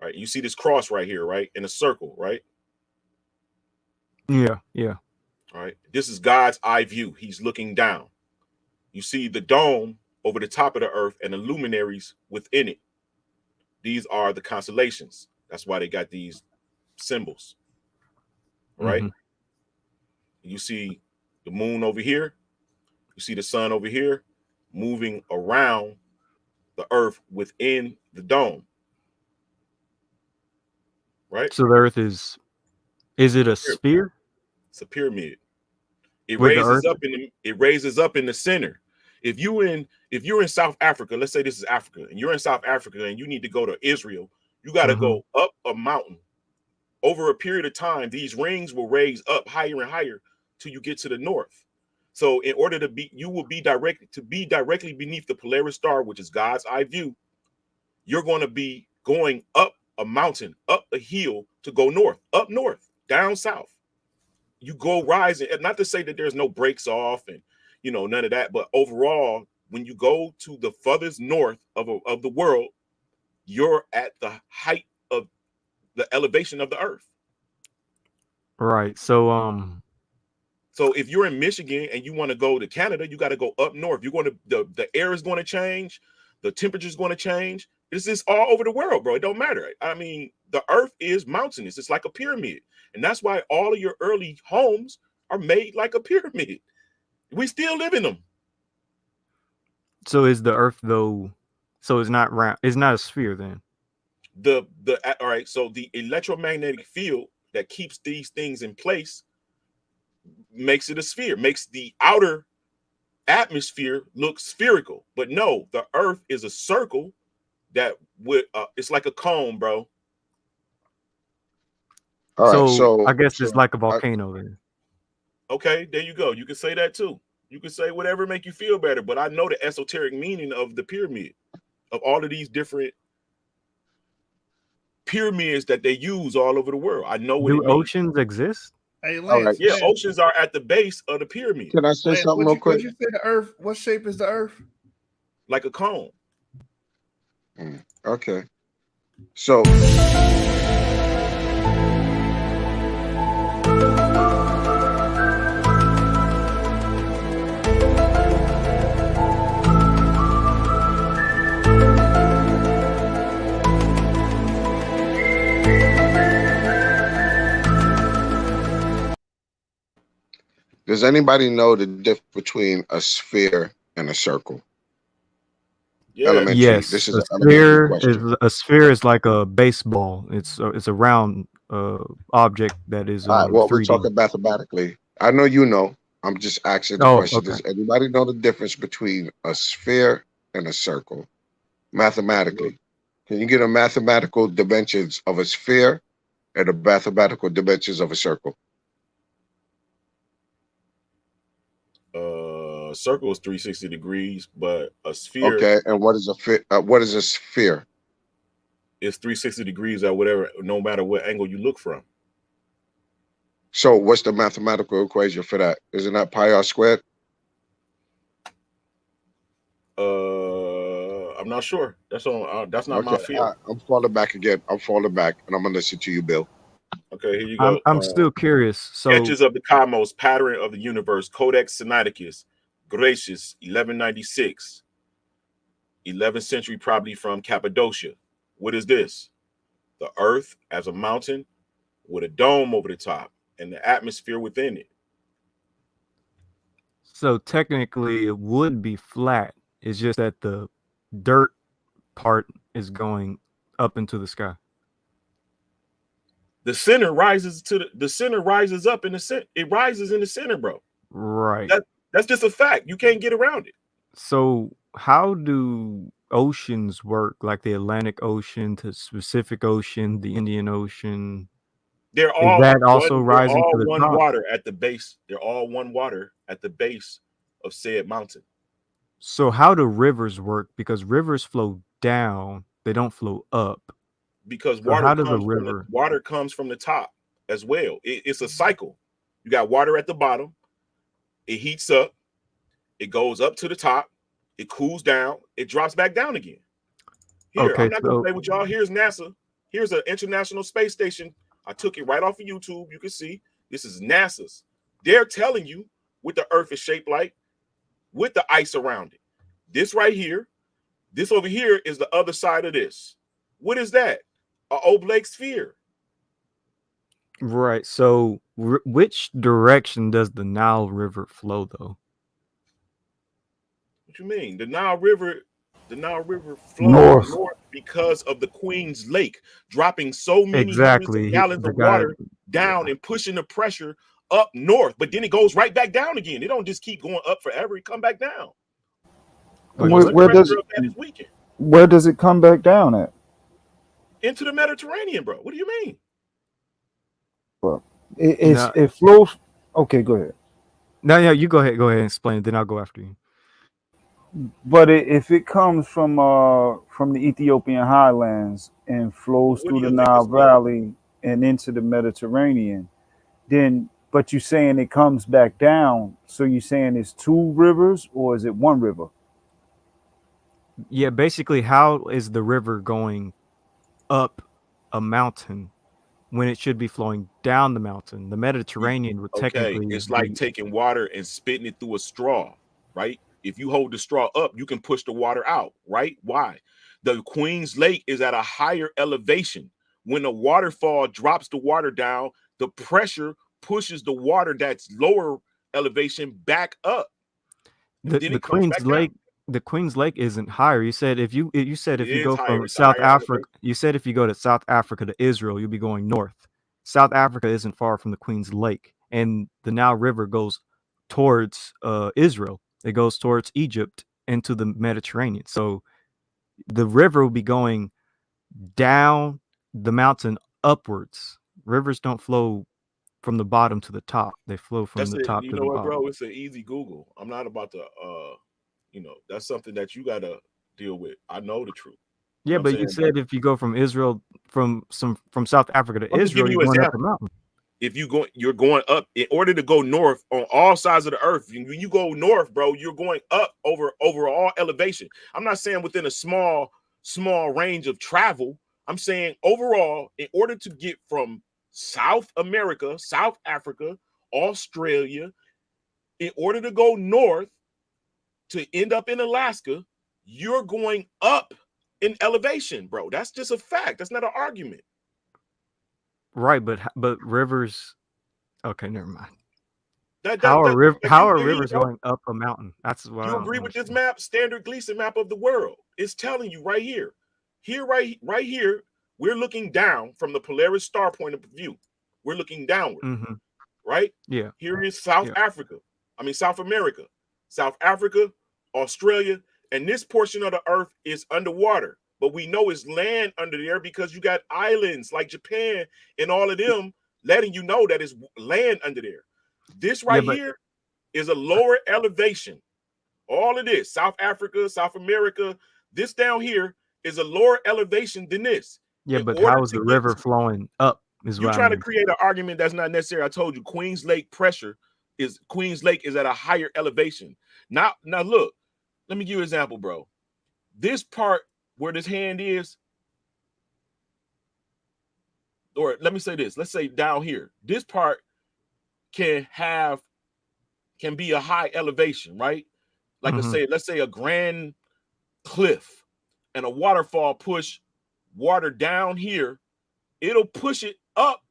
Right? You see this cross right here, right? In a circle, right? Yeah, yeah. All right. This is God's eye view. He's looking down. You see the dome over the top of the earth and the luminaries within it. These are the constellations. That's why they got these symbols. Right? You see the moon over here. You see the sun over here moving around the earth within the dome. Right? So the earth is it a sphere? It's a pyramid. It With the raises earth? up in the center. If you're in South Africa, let's say this is Africa, and you're in South Africa and you need to go to Israel, you got to go up a mountain. Over a period of time, these rings will raise up higher and higher till you get to the north. So in order to be, you will be directly beneath the Polaris star, which is God's eye view. You're going to be going up a mountain, up a hill to go north, up north, down south. You go rising, and not to say that there's no breaks off and none of that, but overall, when you go to the furthest north of the world, you're at the height of the elevation of the earth. Right. So if you're in Michigan and you want to go to Canada, you got to go up north. You're going to the air is going to change, the temperature is going to change. This is all over the world, bro. It don't matter. I mean, the earth is mountainous. It's like a pyramid. And that's why all of your early homes are made like a pyramid. We still live in them. So is the earth though? So it's not round. It's not a sphere then. All right. So the electromagnetic field that keeps these things in place makes it a sphere, makes the outer atmosphere look spherical. But no, the earth is a circle that would it's like a cone, bro. All right, so I guess it's like a volcano then. Okay, there you go. You can say that too. You can say whatever make you feel better, but I know the esoteric meaning of the pyramid, of all of these different pyramids that they use all over the world. I know what it means. Oceans exist? Hey, Lance, yeah, oceans are at the base of the pyramid. Can I say something real quick? What you say the earth? What shape is the earth? Like a cone. Okay. So does anybody know the difference between a sphere and a circle? Yeah. Yes. This is a an elementary sphere question. a sphere is like a baseball. It's a round object that is All right, well, 3D. we're talking mathematically. I know you know. I'm just asking the question. Does anybody know the difference between a sphere and a circle? Mathematically. Can you get a mathematical dimensions of a sphere and the mathematical dimensions of a circle? Circle is 360 degrees, but a sphere. Okay, and what is a sphere? It's 360 degrees at whatever, no matter what angle you look from. So what's the mathematical equation for that? Isn't that pi r squared? I'm not sure. That's not my field. I'm falling back again. I'm falling back, and I'm gonna listen to you, Bill. Okay, here you go. I'm still curious. So Sketches of the Cosmos, Pattern of the Universe, Codex Sinaiticus, Gracious, 1196, 11th century, probably from Cappadocia. What is this? The Earth as a mountain with a dome over the top and the atmosphere within it. So technically, it would be flat. It's just that the dirt part is going up into the sky. The center rises the center rises up in the center. It rises in the center, bro. Right. That's just a fact. You can't get around it. So how do oceans work? Like the Atlantic Ocean, the Pacific Ocean, the Indian Ocean? They're all rising to the one top? water at the base. They're all one water at the base of said mountain. So how do rivers work? Because rivers flow down, they don't flow up. Because So how does a river? Water comes from the top as well. It's a cycle. You got water at the bottom. It heats up. It goes up to the top. It cools down. It drops back down again. Here, Okay, I'm not gonna so play with y'all. Here's NASA. Here's an International Space Station. I took it right off of YouTube. You can see this is NASA's. They're telling you what the Earth is shaped like with the ice around it. This right here, this over here is the other side of this. What is that? An oblate sphere. right. So which direction does the Nile River flow though? What you mean? The Nile River flows North. north because of the Queen's Lake dropping so many hundreds of Exactly. gallons The of guy, water down and pushing the pressure up north, but then it goes right back down again. It don't just keep going up forever. It come back down. wait, Once the Where does pressure of that is weakened it come back down at? into the Mediterranean, bro. What do you mean? Well, no, it flows. Okay, go ahead. no, you go ahead and explain it, then I'll go after you. But if it comes from the Ethiopian highlands and flows What do through the you think Nile it's from? Valley and into the Mediterranean, then but you're saying it comes back down. So you're saying it's two rivers or is it one river? Yeah, basically, how is the river going up a mountain when it should be flowing down the mountain? The Mediterranean would Okay, technically it's like be taking water and spitting it through a straw, right? If you hold the straw up, you can push the water out, right? Why? The Queen's Lake is at a higher elevation. When a waterfall drops the water down, the pressure pushes the water that's lower elevation back up, and then the it comes Queen's back down. Lake. The Queen's Lake isn't higher. You said if you said It if you is go higher. from It's a South higher Africa, elevation. you said if you go to South Africa to Israel, you'll be going north. South Africa isn't far from the Queen's Lake, and the Nile River goes towards Israel. It goes towards Egypt into the Mediterranean. So the river will be going down the mountain upwards. Rivers don't flow from the bottom to the top. They flow from That's the it. top You to know the what, bottom. bro? It's an easy Google. I'm not about to that's something that you gotta deal with. I know the truth. You Yeah, know what I'm but you saying? But said if you go from Israel from South Africa to I'm just Israel, giving you're you an going up the example. mountain. If you're going up in order to go north on all sides of the earth. When you go north, bro, you're going up over all elevation. I'm not saying within a small range of travel. I'm saying overall, in order to get from South America, South Africa, Australia, in order to go north to end up in Alaska, you're going up in elevation, bro. That's just a fact. That's not an argument. Right, but rivers. Okay, never mind. That How that are that you rivers bro. going up a mountain? That's what I You don't agree with this understand. map, standard Gleason map of the world? It's telling you right here. Right here, we're looking down from the Polaris star point of view. We're looking downward, Mm-hmm. right? Yeah. Here is South Africa. South America, South Africa, Australia, and this portion of the earth is underwater. But we know it's land under there because you got islands like Japan and all of them letting you know that it's land under there. This Yeah, right here is a lower elevation. All of this, South Africa, South America, this down here is a lower elevation than this. yeah, In but order how is to the get river flowing up? Is you what I trying to mean. create an argument that's not necessary. I told you Queen's Lake pressure is Queen's Lake is at a higher elevation. Now look, let me give you an example, bro. This part where this hand is, or let me say this, let's say down here, this part can be a high elevation, right? Like I say, let's say a grand cliff and a waterfall push water down here, it'll push it up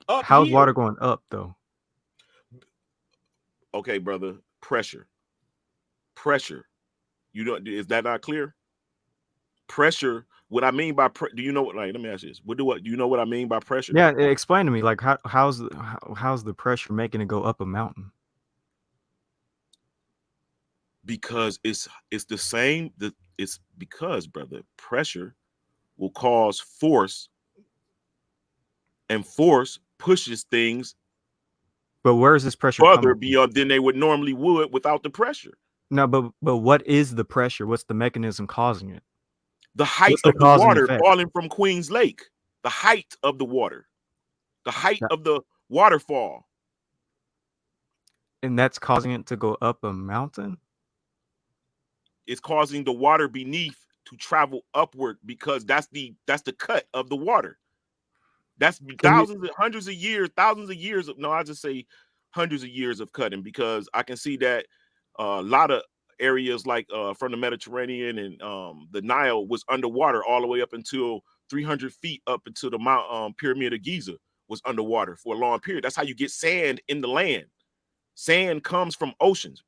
How's here. water going up though? Okay, brother, pressure. You don't, is that not clear? Pressure. What I mean by do you know what? Like, let me ask you this. Do you know what I mean by pressure? Yeah, explain to me. Like, how's the pressure making it go up a mountain? Because it's the same. It's because, brother, pressure will cause force, and force pushes things. But where is this pressure further coming beyond than they would normally would without the pressure? No, but what is the pressure? What's the mechanism causing it? The height What's the of the causing water effect? falling from Queen's Lake. The height of the water. The height of the waterfall. And that's causing it to go up a mountain? It's causing the water beneath to travel upward because that's the cut of the water. That's hundreds of years, thousands of years of, no, I just say hundreds of years of cutting, because I can see that a lot of areas like from the Mediterranean and the Nile was underwater all the way up until 300 feet up into the Mount Pyramid of Giza was underwater for a long period. That's how you get sand in the land. Sand comes from oceans,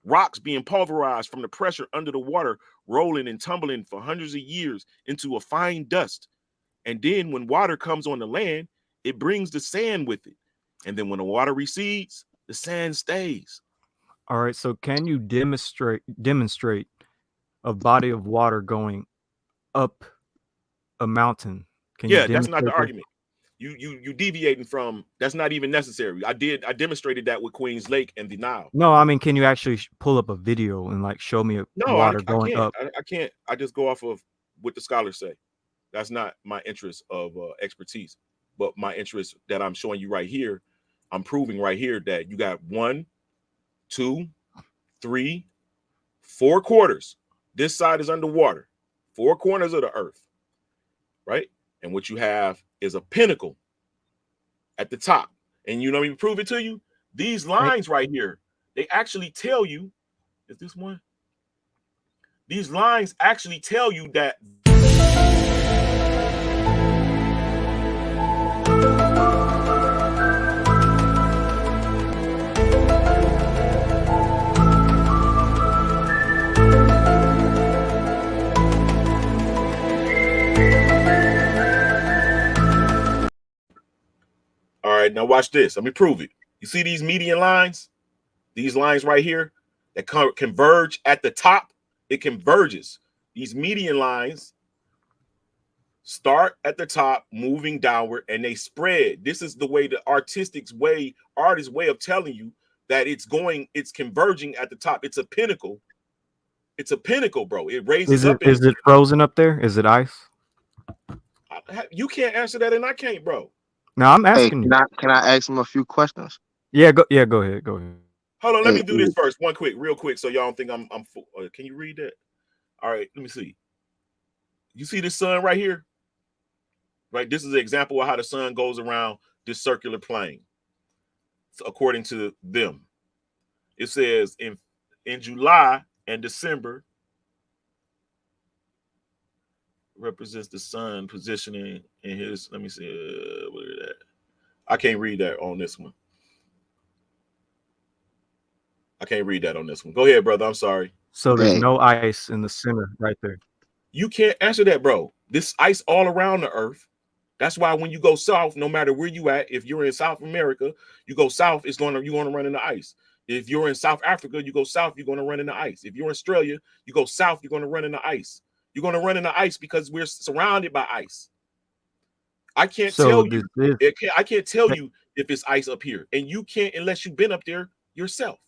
rocks being pulverized from the pressure under the water, rolling and tumbling for hundreds of years into a fine dust. And then when water comes on the land, it brings the sand with it. And then when the water recedes, the sand stays. All right. So can you demonstrate a body of water going up a mountain? Can you that's not the that? argument. You deviating from, that's not even necessary. I demonstrated that with Queens Lake and the Nile. No, I mean, can you actually pull up a video and like show me water going up? I can't. I just go off of what the scholars say. That's not my interest of expertise, but my interest that I'm showing you right here. I'm proving right here that you got 1, 2, 3, 4 quarters. This side is underwater, 4 corners of the earth, right? And what you have is a pinnacle at the top. And you know me to prove it to you? These lines right here, they actually tell you, is this one? These lines actually tell you that all right, now watch this. Let me prove it. You see these median lines? These lines right here that converge at the top, it converges. These median lines start at the top, moving downward, and they spread. This is the way, the artist's way of telling you that it's converging at the top. It's a pinnacle. It's a pinnacle, bro. It raises up. Is it frozen up there? Is it ice? You can't answer that, and I can't, bro. No, I'm asking you. Can I ask him a few questions? Yeah, go ahead. Hold on, let me do this first, real quick, so y'all don't think I'm full. Can you read that? All right, let me see. You see this sun right here? Right, this is an example of how the sun goes around this circular plane. So according to them, it says in July and December represents the sun positioning in his. Let me see. Where is that? I can't read that on this one. I can't read that on this one. Go ahead, brother. I'm sorry. So there's no ice in the center right there. You can't answer that, bro. This ice all around the earth. That's why when you go south, no matter where you at, if you're in South America, you go south, you're going to run into ice. If you're in South Africa, you go south, you're going to run into ice. If you're in Australia, you go south, you're going to run into ice. You're going to run into ice because we're surrounded by ice. I can't tell you. I can't tell you if it's ice up here, and you can't unless you've been up there yourself.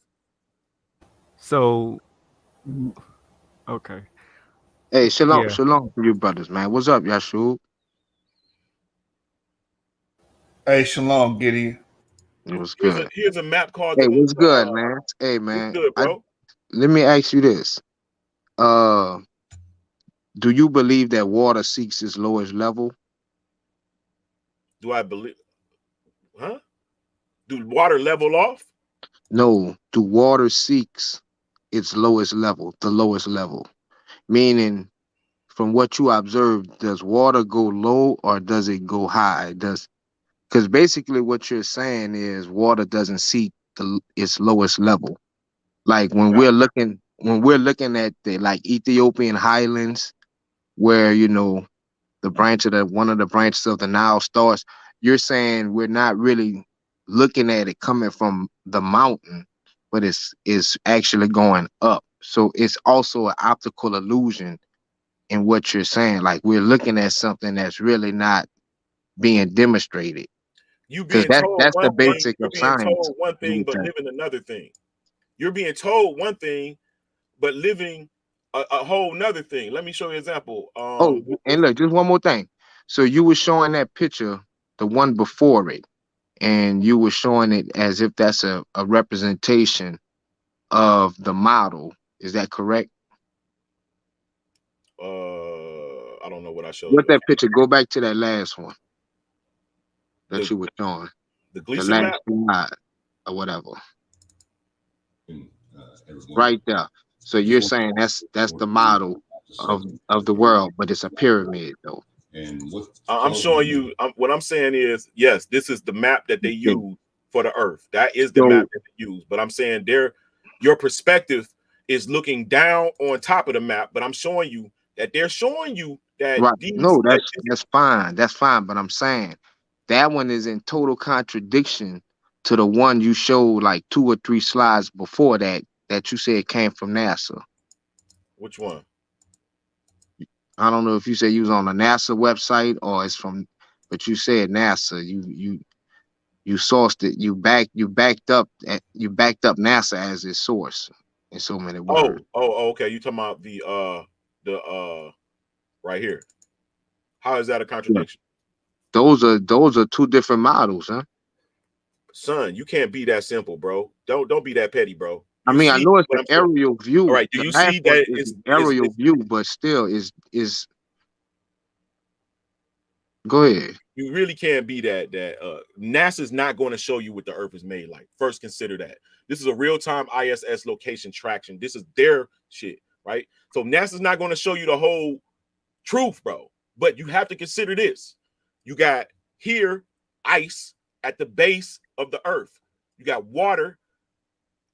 So, okay. Hey, shalom to you brothers, man. What's up, Yashub? Hey, shalom, Gideon. It was good. Here's a map called. Hey, what's good, man? Hey, man. What's good, bro? Let me ask you this. Do you believe that water seeks its lowest level? Do I believe? Huh? Do water level off? No. Do water seeks its lowest level, the lowest level? Meaning, from what you observed, does water go low or does it go high? Because basically what you're saying is water doesn't seek its lowest level. Like when we're looking at the like Ethiopian highlands, where one of the branches of the Nile starts, you're saying we're not really looking at it coming from the mountain, but it's actually going up. So it's also an optical illusion in what you're saying. Like we're looking at something that's really not being demonstrated. You being told that's the basic of science. You're being told one thing but living another thing. You're being told one thing but living a whole nother thing. Let me show you an example. And look, just one more thing. So you were showing that picture, the one before it, and you were showing it as if that's a representation of the model. Is that correct? I don't know what I showed What you. that picture? Go back to that last one that you were showing. The The Gleason last map. slide or whatever. Right there. So you're saying that's the model of the world, but it's a pyramid though. I'm showing you. What I'm saying is, yes, this is the map that they Okay. use for the Earth. That is the So- map that they use. But I'm saying your perspective is looking down on top of the map. But I'm showing you that they're showing you that Right. these. No, that's fine. That's fine. But I'm saying that one is in total contradiction to the one you showed like 2 or 3 slides before that you said came from NASA. Which one? I don't know if you said you was on the NASA website or it's from, but you said NASA. You sourced it. You backed up NASA as its source in so many words. Okay. You talking about the right here? How is that a contradiction? Those are 2 different models, huh? Son, you can't be that simple, bro. Don't be that petty, bro. I You mean, I see know it's what an I'm saying? aerial view. All right. Do The you last see one that is an aerial view, but still is. Go ahead. You really can't be that NASA's not going to show you what the Earth is made like. First, consider that. This is a real-time ISS location traction. This is their shit, right? So NASA's not going to show you the whole truth, bro. But you have to consider this. You got here ice at the base of the Earth. You got water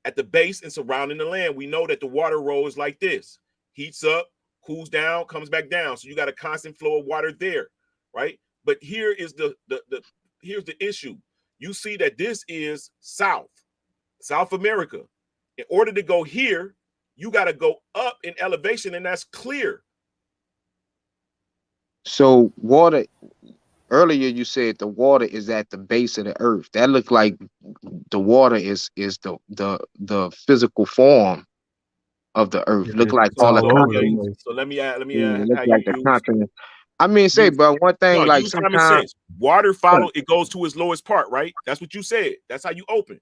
at the base and surrounding the land. We know that the water rolls like this. Heats up, cools down, comes back down. So you got a constant flow of water there, right? But here is here's the issue. You see that this is South America. In order to go here, you got to go up in elevation, and that's clear. So water. Earlier, you said the water is at the base of the Earth. That looked like the water is the physical form of the Earth. Look like So, all the okay, continents. so let me add Look how like you the use. continent. I mean, say, but one thing, No, like use common sometimes sense. Water it goes to its lowest part, right? That's what you said. That's how you open.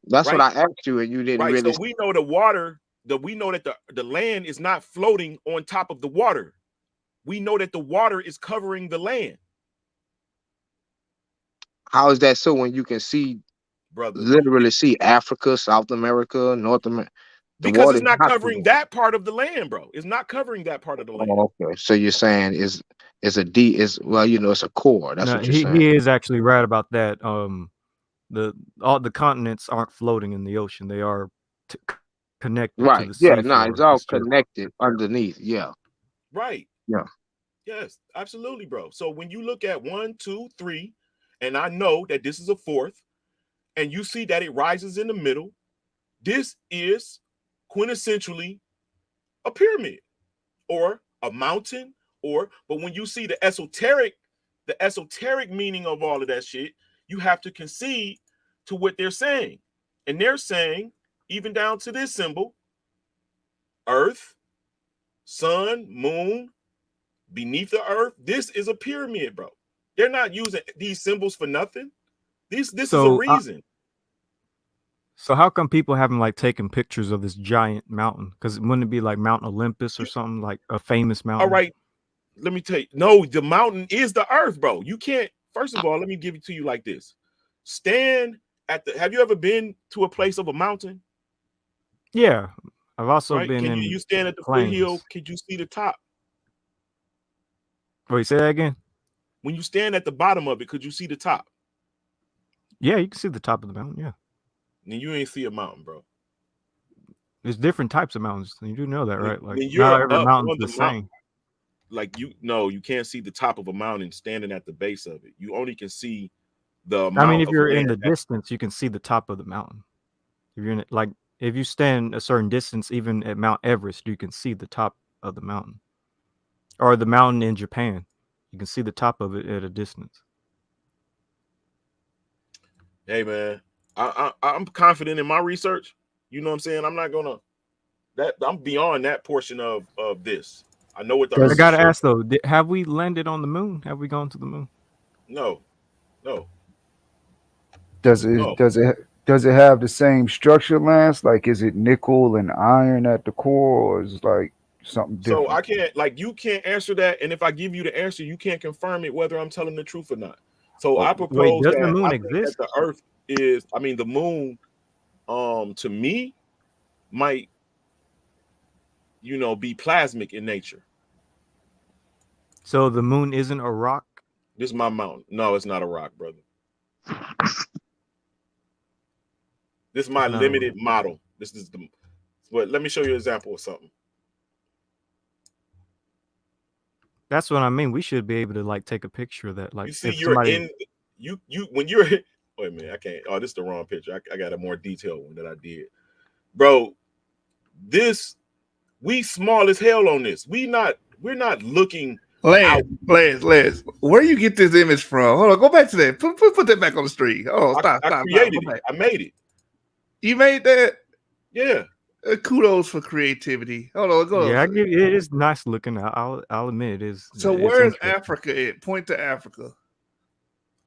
that's right? what I asked you, and you didn't Right. really. So we know we know that the land is not floating on top of the water. We know that the water is covering the land. How is that so when you can see, brother, literally see Africa, South America, North America? Because it's not covering that part of the land, bro. It's not covering that part of the land. Oh, okay. So you're saying is a D is well, it's a core. That's No, what you're saying. he is actually right about that. All the continents aren't floating in the ocean; they are connected to Right. the Yeah. sea. No, it's all connected underneath. Yeah. Right. Yeah. Yes, absolutely, bro. So when you look at 1, 2, 3, and I know that this is a fourth, and you see that it rises in the middle, this is quintessentially a pyramid or a mountain, but when you see the esoteric meaning of all of that shit, you have to concede to what they're saying. And they're saying, even down to this symbol, Earth, sun, moon, beneath the earth, this is a pyramid, bro. They're not using these symbols for nothing. This is a reason. So how come people haven't like taken pictures of this giant mountain? Because wouldn't it be like Mount Olympus or something, like a famous mountain? All right, let me tell you. No, the mountain is the earth, bro. You can't. First of all, let me give it to you like this. Stand at the. Have you ever been to a place of a mountain? Yeah, I've also Right? been Can in. you stand at the plains. foothill? Can you see the top? Wait, say that again. When you stand at the bottom of it, could you see the top? Yeah, you can see the top of the mountain. Yeah. And you ain't see a mountain, bro. There's different types of mountains. You do know that, right? Like when you're not every up mountain's on the the same. Like you can't see the top of a mountain standing at the base of it. You only can see the amount. I mean, if of you're in land the distance, you can see the top of the mountain. If you're in it, like if you stand a certain distance, even at Mount Everest, you can see the top of the mountain. Or the mountain in Japan, you can see the top of it at a distance. Hey man, I'm confident in my research. You know what I'm saying? I'm not gonna I'm beyond that portion of this. I know what the I gotta ask though, have we landed on the moon? Have we gone to the moon? No. Does it have the same structure, Lance? Like, is it nickel and iron at the core, or is it like something So different. I can't, like, you can't answer that. And if I give you the answer, you can't confirm it whether I'm telling the truth or not. So I Oh, wait, propose does the that moon I think that exist? the Earth is, I mean, the moon, to me, might, you know, be plasmic in nature. So the moon isn't a rock? This is my mountain. No, it's not a rock, brother. This is my It's not a rock. limited model. This is the, but let me show you an example of something. That's what I mean. We should be able to like take a picture of that. Like You see, if you're somebody in, you when you're, wait a minute, I can't, oh, this is the wrong picture. I got a more detailed one that I did. Bro, this, we small as hell on this. We're not looking out. Lance, where you get this image from? Hold on, go back to that. Put that back on the street. Oh, stop. I created it. I made it. You made that? Yeah. Kudos for creativity. Hold on, go. Yeah, I give it is nice looking. I'll admit it is. So it's where is interesting. Africa at? Point to Africa.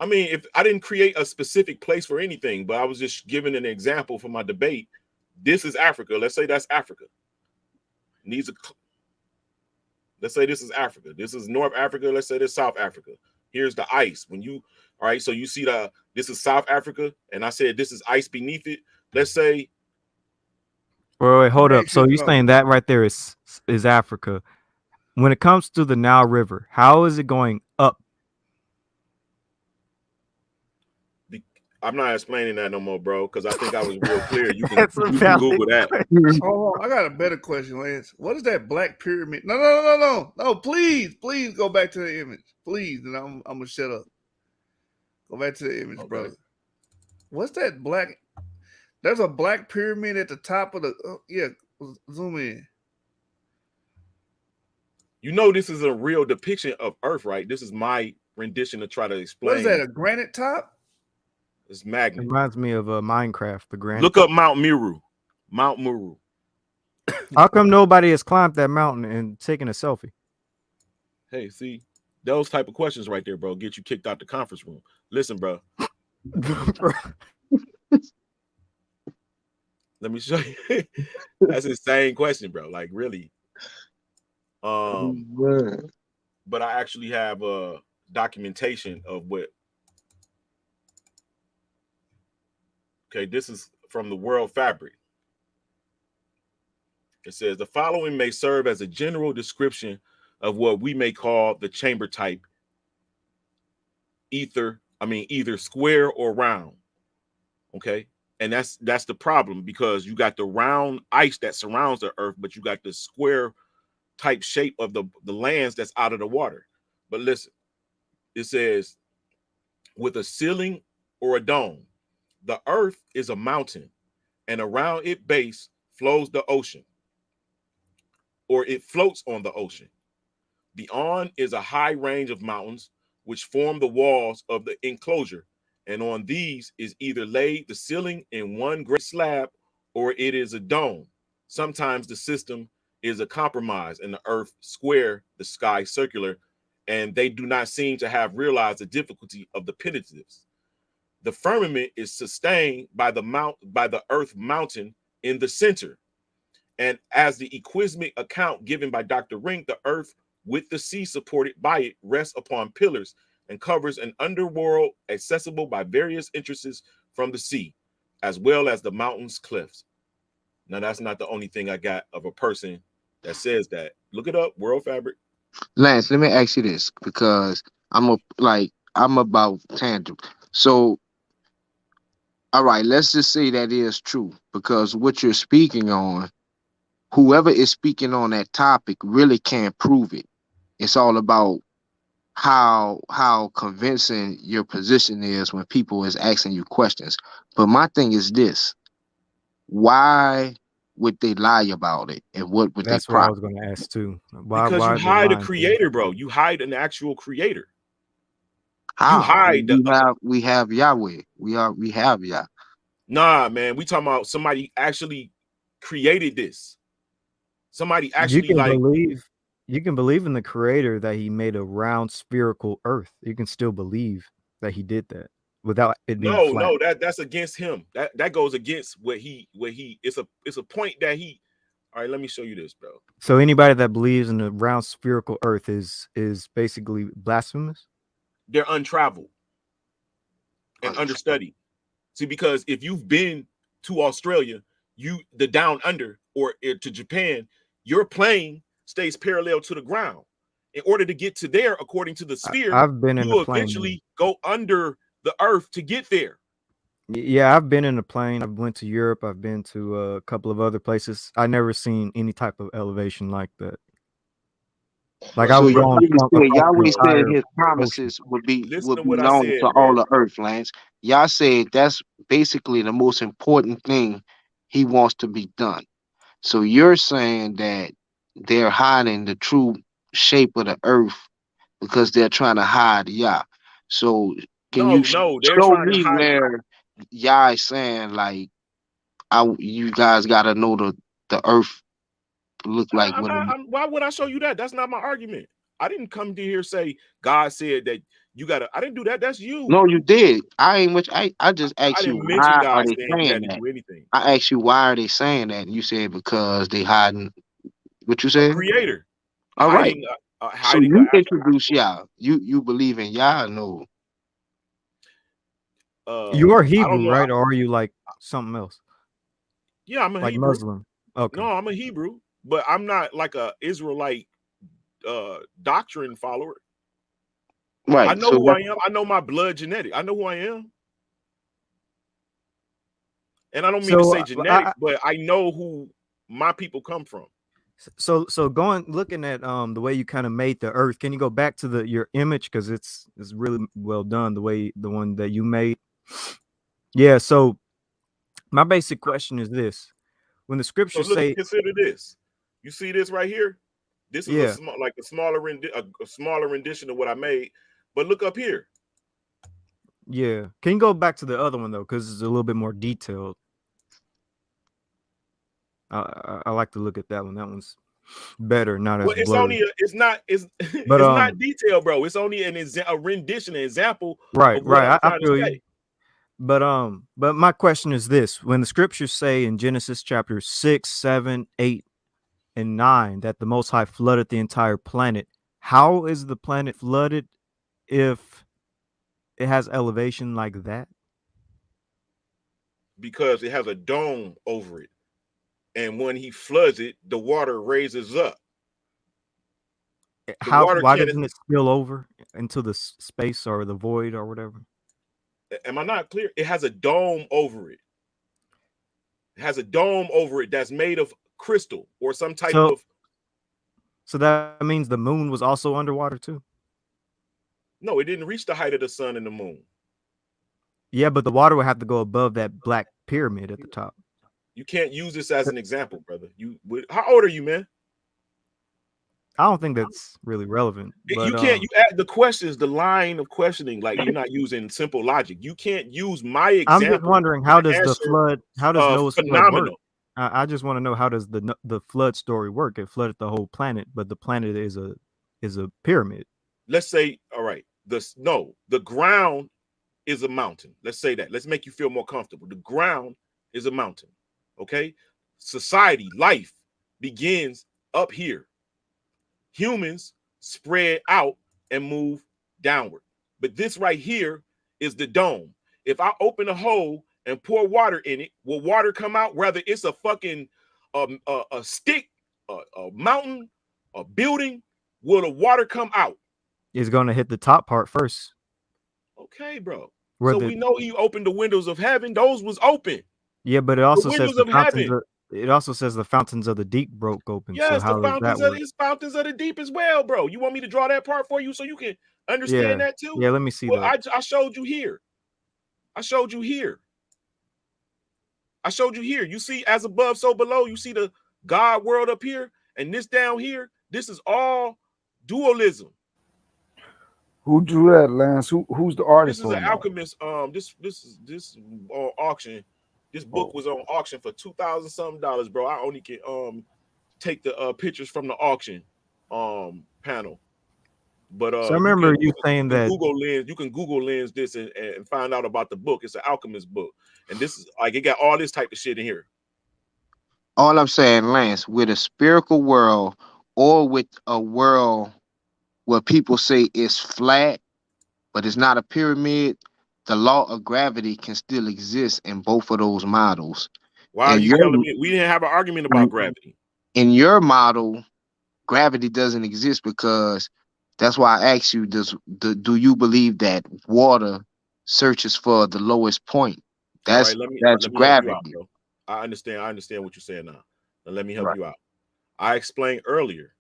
I mean, if I didn't create a specific place for anything, but I was just giving an example for my debate. This is Africa. Let's say that's Africa. Let's say this is Africa. This is North Africa. Let's say this is South Africa. Here's the ice. When you, all right, so you see this is South Africa, and I said this is ice beneath it. Let's say. Wait, hold up. So you're saying that right there is Africa. When it comes to the Nile River, how is it going up? I'm not explaining that no more, bro, because I think I was real clear. You can Google that. Oh, I got a better question, Lance. What is that black pyramid? No, please go back to the image, please, and I'm gonna shut up. Go back to the image, brother. What's that black? There's a black pyramid at the top of the. Yeah, zoom in. You know, this is a real depiction of Earth, right? This is my rendition to try to explain. What is that? A granite top? It's magnet. It reminds me of Minecraft, the granite. Look up Mount Meru. Mount Meru. How come nobody has climbed that mountain and taken a selfie? Hey, see, those type of questions right there, bro, get you kicked out the conference room. Listen, bro. Let me show you. That's an insane question, bro. Like, really. But I actually have a documentation of what. Okay, this is from the World Fabric. It says the following may serve as a general description of what we may call the chamber type, either square or round. Okay, and that's the problem, because you got the round ice that surrounds the Earth, but you got the square type shape of the lands that's out of the water. But listen, it says with a ceiling or a dome. The Earth is a mountain, and around its base flows the ocean, or it floats on the ocean. Beyond is a high range of mountains which form the walls of the enclosure, and on these is either laid the ceiling in one great slab, or it is a dome. Sometimes the system is a compromise, and the Earth square, the sky circular, and they do not seem to have realized the difficulty of the penitentives. The firmament is sustained by the Earth mountain in the center. And as the equismic account given by Dr. Rink, the Earth with the sea supported by it rests upon pillars and covers an underworld accessible by various entrances from the sea, as well as the mountain's cliffs. Now, that's not the only thing I got of a person that says that. Look it up, World Fabric. Lance, let me ask you this, because I'm about tangent. So, all right, let's just say that is true, because what you're speaking on, whoever is speaking on that topic really can't prove it. It's all about how convincing your position is when people is asking you questions. But my thing is this: why would they lie about it, and what would That's they what I was going to ask too. Because you hide a creator, bro. You hide an actual creator. How? You hide. We have Yahweh. We have Yah. Nah, man. We talking about somebody actually created this. Somebody actually you can believe in the creator that he made a round spherical earth. You can still believe that he did that without it being flat. No, that's against him. That goes against what he it's a point that he All right, let me show you this, bro. So anybody that believes in a round spherical Earth is basically blasphemous. They're untraveled and understudied. See, because if you've been to Australia, the down under or to Japan, your plane stays parallel to the ground. In order to get to there, according to the sphere, I've been in you a plane. eventually go under the earth to get there. Yeah, I've been in a plane. I've went to Europe. I've been to a couple of other places. I never seen any type of elevation like that. Like I So was going Yahweh said entire his ocean. promises would Listen to be what I known said, to bro. all the earth, Lance. Yah said that's basically the most important thing he wants to be done. So you're saying that they're hiding the true shape of the earth because they're trying to hide Yah. So can you No, they're show trying to me hide it. where Yah is saying like you guys gotta know the earth look like Why would I show you that? That's not my argument. I didn't come to here say God said that you gotta. I didn't do that. That's you. No, you did. I ain't which I just I asked you didn't mention why are God they saying you had saying to that? do anything. I asked you why are they saying that? And you said because they hiding what you A said? creator All right. So hiding. you introduce Yah. You believe in Yah? No. You are I don't Hebrew, know. right? Or are you like something else? Yeah, I'm a Like Hebrew. Muslim. Okay. No, I'm a Hebrew, but I'm not like a Israelite doctrine follower. Right. I know who I am. I know my blood genetic. I know who I am. And I don't mean to say genetic, but I know who my people come from. So looking at the way you kind of made the earth, can you go back to your image because it's really well done the one that you made? Yeah. So my basic question is this: when the scriptures say, consider this. You see this right here? This is yeah, a smaller rendition of what I made. But look up here. Yeah. Can you go back to the other one though, because it's a little bit more detailed. I like to look at that one. That one's better, not as it's blurry. only it's not detailed, bro. It's only a rendition, an example. Right, of what I'm I trying feel to say. you. But my question is this: when the scriptures say in Genesis chapter 6, 7, 8, and 9 that the Most High flooded the entire planet, how is the planet flooded if it has elevation like that? Because it has a dome over it. And when he floods it, the water raises up. Why doesn't it spill over into the space or the void or whatever? Am I not clear? It has a dome over it. It has a dome over it that's made of crystal or some type of. So that means the moon was also underwater too? No, it didn't reach the height of the sun and the moon. Yeah, but the water would have to go above that black pyramid at the top. You can't use this as an example, brother. How old are you, man? I don't think that's really relevant. But, you can't. You add the questions, the line of questioning, like you're not using simple logic. You can't use my example. I'm just wondering, how does the flood? How does Noah's flood work? I just want to know, how does the flood story work? It flooded the whole planet, but the planet is a pyramid. Let's say, all right, the ground is a mountain. Let's say that. Let's make you feel more comfortable. The ground is a mountain. Okay, society, life begins up here. Humans spread out and move downward. But this right here is the dome. If I open a hole and pour water in it, will water come out? Whether it's a fucking a stick, a mountain, a building, will the water come out? It's going to hit the top part first. Okay, bro. So we know he opened the windows of heaven. Those was open. Yeah, but it also says the fountains. It also says the fountains of the deep broke open. Yes, so the fountains of the deep as well, bro. You want me to draw that part for you so you can understand that too? Yeah, let me see that. I showed you here. I showed you here. You see, as above, so below. You see the God world up here, and this down here. This is all dualism. Who drew that, Lance? Who's the artist? This is an alchemist. This is on auction. This book was on auction for $2,000 something, bro. I only can take the pictures from the auction panel. But so I remember you saying that you can Google Lens this and find out about the book. It's an alchemist book, and this is like it got all this type of shit in here. All I'm saying, Lance, with a spherical world or with a world where people say it's flat, but it's not a pyramid, the law of gravity can still exist in both of those models. Why are And you telling me we didn't have an argument about gravity? in your model, gravity doesn't exist because that's why I asked you, do you believe that water searches for the lowest point? All right, That's let me help you out, gravity. bro. I understand what you're saying now. Now let me help Right. you out. I explained earlier,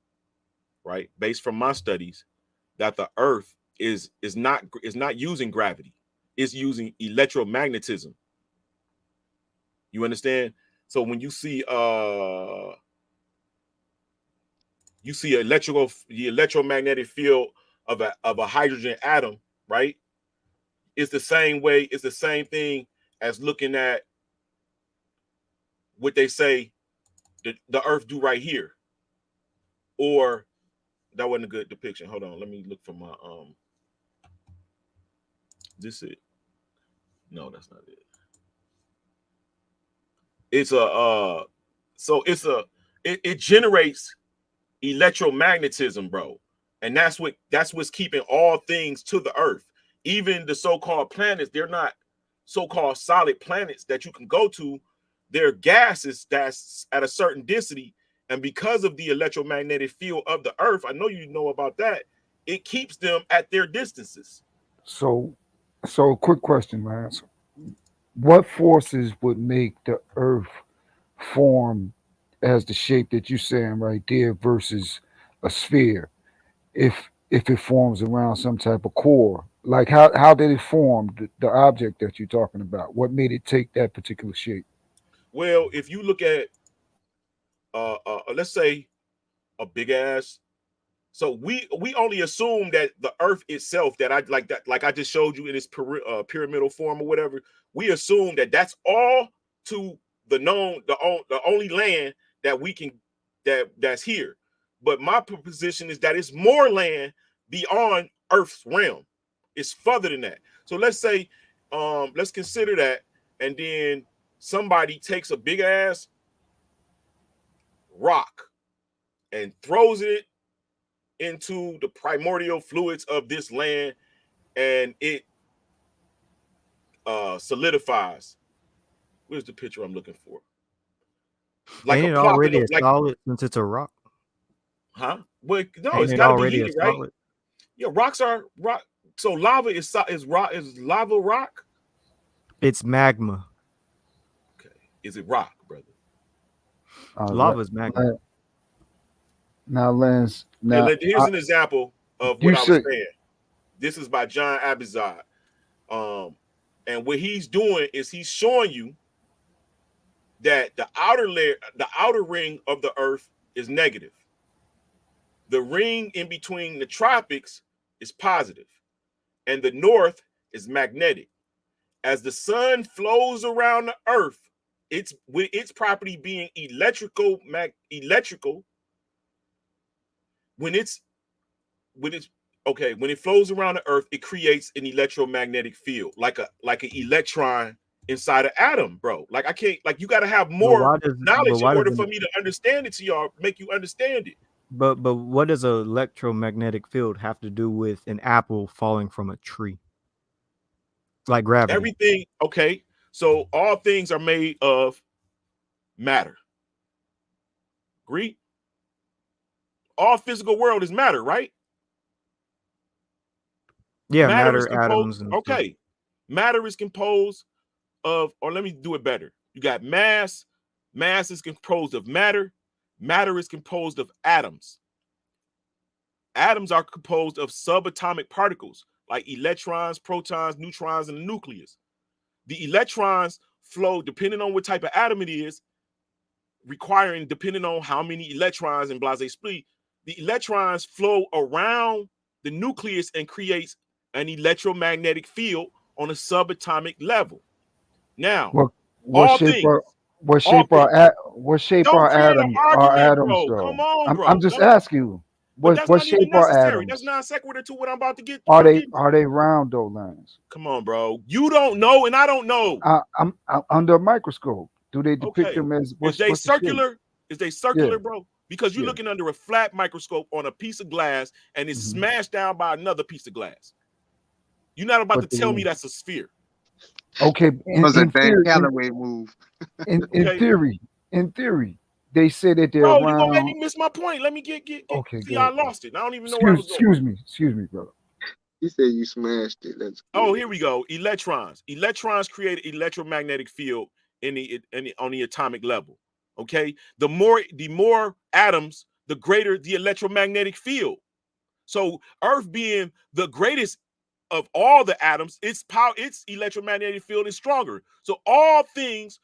right, based from my studies, that the Earth is not using gravity. It's using electromagnetism. You understand? So when you see the electromagnetic field of a hydrogen atom, right? It's the same way, it's the same thing as looking at what they say the Earth do right here. Or that wasn't a good depiction. Hold on, let me look for my this it. No, that's not it. It's a so it's it generates electromagnetism, bro. And that's what's keeping all things to the Earth. Even the so-called planets, they're not so-called solid planets that you can go to. They're gases that's at a certain density, and because of the electromagnetic field of the Earth, I know you know about that, it keeps them at their distances. So, quick question, Lance. What forces would make the Earth form as the shape that you're saying right there versus a sphere? If it forms around some type of core, like how did it form the object that you're talking about? What made it take that particular shape? Well, if you look at let's say a big ass, so we only assume that the Earth itself, that I just showed you in its pyramidal form or whatever, we assume that that's all to the known, the only land that we can that's here. But my position is that it's more land beyond Earth's realm. It's further than that. So let's say let's consider that, and then somebody takes a big ass rock and throws it into the primordial fluids of this land, and it solidifies. Where's the picture I'm looking for? Like Ain't a it plop in already a, a like, solid since it's a rock? huh? Well, no, Ain't it's it got to be already a heated, right? solid? Yeah, rocks are rock. So lava is rock. Is lava rock? It's magma. Okay, is it rock, brother? Lava is magma. Now, Lance. Okay, Now, here's an example of you what I was said saying. This is by John Abizad. And what he's doing is he's showing you that the outer layer, the outer ring of the Earth is negative. The ring in between the tropics is positive, and the north is magnetic. As the sun flows around the Earth, it's with its property being electrical, when it's okay, when it flows around the Earth, it creates an electromagnetic field, like an electron inside an atom, bro. Like I can't, like, you got to have more knowledge in order for me to understand it to y'all, make you understand it. But what does an electromagnetic field have to do with an apple falling from a tree? Like gravity. Everything, okay. So all things are made of matter. Agree? All physical world is matter, right? Yeah, matter is matter, atoms, and okay. stuff. Matter is composed of, or let me do it better. You got mass. Mass is composed of matter. Matter is composed of atoms. Atoms are composed of subatomic particles like electrons, protons, neutrons, and the nucleus. The electrons flow depending on what type of atom it is, requiring depending on how many electrons and blase split. The electrons flow around the nucleus and creates an electromagnetic field on a subatomic level. Now, what shape are atoms? Are atoms bro. though? Come on, bro. I'm just asking you. But that's What not even shape are necessary. That's atoms? non sequitur to what I'm about to get. Are they round though, Lance? Come on, bro. You don't know, and I don't know. I'm under a microscope. Do they depict them as is they what's the shape? circular? Is they circular, Yeah. bro? Because you're Yeah. looking under a flat microscope on a piece of glass and it's smashed down by another piece of glass. You're not about But to tell me that's a sphere. Okay, was a Dan Calloway move. in Okay. theory, they say that they're Bro, you gonna make around. me miss my point. Let me get Okay, see, go I ahead. lost it. I don't even know where I was going. Excuse me, brother. He said you smashed it. That's Oh, here we go. Electrons. Electrons create an electromagnetic field on the atomic level. Okay. The more atoms, the greater the electromagnetic field. So Earth being the greatest of all the atoms, its electromagnetic field is stronger. So all things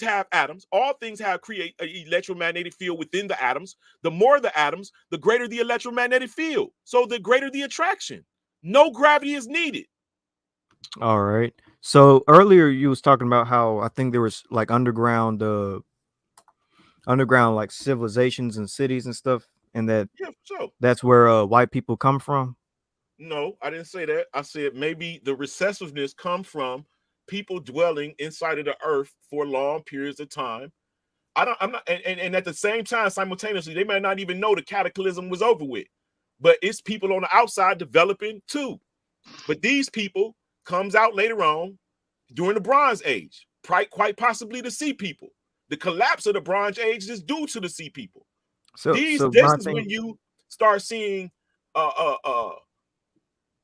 have atoms, all things create an electromagnetic field within the atoms. The more the atoms, the greater the electromagnetic field. So the greater the attraction. No gravity is needed. All right. So earlier you was talking about how I think there was like underground like civilizations and cities and stuff, and that's where white people come from. No, I didn't say that. I said maybe the recessiveness come from people dwelling inside of the earth for long periods of time. I'm not, and at the same time, simultaneously, they may not even know the cataclysm was over with, but it's people on the outside developing too. But these people comes out later on during the Bronze Age, quite possibly the Sea People. The collapse of the Bronze Age is due to the Sea People. This is when you start seeing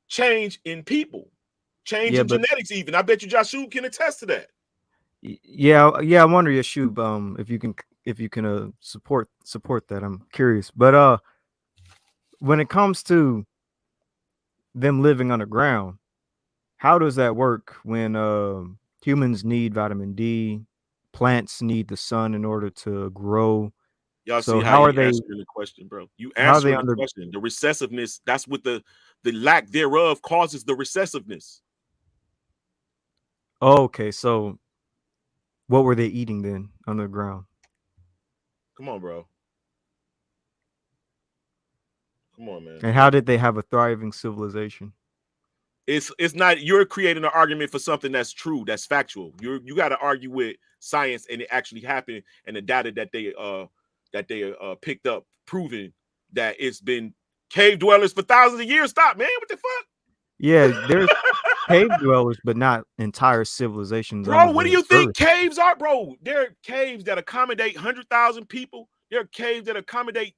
change in people, change in genetics. Even I bet you Joshua can attest to that. Yeah. I wonder, Yashub, if you can support that. I'm curious, but when it comes to them living underground, how does that work when humans need vitamin D, plants need the sun in order to grow? Y'all So see how how are you they? answering the question, bro? You How are they answering the question. The recessiveness, that's what the lack thereof causes the recessiveness. Oh, okay, so what were they eating then underground? Come on, bro. Come on, man. And how did they have a thriving civilization? It's not, you're creating an argument for something that's true, that's factual. You got to argue with science and it actually happened, and the data that they picked up proving that it's been cave dwellers for thousands of years. Stop, man. What the fuck? Yeah, there's cave dwellers, but not entire civilizations. Bro, what do you think caves are, bro? There are caves that accommodate 100,000 people. There are caves that accommodate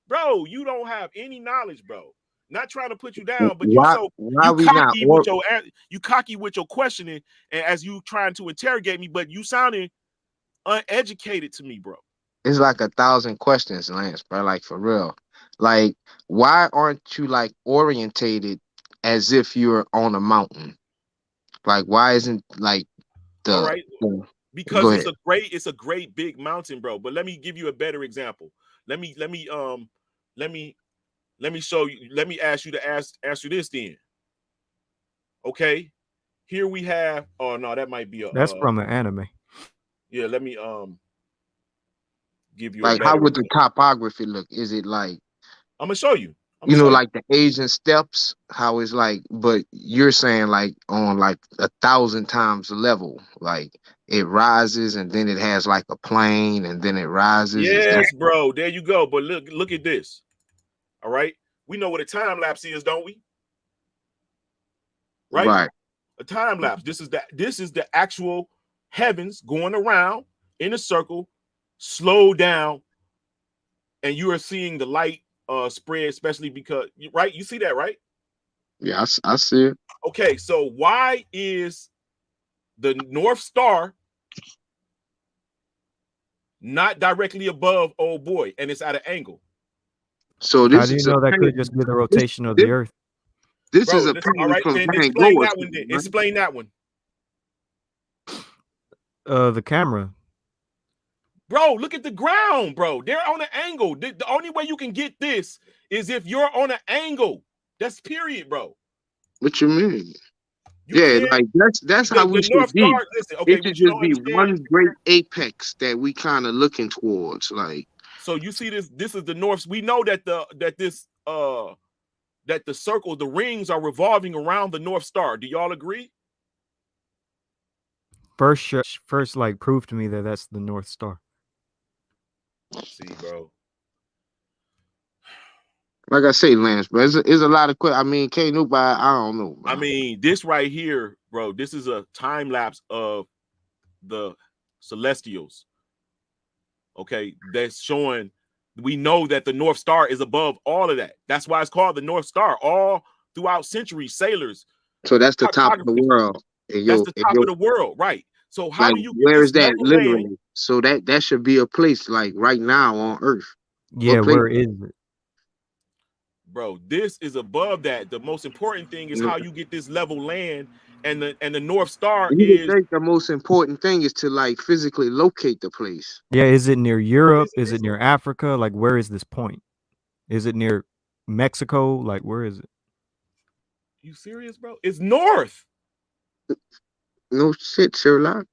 bro, you don't have any knowledge, bro. Not trying to put you down, but you cocky with your questioning, and as you trying to interrogate me, but you sounding uneducated to me, bro. It's like 1,000 questions, Lance, bro. Like for real. Like, why aren't you like orientated as if you're on a mountain? Like, why isn't like the all right? Because it's a great big mountain, bro. But let me give you a better example. Let me show you. Let me ask you to answer this then. Okay, here we have. Oh no, that might be that's from an anime. Yeah, let me give you like, how would the topography look? Is it like, I'm gonna show you. Like the Asian steps, how it's like, but you're saying like on like 1,000 times the level, like it rises and then it has like a plane and then it rises. Yes, bro. There you go. But look at this. All right, we know what a time lapse is, don't we? Right. A time lapse. This is the actual heavens going around in a circle, slow down, and you are seeing the light spread, especially because you see that, right? Yeah, I see it. Okay, so why is the North Star not directly above old boy and it's at an angle? So how do you know that could just be the rotation of the earth? This is a all right, then explain that one. Explain that one. The camera. Bro, look at the ground, bro. They're on an angle. The only way you can get this is if you're on an angle. That's period, bro. What you mean? Like that's how we should be. It should just be one great apex that we kind of looking towards. Like, so you see this. This is the North. We know that that the circle, the rings are revolving around the North Star. Do y'all agree? First, like, prove to me that that's the North Star. See, bro. Like I say, Lance, but it's a lot of I mean, can't nobody. I don't know, bro. I mean, this right here, bro. This is a time lapse of the celestials. Okay, that's showing. We know that the North Star is above all of that. That's why it's called the North Star. All throughout centuries, sailors. So that's the top of the world. That's the top of the world, right? So how like, do you get where this is that level literally? land? So that should be a place like right now on Earth. Yeah, where is it? Bro, this is above that. The most important thing is how you get this level land, and the North Star You is. would think the most important thing is to like physically locate the place. Yeah, is it near Europe? Is it near Africa? Like, where is this point? Is it near Mexico? Like, where is it? You serious, bro? It's north. No shit, Sherlock.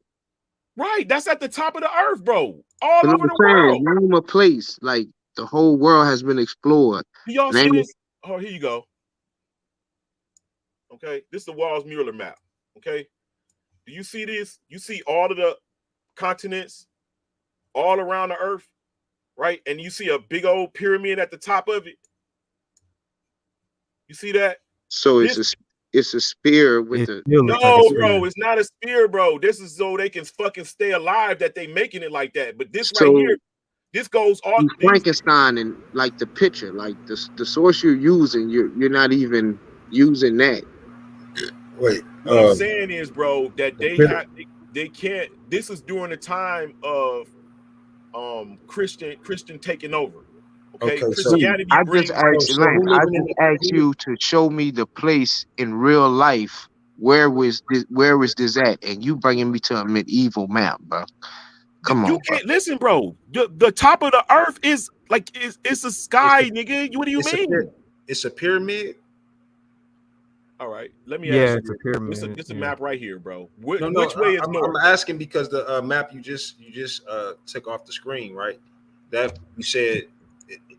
Right, that's at the top of the earth, bro. All But over the world. Name a place like the whole world has been explored. Do y'all see this? Oh, here you go. Okay, this is the Walls Mueller map. Okay, do you see this? You see all of the continents all around the earth, right? And you see a big old pyramid at the top of it. You see that? So it's a spear with a no, bro. It's not a spear, bro. This is so they can fucking stay alive that they making it like that. But this right here, this goes all Frankenstein and like the picture, like the source you're using, you're not even using that. Wait, what I'm saying is, bro, that they can't. This is during the time of Christian taking over. Okay, Christianity. I just asked you to show me the place in real life. Where was this at? And you bringing me to a medieval map, bro. Come on, you can't listen, bro. The top of the earth is like it's a sky, nigga. What do you mean? It's a pyramid. All right, let me ask you. It's a pyramid. It's a map right here, bro. Which No, way is north? I'm asking because the map you just took off the screen, right? That you said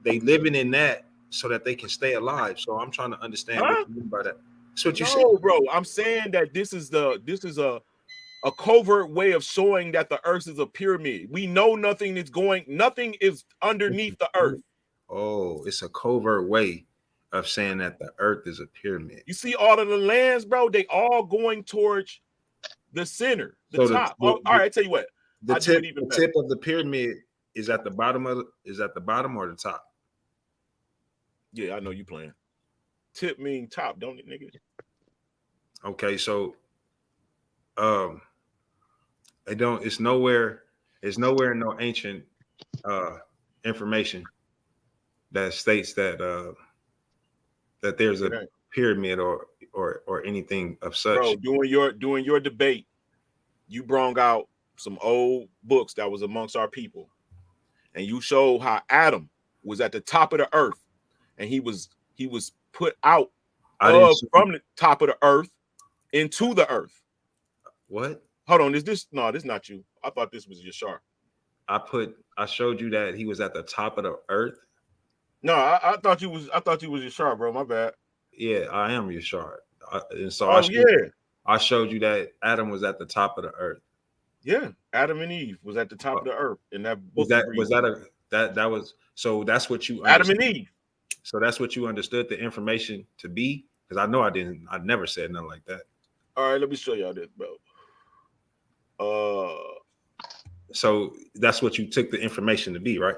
they living in that so that they can stay alive. So I'm trying to understand what you mean by that. That's what you said. No, bro. I'm saying that this is a covert way of showing that the earth is a pyramid. We know nothing is underneath the earth. Oh, it's a covert way of saying that the earth is a pyramid. You see all of the lands, bro, they all going towards the center, the top. All right, I tell you what. The tip of the pyramid is at the bottom or the top? Yeah, I know you playing. Tip mean top, don't it, nigga? Okay, so it's nowhere in no ancient information that states that that there's a pyramid or anything of such. Bro, during your debate, you brought out some old books that was amongst our people, and you showed how Adam was at the top of the earth, and he was put out from the top of the earth into the earth. What? Hold on, this not you. I thought this was Yashar. I showed you that he was at the top of the earth. No, I thought you was Yashar, bro. My bad. Yeah, I am Yashar. I showed you that Adam was at the top of the earth. Yeah, Adam and Eve was at the top of the earth in that book. So that's what you Adam and Eve. So that's what you understood the information to be? Because I know I never said nothing like that. All right, let me show y'all this, bro. So that's what you took the information to be, right?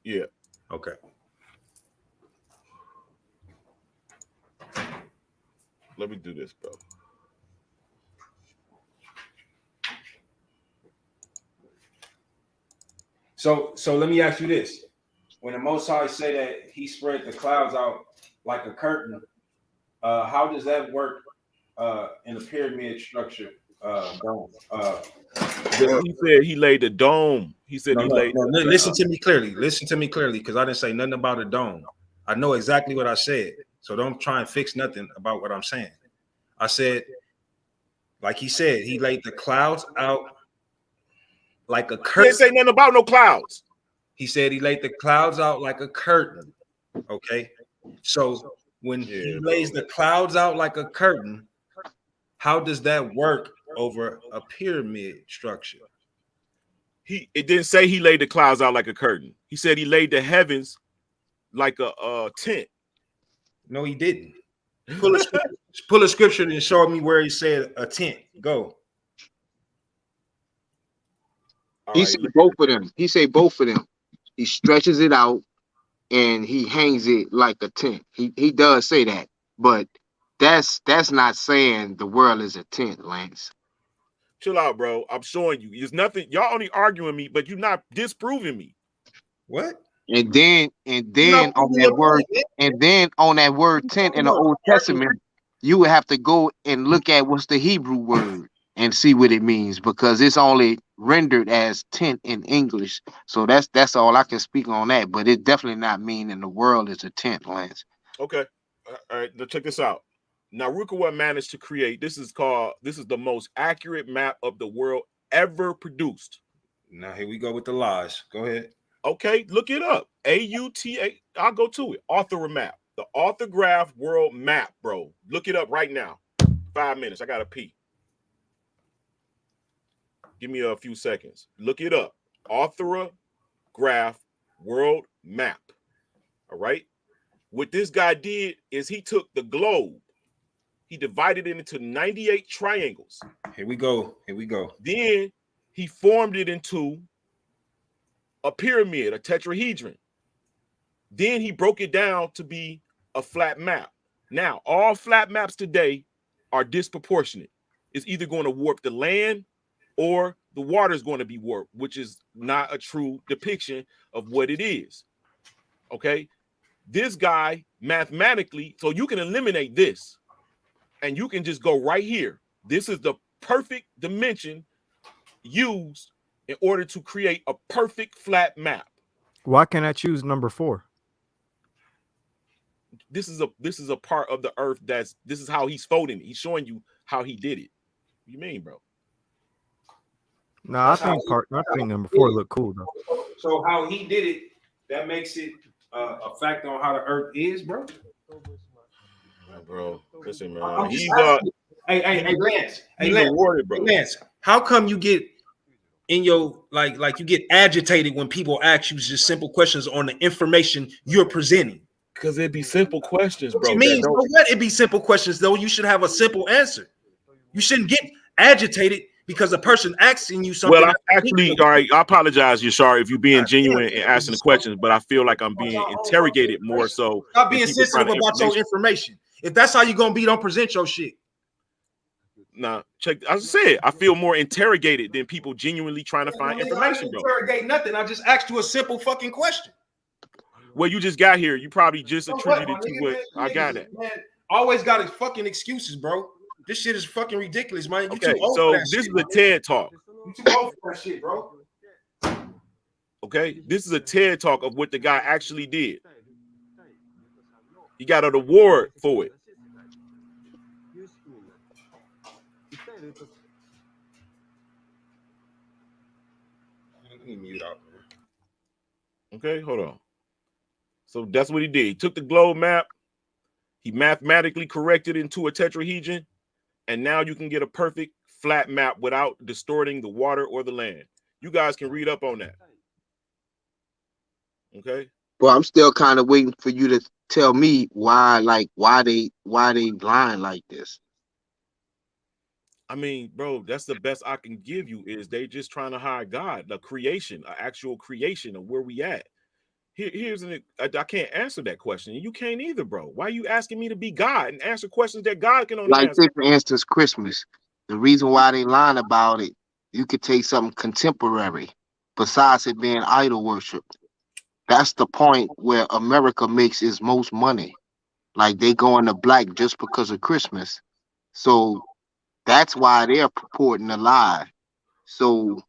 Yeah. Okay. Let me do this, bro. So let me ask you this. When the Most High say that he spread the clouds out like a curtain, how does that work in a pyramid structure? He said he laid the dome. He said listen to me clearly. Listen to me clearly, because I didn't say nothing about a dome. I know exactly what I said. So don't try and fix nothing about what I'm saying. I said, like he said, he laid the clouds out like a curtain. He didn't say nothing about no clouds. He said he laid the clouds out like a curtain. Okay. So when he lays the clouds out like a curtain, how does that work over a pyramid structure. It didn't say he laid the clouds out like a curtain. He said he laid the heavens like a tent. No, he didn't. Pull a scripture and show me where he said a tent. Go. He said both of them. He said both of them. He stretches it out and he hangs it like a tent. He does say that, but that's not saying the world is a tent, Lance. Chill out, bro. I'm showing you. There's nothing. Y'all only arguing me, but you're not disproving me. What? And then on that word tent in the Old Testament, you would have to go and look at what's the Hebrew word and see what it means, because it's only rendered as tent in English. So that's all I can speak on that. But it definitely not meaning the world is a tent, Lance. Okay. All right. Now check this out. Now Rukawa managed to create. This is the most accurate map of the world ever produced. Now here we go with the lies. Go ahead. Okay, look it up. AUTA. I'll go to it. Author map. The Orthograph World Map, bro. Look it up right now. 5 minutes. I gotta pee. Give me a few seconds. Look it up. Orthograph World Map. All right. What this guy did is he took the globe. He divided it into 98 triangles. Here we go. Here we go. Then he formed it into a pyramid, a tetrahedron. Then he broke it down to be a flat map. Now, all flat maps today are disproportionate. It's either going to warp the land or the water is going to be warped, which is not a true depiction of what it is. Okay? This guy mathematically, so you can eliminate this and you can just go right here. This is the perfect dimension used in order to create a perfect flat map. Why can't I choose number 4? This is a part of the earth this is how he's folding it. He's showing you how he did it. What you mean, bro? No, I think number 4 look cool though. So how he did it, that makes it a fact on how the earth is, bro. Bro, listen, man. Hey, Lance. Lance, how come you get in your like you get agitated when people ask you just simple questions on the information you're presenting? Because it'd be simple questions, bro. What you mean? So what? It be simple questions, though. You should have a simple answer. You shouldn't get agitated because a person asking you something. Well, all right, I apologize, Yashar, if you're being genuine and asking the questions, but I feel like I'm being interrogated more so. Stop being sensitive about your information. If that's how you're gonna be, don't present your shit. Nah, check. I said I feel more interrogated than people genuinely trying to find information, bro. Interrogate nothing. I just asked you a simple fucking question. Well, you just got here. You probably just attributed to what I got it. Man, always got his fucking excuses, bro. This shit is fucking ridiculous, man. You okay, too old so for that this shit, is a TED talk. You too old for that shit, bro. Okay, this is a TED talk of what the guy actually did. He got an award for it. Let me mute out. Okay, hold on. So that's what he did. He took the globe map, he mathematically corrected it into a tetrahedron, and now you can get a perfect flat map without distorting the water or the land. You guys can read up on that. Okay. Well, I'm still kind of waiting for you to tell me why they lying like this. I mean, bro, that's the best I can give you is they just trying to hide God, the creation, an actual creation of where we at. I can't answer that question. You can't either, bro. Why are you asking me to be God and answer questions that God can only like answer? Like, for instance, Christmas. The reason why they lying about it, you could take something contemporary besides it being idol worship. That's the point where America makes its most money. Like they go into black just because of Christmas. So that's why they're purporting to lie. So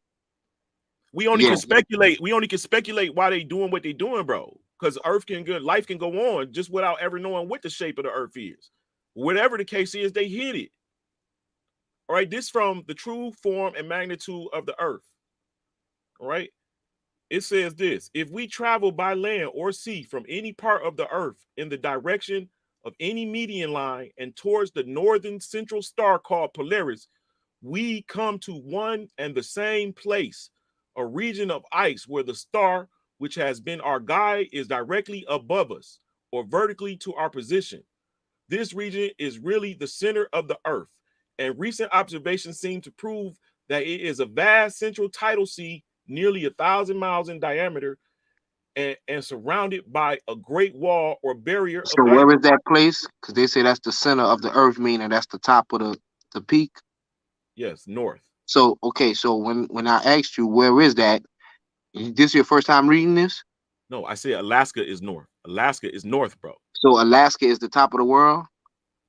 we only can speculate. We only can speculate why they doing what they doing, bro. Because life can go on just without ever knowing what the shape of the earth is. Whatever the case is, they hid it. All right, this from the true form and magnitude of the earth. All right. It says this: if we travel by land or sea from any part of the earth in the direction of any median line and towards the northern central star called Polaris, we come to one and the same place, a region of ice where the star, which has been our guide, is directly above us or vertically to our position. This region is really the center of the Earth, and recent observations seem to prove that it is a vast central tidal sea, nearly 1,000 miles in diameter, and surrounded by a great wall or barrier So of where ice. is that place? Because they say that's the center of the earth, meaning that's the top of the peak. Yes, north. So okay, so when I asked you where is that, this your first time reading this? No, I said Alaska is north. Alaska is north, bro. So Alaska is the top of the world?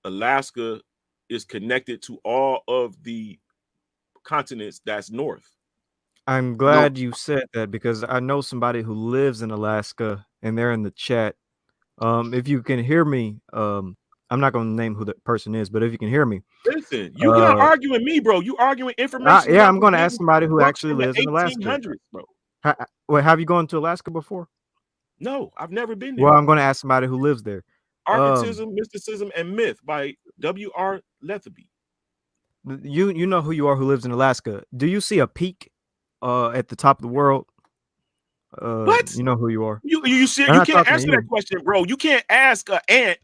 Alaska is connected to all of the continents that's north. I'm glad you said that because I know somebody who lives in Alaska and they're in the chat. If you can hear me, I'm not going to name who the person is, but if you can hear me, Listen, you cannot argue with me, bro. You arguing information. yeah, that I'm was going to given ask somebody who books actually in the lives in Alaska. 1800s, bro. Wait, have you gone to Alaska before? No, I've never been there. Well, I'm going to ask somebody who lives there. Archetism, Mysticism, and Myth by W.R. Letheby. You know who you are who lives in Alaska. Do you see a peak at the top of the world? What? You know who you are. You can't answer that question, bro. You can't ask an ant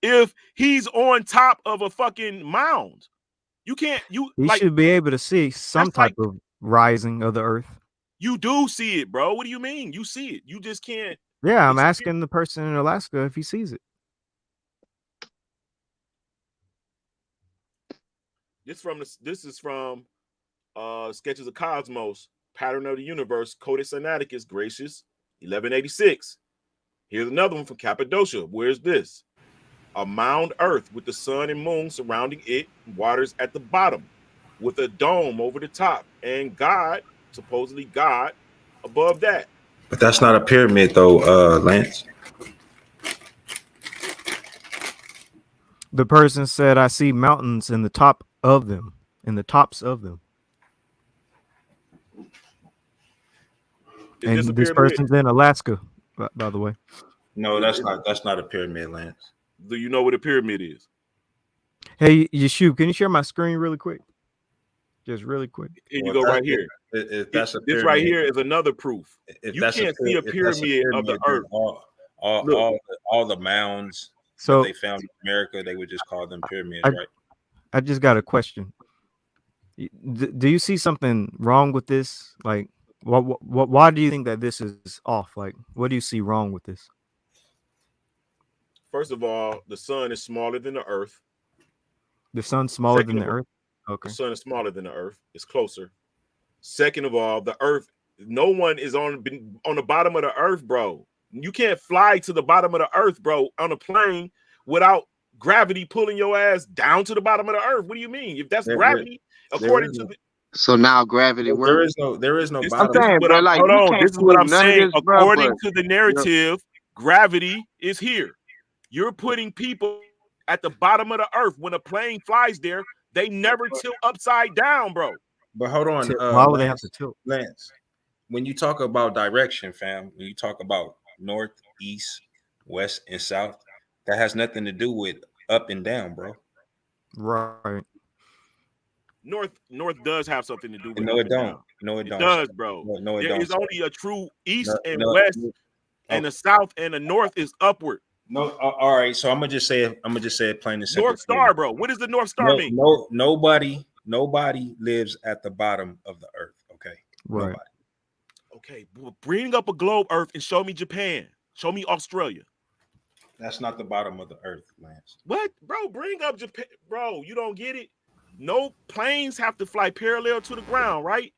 if he's on top of a fucking mound. You can't. You should be able to see some type of rising of the earth. You do see it, bro. What do you mean? You see it. You just can't. Yeah, I'm asking the person in Alaska if he sees it. This is from Sketches of Cosmos, Pattern of the Universe, Codex Sinaiticus, Gracious, 1186. Here's another one from Cappadocia. Where's this? A mound earth with the sun and moon surrounding it, waters at the bottom, with a dome over the top, and God, supposedly God, above that. But that's not a pyramid, though, Lance. The person said, "I see mountains in the top of them, in the tops of them." And this person's in Alaska, by the way. No, that's not a pyramid, Lance. Do you know what a pyramid is? Hey, Yeshua, can you share my screen really quick? Just really quick. Here you go, right here. This right here is another proof. You can't see a pyramid of the earth. All the mounds that they found in America, they would just call them pyramids, right? I just got a question. Do you see something wrong with this? Like, why do you think that this is off? Like, what do you see wrong with this? First of all, the sun is smaller than the earth. The sun's smaller than the earth? Okay. The sun is smaller than the earth. It's closer. Second of all, the earth, no one is on the bottom of the earth, bro. You can't fly to the bottom of the earth, bro, on a plane without gravity pulling your ass down to the bottom of the earth. What do you mean? If that's gravity, according to the... So now gravity works. There is no I'm saying, bro, like, hold on. This is what I'm saying. According to the narrative, gravity is here. You're putting people at the bottom of the earth. When a plane flies there, they never tilt upside down, bro. But hold on. Why would they have to tilt? Lance, when you talk about direction, fam, when you talk about north, east, west, and south, that has nothing to do with up and down, bro. Right. North does have something to do with it. No, it don't. No, it don't. It does, bro. No, it don't. There is only a true east and west, and the south and the north is upward. No, all right. So I'm gonna just say it plain and simple. North Star, bro. What does the North Star mean? Nobody lives at the bottom of the earth. Okay, right. Nobody. Okay, bring up a globe Earth and show me Japan. Show me Australia. That's not the bottom of the earth, Lance. What, bro? Bring up Japan, bro. You don't get it. No planes have to fly parallel to the ground, right?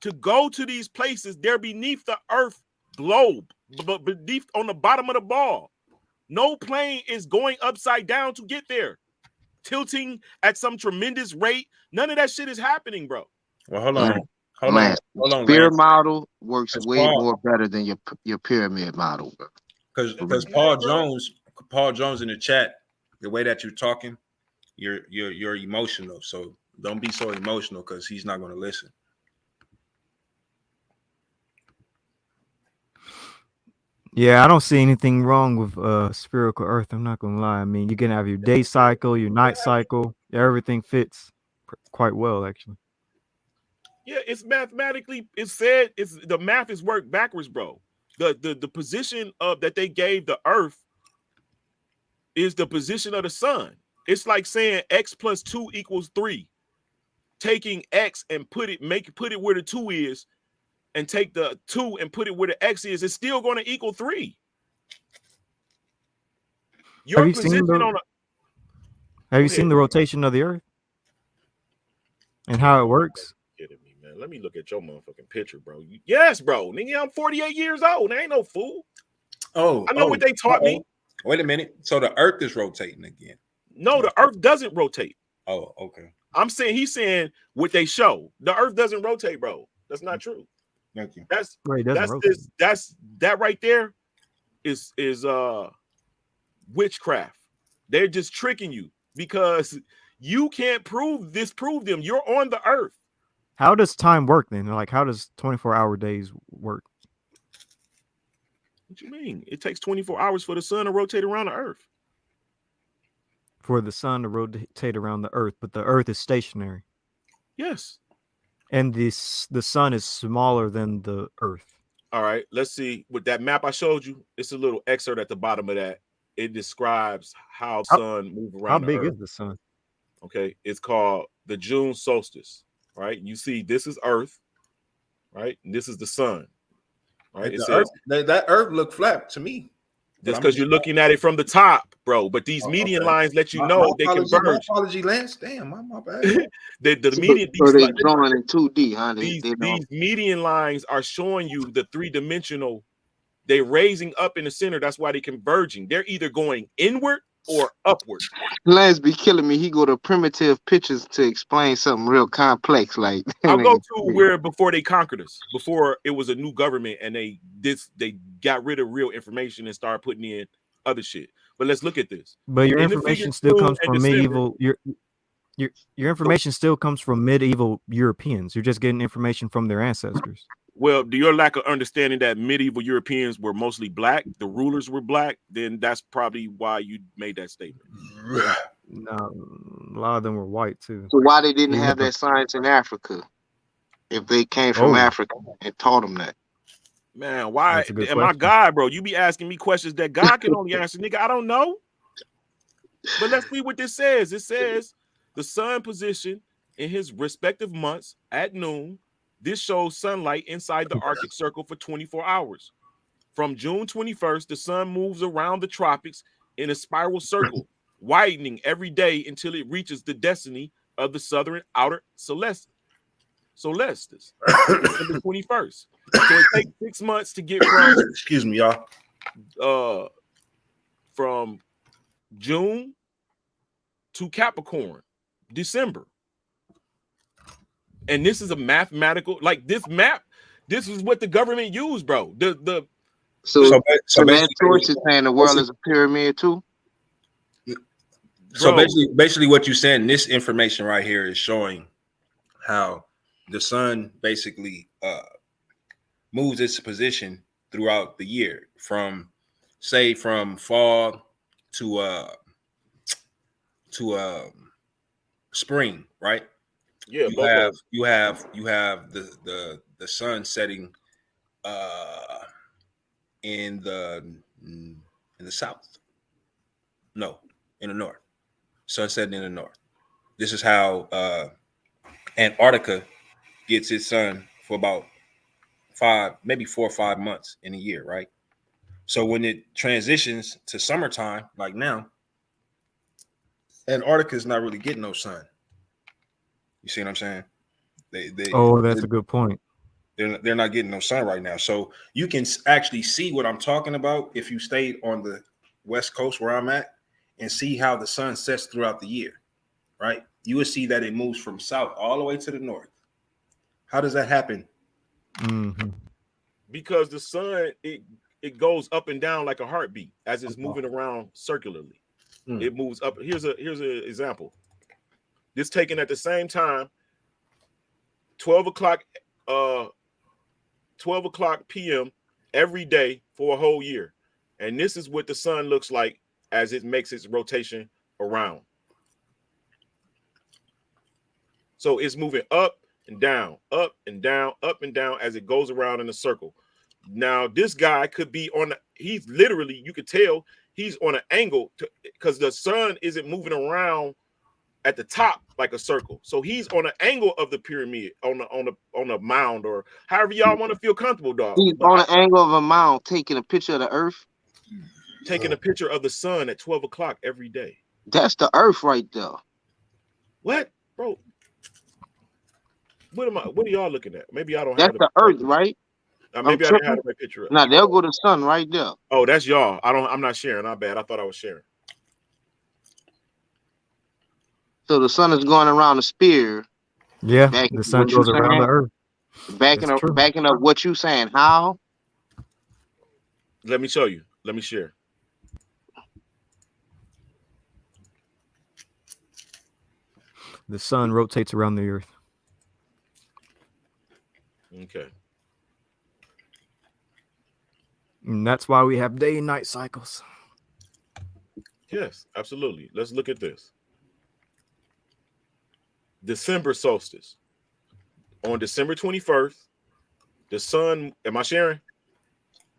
To go to these places, they're beneath the earth globe, but beneath on the bottom of the ball. No plane is going upside down to get there, tilting at some tremendous rate. None of that shit is happening, bro. Well, hold on. Spear model works way more better than your pyramid model. Because Paul Jones in the chat, the way that you're talking, you're emotional. So don't be so emotional because he's not going to listen. Yeah, I don't see anything wrong with spherical Earth. I'm not gonna lie. I mean, you can have your day cycle, your night cycle. Yeah, everything fits quite well, actually. Yeah, it's mathematically. It's said. It's the math is worked backwards, bro. The position of that they gave the Earth is the position of the sun. It's like saying x plus 2 equals 3. Taking x and put it where the 2 is, and take the 2 and put it where the x is. It's still going to equal 3. Your position on a Have you seen the rotation of the Earth and how it works? Kidding me, man. Let me look at your motherfucking picture, bro. Yes, bro. Nigga, I'm 48 years old. I ain't no fool. Oh, I know what they taught me. Wait a minute. So the Earth is rotating again. No, the Earth doesn't rotate. Oh, okay. He's saying what they show. The Earth doesn't rotate, bro. That's not true. Thank you. That's that right there is witchcraft. They're just tricking you because you can't disprove them. You're on the Earth. How does time work then? Like, how does 24-hour days work? What you mean? It takes 24 hours for the sun to rotate around the Earth. For the sun to rotate around the Earth, but the Earth is stationary. Yes. And the sun is smaller than the Earth. All right, let's see. With that map I showed you, it's a little excerpt at the bottom of that. It describes how sun move around. How big is the sun? Okay, it's called the June solstice. Right, you see, this is Earth. Right, and this is the sun. Right, it says that Earth look flat to me. Just because you're looking at it from the top, bro. But these median lines let you know they converge. My apology, Lance. Damn, my bad. the median. So they drawing in 2D, huh? These median lines are showing you the three-dimensional. They're raising up in the center. That's why they're converging. They're either going inward or upward. Lance be killing me. He go to primitive pictures to explain something real complex. Like I'll go to where before they conquered us, before it was a new government, and they got rid of real information and started putting in other shit. But let's look at this. But your information still comes from medieval. Your information still comes from medieval Europeans. You're just getting information from their ancestors. Well, do your lack of understanding that medieval Europeans were mostly black, the rulers were black, then that's probably why you made that statement. No, a lot of them were white too. So why they didn't have that science in Africa? If they came from Africa and taught them that. Man, why am I God, bro? You be asking me questions that God can only answer, nigga. I don't know. But let's see what this says. It says the sun position in his respective months at noon. This shows sunlight inside the Arctic Circle for 24 hours. From June 21st, the sun moves around the tropics in a spiral circle, widening every day until it reaches the destiny of the southern outer Solstice, December 21st. So it takes 6 months to get from excuse me, y'all. From June to Capricorn, December. And this is a mathematical, like this map. This is what the government used, bro. So that source is saying the world is a pyramid too. So basically, what you're saying, this information right here is showing how the sun basically moves its position throughout the year, from fall to spring, right? Yeah, you have the sun setting in the south. No, in the north. Sun setting in the north. This is how Antarctica gets its sun for about 4 or 5 months in a year, right? So when it transitions to summertime, like now, Antarctica is not really getting no sun. You see what I'm saying? That's a good point. They're not getting no sun right now. So you can actually see what I'm talking about if you stayed on the West Coast where I'm at and see how the sun sets throughout the year, right? You will see that it moves from south all the way to the north. How does that happen? Mm-hmm. Because the sun, it goes up and down like a heartbeat as it's moving around circularly. It moves up. Here's an example. This taken at the same time, 12 o'clock p.m. every day for a whole year. And this is what the sun looks like as it makes its rotation around. So it's moving up and down, up and down, up and down as it goes around in a circle. Now, this guy could be he's literally, you could tell he's on an angle because the sun isn't moving around at the top like a circle. So he's on an angle of the pyramid, on a mound, or however y'all want to feel comfortable, dog. He's on an angle of a mound, taking a picture of the earth. Taking a picture of the sun at 12 o'clock every day. That's the earth right there. What, bro? What are y'all looking at? Maybe I don't That's have the earth, right? Maybe I didn't have my picture up. Now there go the sun right there. Oh, that's y'all. I'm not sharing. Not bad. I thought I was sharing. So the sun is going around the sphere. Yeah, the sun goes around the earth. Backing up what you saying. How? Let me show you. Let me share. The sun rotates around the earth. Okay. And that's why we have day and night cycles. Yes, absolutely. Let's look at this. December solstice. On December 21st, the sun, am I sharing?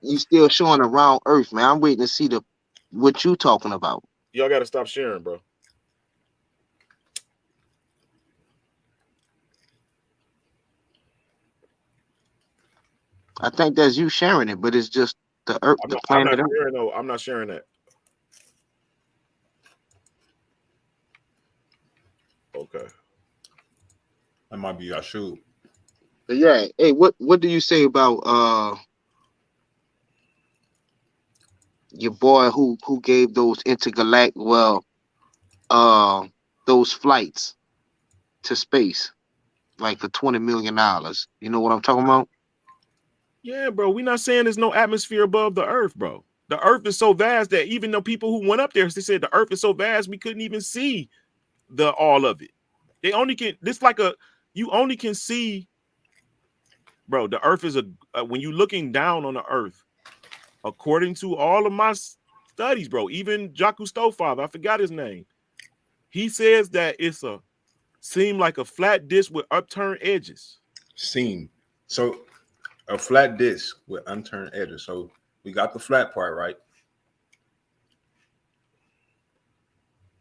You still showing around earth, man. I'm waiting to see what you talking about. Y'all got to stop sharing, bro. I think that's you sharing it, but it's just the earth, the planet Earth. No, I'm not sharing that. Okay. That might be I should. But yeah, hey, what do you say about your boy who gave those those flights to space, like for $20 million? You know what I'm talking about? Yeah, bro. We're not saying there's no atmosphere above the earth, bro. The earth is so vast that even though people who went up there, they said the earth is so vast we couldn't even see all of it. They only can. You only can see, bro. The earth is when you're looking down on the earth, according to all of my studies, bro. Even Jacques Cousteau, I forgot his name. He says that seem like a flat disc with upturned edges. So a flat disc with unturned edges. So we got the flat part right.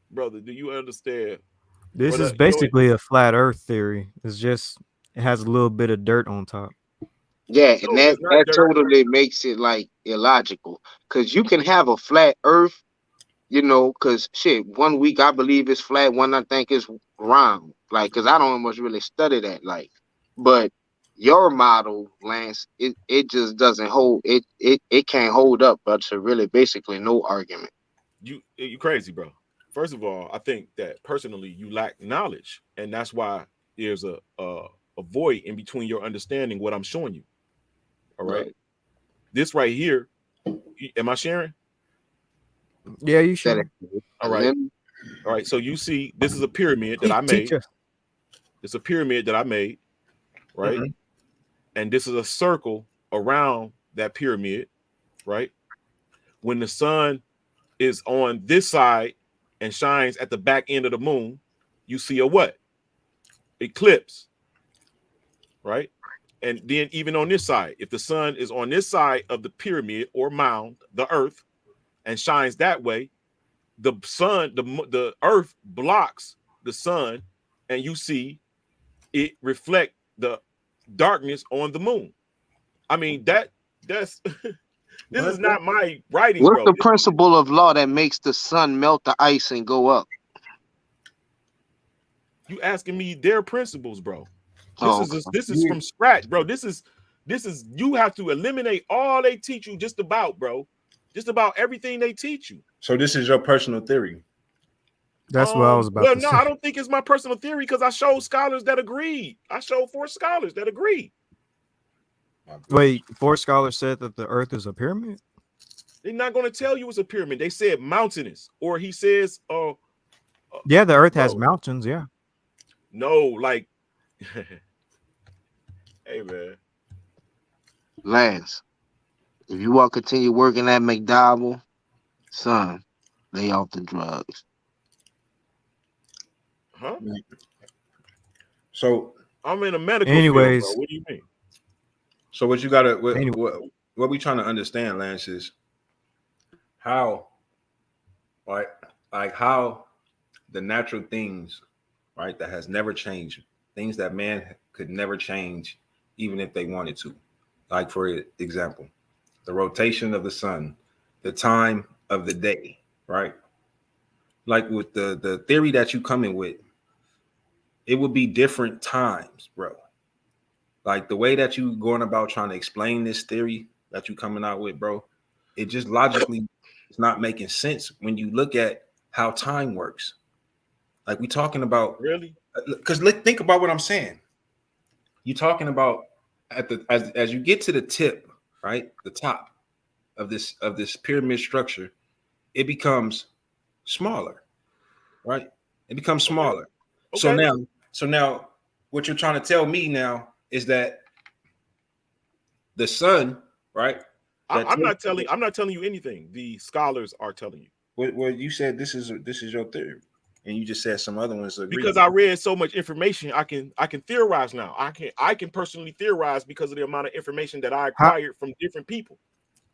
Brother, do you understand? This is basically a flat earth theory. It has a little bit of dirt on top. Yeah, and that totally makes it like illogical. Because you can have a flat earth, you know, because shit, 1 week I believe it's flat, one I think is round. Like, because I don't much really study that. Like, but your model, Lance, it just doesn't hold. It can't hold up, but to really basically no argument. You crazy, bro. First of all, I think that personally you lack knowledge, and that's why there's a void in between your understanding what I'm showing you. All right. This right here, am I sharing? Yeah, you should. All right. All right. So you see, this is a pyramid that I made. It's a pyramid that I made, right? Mm-hmm. And this is a circle around that pyramid, right? When the sun is on this side and shines at the back end of the moon, you see a what? Eclipse, right? And then even on this side, if the sun is on this side of the pyramid or mound, the earth, and shines that way, the sun, the earth blocks the sun, and you see it reflect the darkness on the moon. I mean, that's this is not my writing. What's the principle of law that makes the sun melt the ice and go up? You asking me their principles, bro. This is from scratch, bro. This is you have to eliminate all they teach you just about, bro. Just about everything they teach you. So this is your personal theory. That's what I was about to say. I don't think it's my personal theory because I showed scholars that agreed. I showed 4 scholars that agreed. Wait, 4 scholars said that the earth is a pyramid? They're not going to tell you it's a pyramid. They said mountainous, or he says, yeah, the earth has mountains, yeah. No, like, hey, man. Lance, if you want to continue working at McDowell, son, lay off the drugs. Huh? So I'm in a medical Anyways. field, bro. What do you mean? So what you gotta Anyway. what we trying to understand, Lance, is how, right? Like how the natural things, right, that has never changed, things that man could never change, even if they wanted to. Like for example, the rotation of the sun, the time of the day, right? Like with the theory that you come in with, it would be different times, bro. Like the way that you going about trying to explain this theory that you coming out with, bro, it just logically is not making sense when you look at how time works. Like we talking about, really, because think about what I'm saying. You're talking about at the as you get to the tip, right, the top of this pyramid structure, it becomes smaller, right? It becomes smaller. Okay. So now, what you're trying to tell me now is that the sun, right? I'm not telling you anything. The scholars are telling you. Well, you said this is your theory, and you just said some other ones agree. Because I read so much information, I can theorize now. I can personally theorize because of the amount of information that I acquired from different people.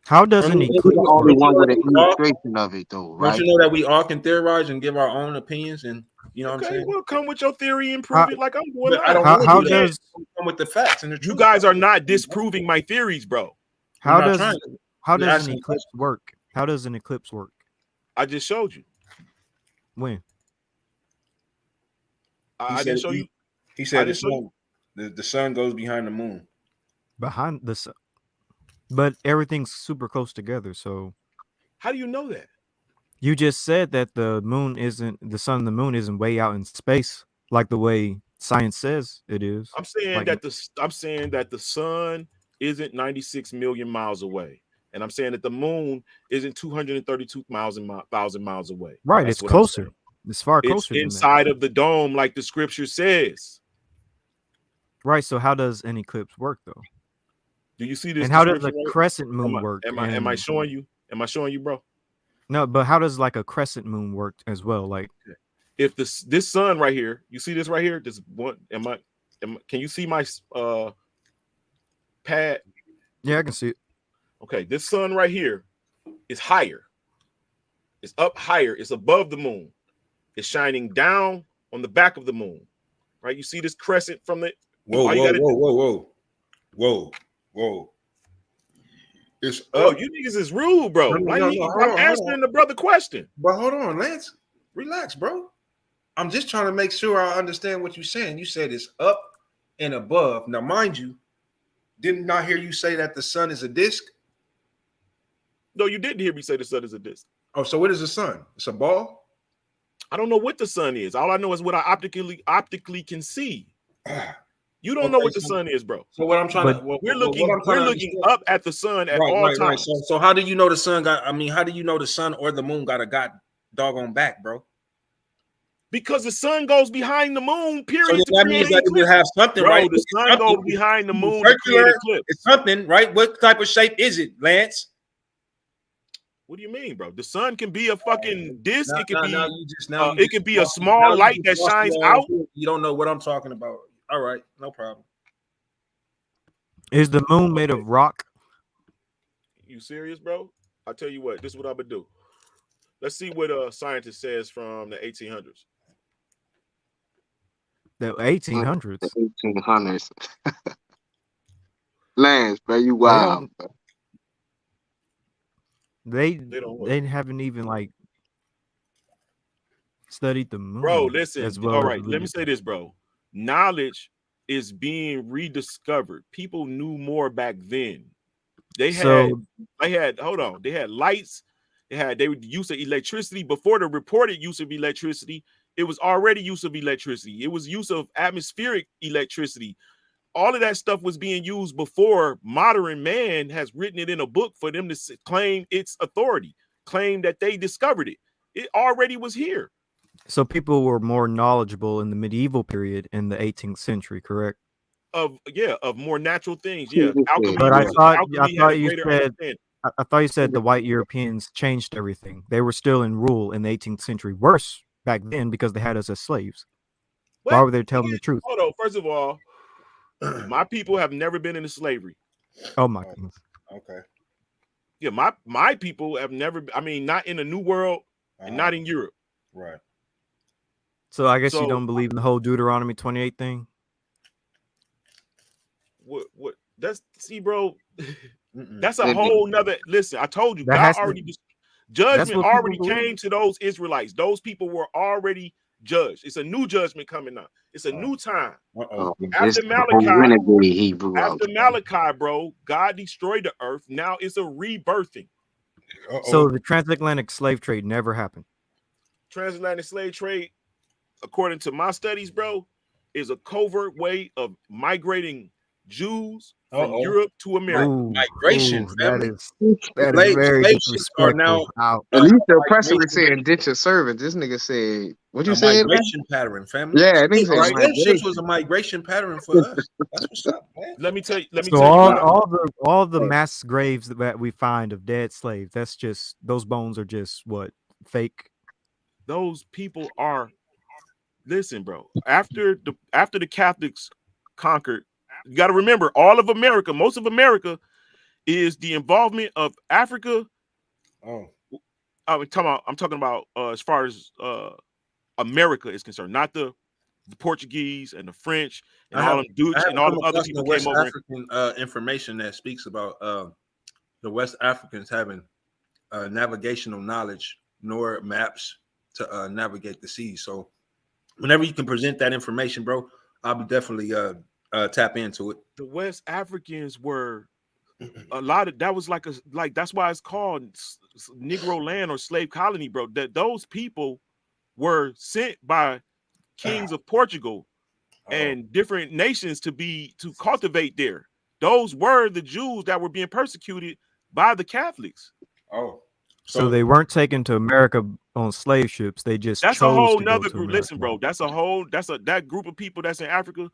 How does an eclipse the only work? one with an illustration of it, though, right? Don't you know that we all can theorize and give our own opinions, and you know what I'm saying? Well, come with your theory and prove it like I'm doing. I don't want to do that. Come with the facts and the truth. You guys are not disproving my theories, bro. How does an eclipse work? How does an eclipse work? I just showed you. When? I didn't show you. He said the sun goes behind the moon. Behind the sun. But everything's super close together, so how do you know that? You just said that the sun and the moon isn't way out in space like the way science says it is. I'm saying that the sun isn't 96 million miles away. And I'm saying that the moon isn't 232,000 miles away. Right, it's closer. It's far closer. It's inside of the dome, like the scripture says. Right. So how does an eclipse work, though? Do you see this? And how does a crescent moon work? Am I showing you? Am I showing you, bro? No, but how does like a crescent moon work as well? Like, if this sun right here, you see this right here? This one. Can you see my pad? Yeah, I can see it. Okay, this sun right here is higher. It's up higher. It's above the moon. It's shining down on the back of the moon. Right? You see this crescent from the Whoa. It's you niggas is rude, bro. I'm answering the brother question. But hold on, Lance. Relax, bro. I'm just trying to make sure I understand what you're saying. You said it's up and above. Now, mind you, didn't I hear you say that the sun is a disc? No, you didn't hear me say the sun is a disc. Oh, so what is the sun? It's a ball? I don't know what the sun is. All I know is what I optically can see. You don't know what the sun is, bro. So what I'm trying to we're looking up at the sun at all times. Right. So how do you know the sun how do you know the sun or the moon got a doggone back, bro? Because the sun goes behind the moon, period. So that means that it would have something, bro, right? The sun goes behind the moon. It's something, right? What type of shape is it, Lance? What do you mean, bro? The sun can be a fucking disc. It can be. It can be a small light that shines out. You don't know what I'm talking about. All right, no problem. Is the moon made of rock? You serious, bro? I'll tell you what. This is what I'm gonna do. Let's see what a scientist says from the 1800s. The 1800s. The 1800s. Lance, bro, you wild. They haven't even like studied the moon. Bro, listen. As well. All right, let me say this, bro. Knowledge is being rediscovered. People knew more back then. They had lights. They would use of electricity before the reported use of electricity. It was already use of electricity. It was use of atmospheric electricity. All of that stuff was being used before modern man has written it in a book for them to claim its authority, claim that they discovered it. It already was here. So people were more knowledgeable in the medieval period in the 18th century, correct? Of more natural things. Yeah. But I thought you said the white Europeans changed everything. They were still in rule in the 18th century. Worse back then because they had us as slaves. What? Why were they telling the truth? Hold on. First of all, my people have never been into slavery. Oh my goodness. Okay. Yeah, my people have never. I mean, not in the New World and not in Europe. Right. So I guess you So- don't believe in the whole Deuteronomy 28 thing? What? That's see, bro. That's a Maybe. whole nother. Listen, I told you, That God has to- already. that's Judgment what people already believe. came to those Israelites. Those people were already judged. It's a new judgment coming up. It's a new time. Oh, this After the whole Malachi, renegade Hebrew out. after Malachi, bro, God destroyed the earth. Now it's a rebirthing. So the transatlantic slave trade never happened. Transatlantic slave trade, according to my studies, bro, is a covert way of migrating Jews from Europe to America. Migration, that family. is very Slave ships are now disrespectful. Ow. At least the oppressor migration- was saying indentured servant. This nigga said, what you a said? migration pattern, family. Yeah, I think Slave so. slave ships was a migration pattern for us. That's what's up, man. Let me tell you. Let me So tell you. all the mass graves that we find of dead slaves, that's just those bones are just what, fake? Those people are. Listen, bro. After the Catholics conquered, you got to remember, all of America, most of America, is the involvement of Africa. Oh, I'm talking about as far as America is concerned, not the Portuguese and the French and all them Dutch and all the other people the came West over. African information that speaks about the West Africans having navigational knowledge nor maps to navigate the seas. So whenever you can present that information, bro, I'll be definitely tap into it. The West Africans were a lot of that was like that's why it's called Negro land or slave colony, bro. That those people were sent by kings of Portugal and different nations to cultivate there. Those were the Jews that were being persecuted by the Catholics. Oh, So they weren't taken to America on slave ships. They just That's a chose whole to go nother to group. America. Listen, bro, that group of people that's in Africa.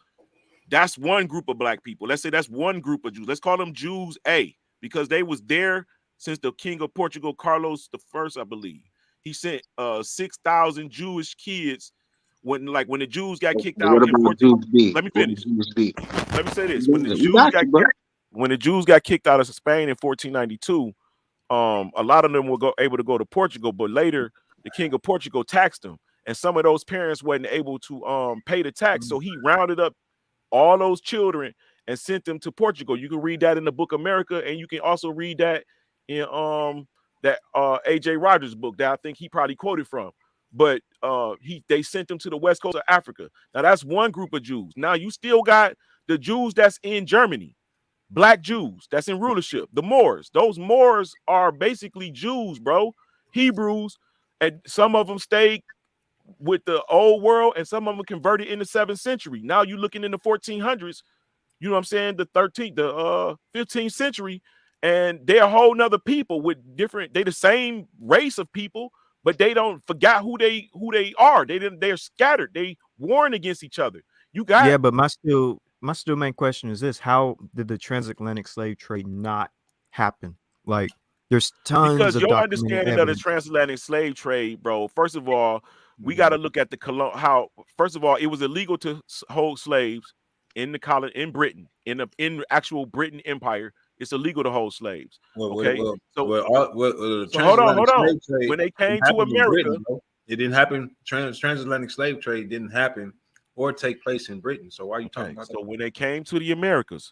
That's one group of black people. Let's say that's one group of Jews. Let's call them Jews A, because they was there since the King of Portugal, Carlos I, I believe. He sent 6,000 Jewish kids when the Jews got kicked out in Portugal. Let me finish. Let me say this: when the Jews got kicked out of Spain in 1492, a lot of them were able to go to Portugal, but later the King of Portugal taxed them, and some of those parents wasn't able to pay the tax, so he rounded up all those children and sent them to Portugal. You can read that in the book America, and you can also read that in that A.J. Rogers book that I think he probably quoted from. But they sent them to the west coast of Africa. Now that's one group of Jews. Now you still got the Jews that's in Germany, black Jews that's in rulership, the Moors. Those Moors are basically Jews, bro, Hebrews, and some of them stayed with the old world and some of them converted in the 7th century. Now you're looking in the 1400s, you know what I'm saying, the 15th century, and they're a whole nother people with different, they the same race of people, but they don't forget who they are. They're scattered. They warring against each other. You got but my main question is this: how did the transatlantic slave trade not happen? Like, there's tons because of your documented understanding of the evidence. transatlantic slave trade, bro. First of all, we got to look at how. First of all, it was illegal to hold slaves in the colony in Britain, in actual Britain Empire. It's illegal to hold slaves. Okay, so hold on. When they came to America, it didn't happen. Transatlantic slave trade didn't happen or take place in Britain. So why are you talking about that? So when they came to the Americas,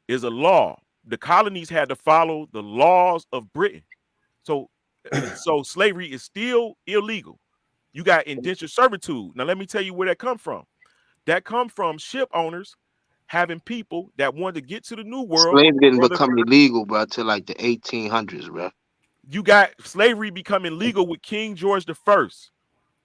is a law. The colonies had to follow the laws of Britain. So slavery is still illegal. You got indentured servitude. Now let me tell you where that come from. That come from ship owners having people that wanted to get to the New World. Slavery didn't become illegal, bro, until like the 1800s, bro. You got slavery becoming legal with King George I.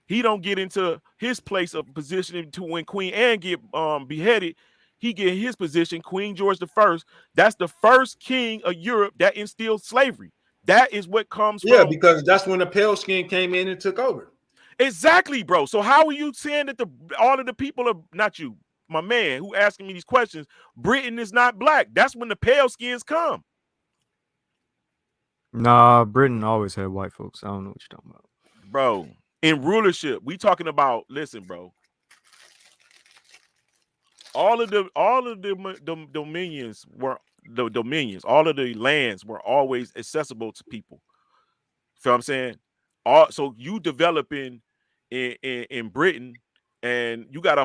He don't get into his place of position to when Queen Anne get beheaded. He get his position, Queen George I. That's the first king of Europe that instilled slavery. That is what comes from. Yeah, because that's when the pale skin came in and took over. Exactly, bro. So how are you saying that all of the people are not you, my man, who asking me these questions? Britain is not black. That's when the pale skins come. Nah, Britain always had white folks. I don't know what you're talking about, bro. In rulership, we talking about. Listen, bro. all of the dominions were the dominions. All of the lands were always accessible to people. Feel what I'm saying? So you developing in Britain, and you got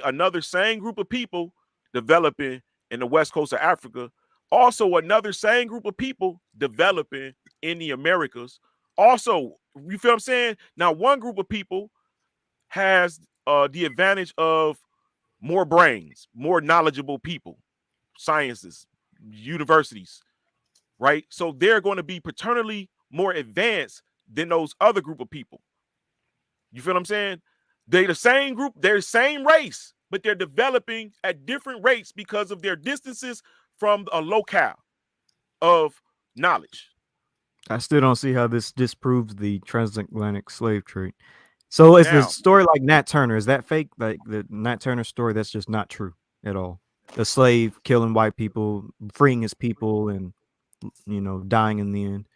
another same group of people developing in the west coast of Africa. Also, another same group of people developing in the Americas. Also, you feel what I'm saying? Now, one group of people has the advantage of more brains, more knowledgeable people, sciences, universities, right? So they're going to be paternally more advanced than those other group of people. You feel what I'm saying? They're the same group, they're the same race, but they're developing at different rates because of their distances from a locale of knowledge. I still don't see how this disproves the transatlantic slave trade. So is the story like Nat Turner? Is that fake? Like the Nat Turner story? That's just not true at all. The slave killing white people, freeing his people, and dying in the end.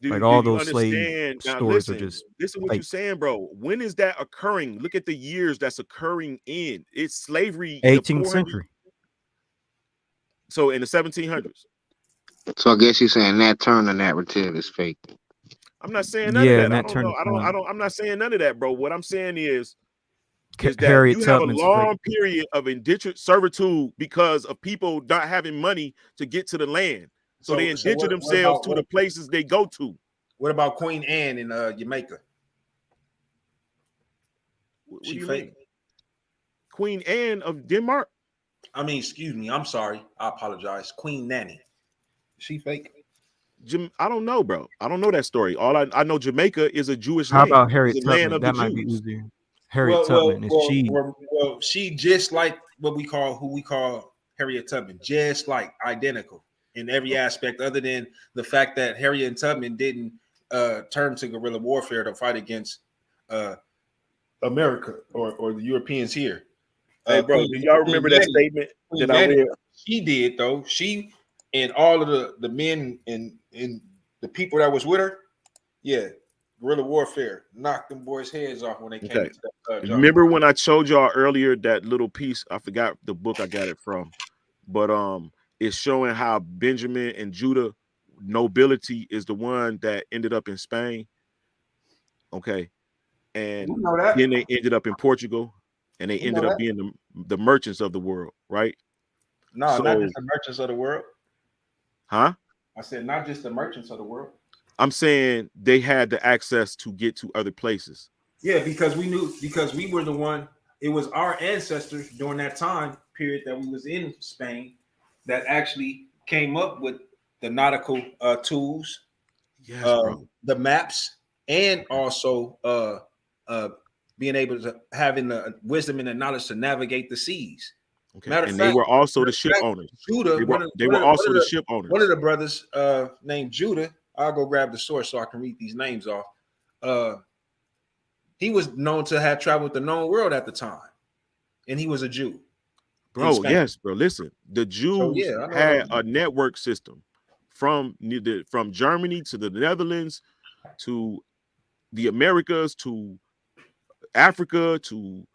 Like all those slave stories are just listen what you're saying, bro. When is that occurring? Look at the years that's occurring in. It's slavery. 18th century. So in the 1700s. So I guess you're saying Nat Turner narrative is fake. I'm not saying none of that. Nat I don't know. I'm not saying none of that, bro. What I'm saying is that Harriet you have Tubman's a long period of indentured servitude because of people not having money to get to the land. So they indenture themselves to the places they go to. What about Queen Anne in Jamaica? She fake. Queen Anne of Denmark? I mean, excuse me. I'm sorry. I apologize. Queen Nanny. She fake? I don't know, bro. I don't know that story. All I know, Jamaica is a Jewish land. How about Harriet Tubman? That might be easier. Harriet Tubman is she? Well, she just like who we call Harriet Tubman, just like identical in every aspect, other than the fact that Harriet Tubman didn't turn to guerrilla warfare to fight against America or the Europeans here. Hey, bro, do y'all remember that statement that I read? She did, though. She and all of the men and the people that was with her, yeah, guerrilla warfare knocked them boys' heads off when they came to that job. Remember when I showed y'all earlier that little piece? I forgot the book I got it from, but it's showing how Benjamin and Judah nobility is the one that ended up in Spain. Okay, and then they ended up in Portugal, and they ended up being the merchants of the world, right? No, so, not just the merchants of the world. Huh? I said not just the merchants of the world. I'm saying they had the access to get to other places. Yeah, because we were the one. It was our ancestors during that time period that we was in Spain that actually came up with the nautical tools, yes, bro. The maps, and also being able to having the wisdom and the knowledge to navigate the seas. Okay. And they were also the ship owners. Judah, they were also the ship owners. One of the brothers named Judah, I'll go grab the source so I can read these names off. He was known to have traveled the known world at the time, and he was a Jew. Bro, yes, bro. Listen, the Jews had a network system from Germany to the Netherlands to the Americas to Africa to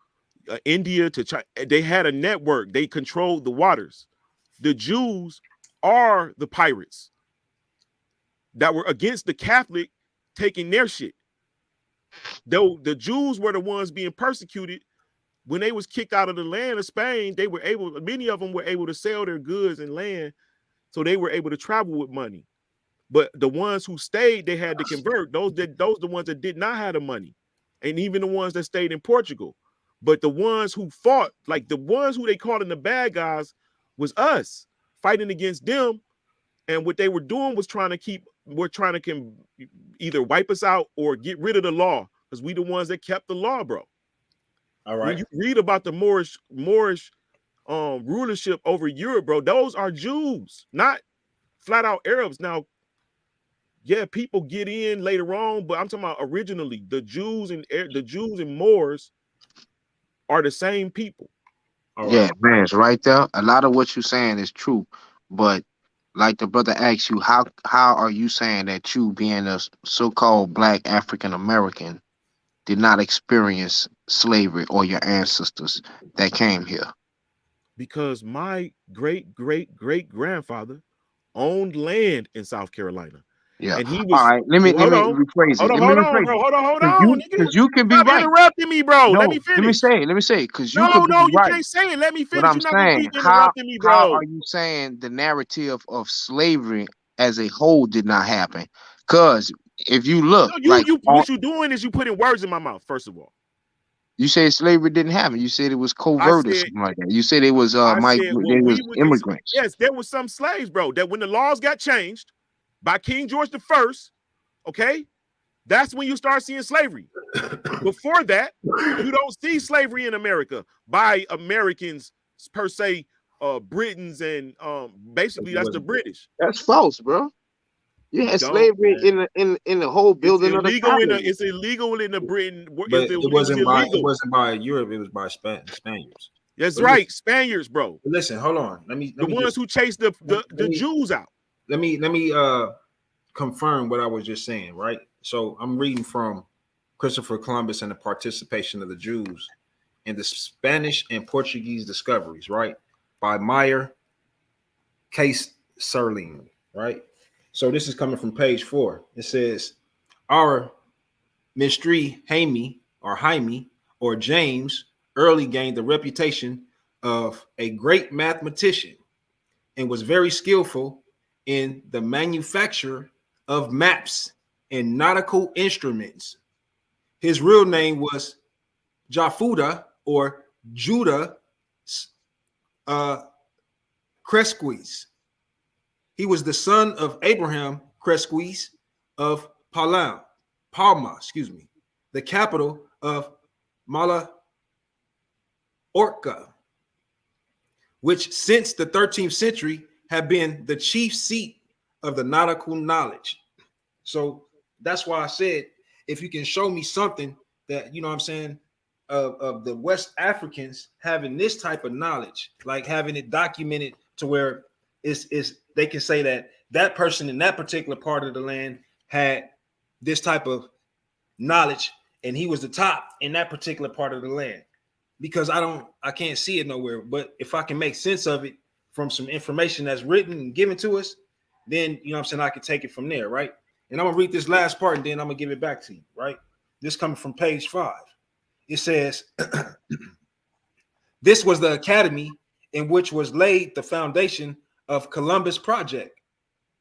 India to China. They had a network. They controlled the waters. The Jews are the pirates that were against the Catholic taking their shit. Though the Jews were the ones being persecuted when they was kicked out of the land of Spain, many of them were able to sell their goods and land, so they were able to travel with money. But the ones who stayed, they had to convert. Those the ones that did not have the money, and even the ones that stayed in Portugal. But the ones who fought, like the ones who they called in the bad guys, was us fighting against them. And what they were doing was trying to either wipe us out or get rid of the law, because we the ones that kept the law, bro. All right. When you read about the Moorish rulership over Europe, bro, those are Jews, not flat out Arabs. Now, yeah, people get in later on, but I'm talking about originally the Jews and Moors are the same people. Yeah, man, it's right there. A lot of what you're saying is true, but like the brother asked you, how are you saying that you, being a so-called Black African American, did not experience slavery or your ancestors that came here? because my great great great grandfather owned land in South Carolina. Yeah. And he All was right. Let me hold on, rephrase it. Let me hold on, rephrase bro. it. Hold on, nigga. Because you can be Stop right. interrupting me, bro. Let me No, let me finish. say it. Let me say it. Because you No, could be no, you right. can't say it. Let me But finish. I'm You're not gonna saying, keep interrupting me, how bro. are you saying the narrative of slavery as a whole did not happen? Because if you look, No, like, what you doing is you putting words in my mouth, first of all. you say slavery didn't happen. You said it was I covert or said something like that. You said it was I they said what we was would immigrants. yes, there was some slaves, bro, that when the laws got changed by King George the First, okay, that's when you start seeing slavery. Before that, you don't see slavery in America by Americans per se, Britons and basically that's the British. That's false, bro. You You had don't, slavery man. in the whole It's building of the illegal in colony. it's illegal in the Britain. But It was it illegal. wasn't by Europe. It was by Spaniards. That's But right, listen, Spaniards, bro. listen, hold on. The ones who chased the Jews out. Let me confirm what I was just saying, right? So I'm reading from Christopher Columbus and the participation of the Jews in the Spanish and Portuguese discoveries, right? By Meyer Case Serling, right? So this is coming from page 4. It says, our Mystery Jaime or James early gained the reputation of a great mathematician and was very skillful in the manufacture of maps and nautical instruments. His real name was Jafuda or Judah Cresques. He was the son of Abraham Cresques of Palma, the capital of Mallorca, which since the 13th century had been the chief seat of the nautical knowledge. So that's why I said, if you can show me something that, you know what I'm saying, of the West Africans having this type of knowledge, like having it documented to where it's they can say that that person in that particular part of the land had this type of knowledge and he was the top in that particular part of the land, because I can't see it nowhere. But if I can make sense of it from some information that's written and given to us, then, you know what I'm saying, I can take it from there, right? And I'm gonna read this last part and then I'm gonna give it back to you, right? This coming from page 5. It says, this was the academy in which was laid the foundation of Columbus project.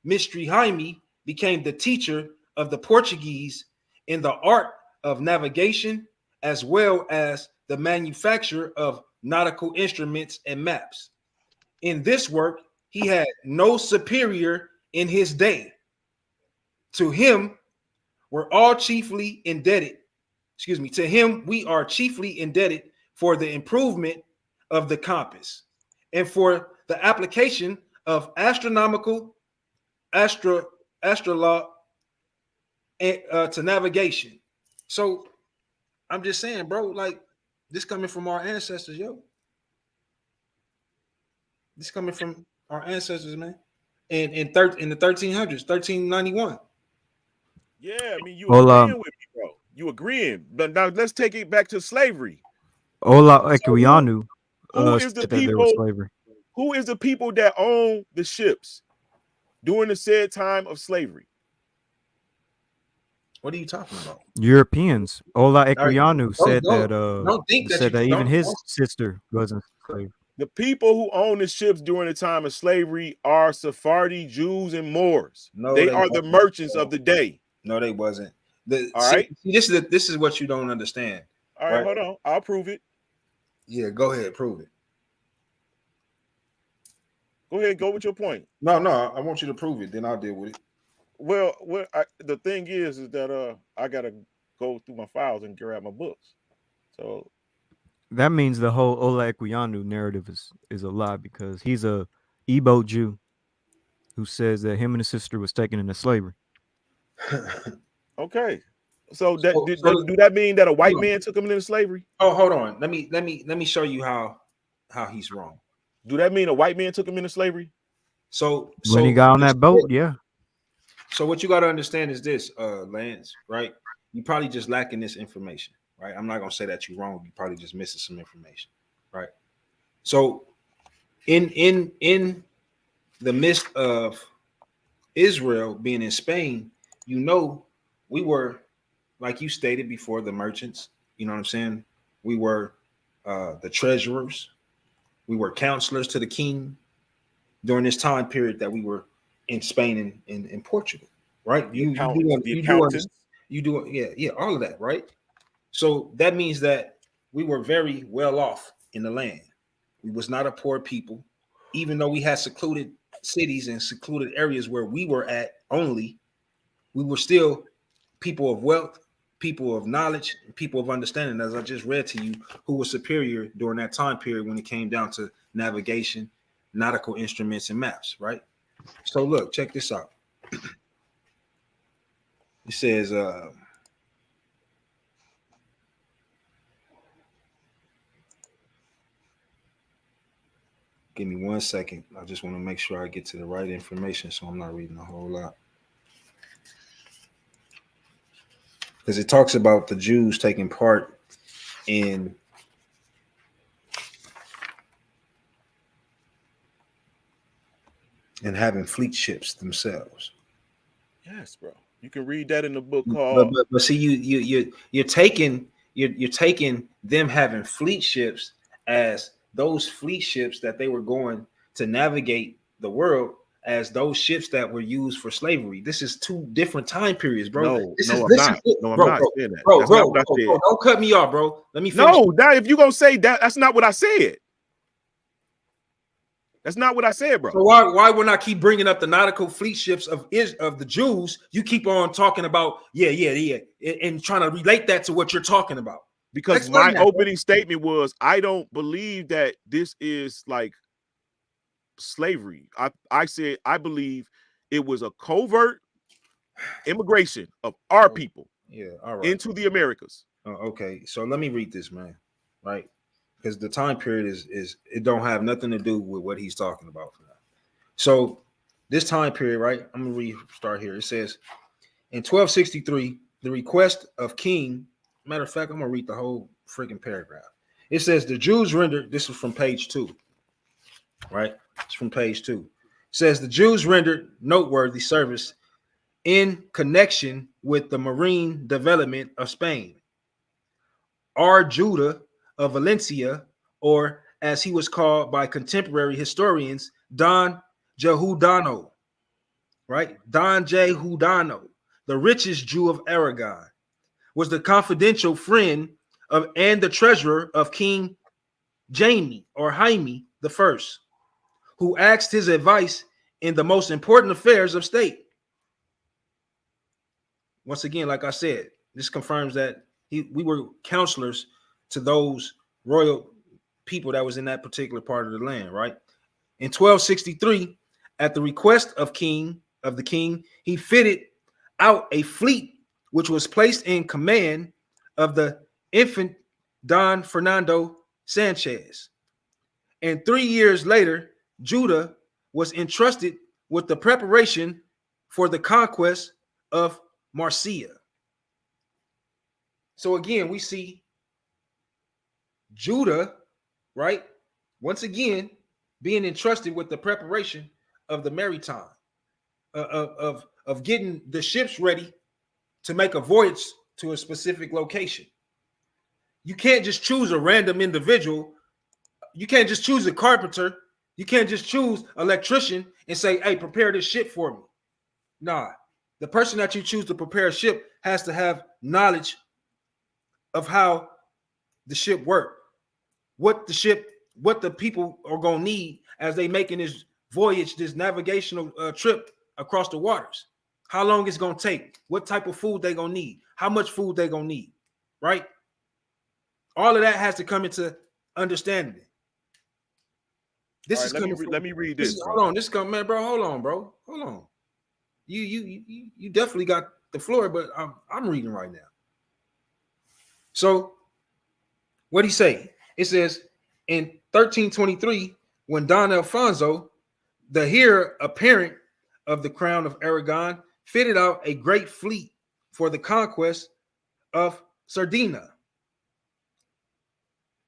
Mystery Jaime became the teacher of the Portuguese in the art of navigation, as well as the manufacture of nautical instruments and maps. In this work, he had no superior in his day. To him, we're all chiefly indebted. To him, we are chiefly indebted for the improvement of the compass and for the application of astrologue to navigation. So I'm just saying, bro, like, this coming from our ancestors, yo. This coming from our ancestors, man. In the 1300s, 1391. Yeah, I mean, you Hola, agreeing with me, bro. You agreeing. But now let's take it back to slavery. Hola So Equianu who is the said that there was people? slavery. Who is the people that own the ships during the said time of slavery? What are you talking about? Europeans. Ola All right, Equianu said don't think that you even don't. his sister wasn't a slave. The people who own the ships during the time of slavery are Sephardi Jews and Moors. No, They they are the wasn't. merchants of the day. No, they wasn't. All right. This is what you don't understand. All right, hold on. I'll prove it. Yeah, go ahead, prove it. Go ahead, go with your point. No, I want you to prove it. Then I'll deal with it. Well, the thing is that I gotta go through my files and grab my books. So That means the whole Ola Equianu narrative is a lie, because he's a Igbo Jew who says that him and his sister was taken into slavery. okay. So do that mean that a white man took him into slavery? Oh, hold on. Let me show you how he's wrong. Do that mean a white man took him into slavery? So when he got on that boat, yeah. So what you got to understand is this, Lance, right? You probably just lacking this information, right? I'm not gonna say that you're wrong. You probably just missing some information, right? So in the midst of Israel being in Spain, you know, we were, like you stated before, the merchants. You know what I'm saying? We were the treasurers. We were counselors to the king during this time period that we were in Spain and in Portugal, right? You do, yeah, all of that, right? So that means that we were very well off in the land. We was not a poor people, even though we had secluded cities and secluded areas where we were at only. We were still people of wealth, people of knowledge, people of understanding, as I just read to you, who were superior during that time period when it came down to navigation, nautical instruments, and maps, right? So look, check this out. It says, give me 1 second. I just want to make sure I get to the right information so I'm not reading a whole lot. Because it talks about the Jews taking part in and having fleet ships themselves. Yes, bro. You can read that in the book called. But see, you're taking them having fleet ships as those fleet ships that they were going to navigate the world as those ships that were used for slavery. This is two different time periods, bro. I'm not saying that. Bro, don't cut me off, bro. Let me finish. No, now if you're gonna say that, that's not what I said. That's not what I said, bro. So why when I keep bringing up the nautical fleet ships of the Jews, you keep on talking about and trying to relate that to what you're talking about? Because my opening statement was, I don't believe that this is like slavery. I said I believe it was a covert immigration of our people into the Americas. Okay, so let me read this, man. Right, because the time period is it don't have nothing to do with what he's talking about for now. So this time period, right? I'm gonna restart here. It says in 1263, the request of King. Matter of fact, I'm gonna read the whole freaking paragraph. It says the Jews rendered. This is from page 2, right? It's from page 2. It says the Jews rendered noteworthy service in connection with the marine development of Spain. R. Judah of Valencia, or as he was called by contemporary historians, Don Jehudano, right? Don Jehudano, the richest Jew of Aragon, was the confidential friend of and the treasurer of King Jaime the First, who asked his advice in the most important affairs of state. Once again, like I said, this confirms that we were counselors to those royal people that was in that particular part of the land, right? In 1263, at the request of the king, he fitted out a fleet which was placed in command of the infant Don Fernando Sanchez. And 3 years later, Judah was entrusted with the preparation for the conquest of Marcia. So again, we see Judah, right? Once again, being entrusted with the preparation of the maritime, of getting the ships ready to make a voyage to a specific location. You can't just choose a random individual. You can't just choose a carpenter. You can't just choose an electrician and say, hey, prepare this ship for me. Nah, the person that you choose to prepare a ship has to have knowledge of how the ship works, what the people are going to need as they making this voyage, this navigational trip across the waters. How long it's going to take, what type of food they're going to need, how much food they're going to need, right? All of that has to come into understanding. This is coming. Let me read this. Hold on, this coming, man, bro. Hold on, bro. Hold on. You definitely got the floor, but I'm reading right now. So, what he say? It says in 1323, when Don Alfonso, the heir apparent of the crown of Aragon, fitted out a great fleet for the conquest of Sardinia.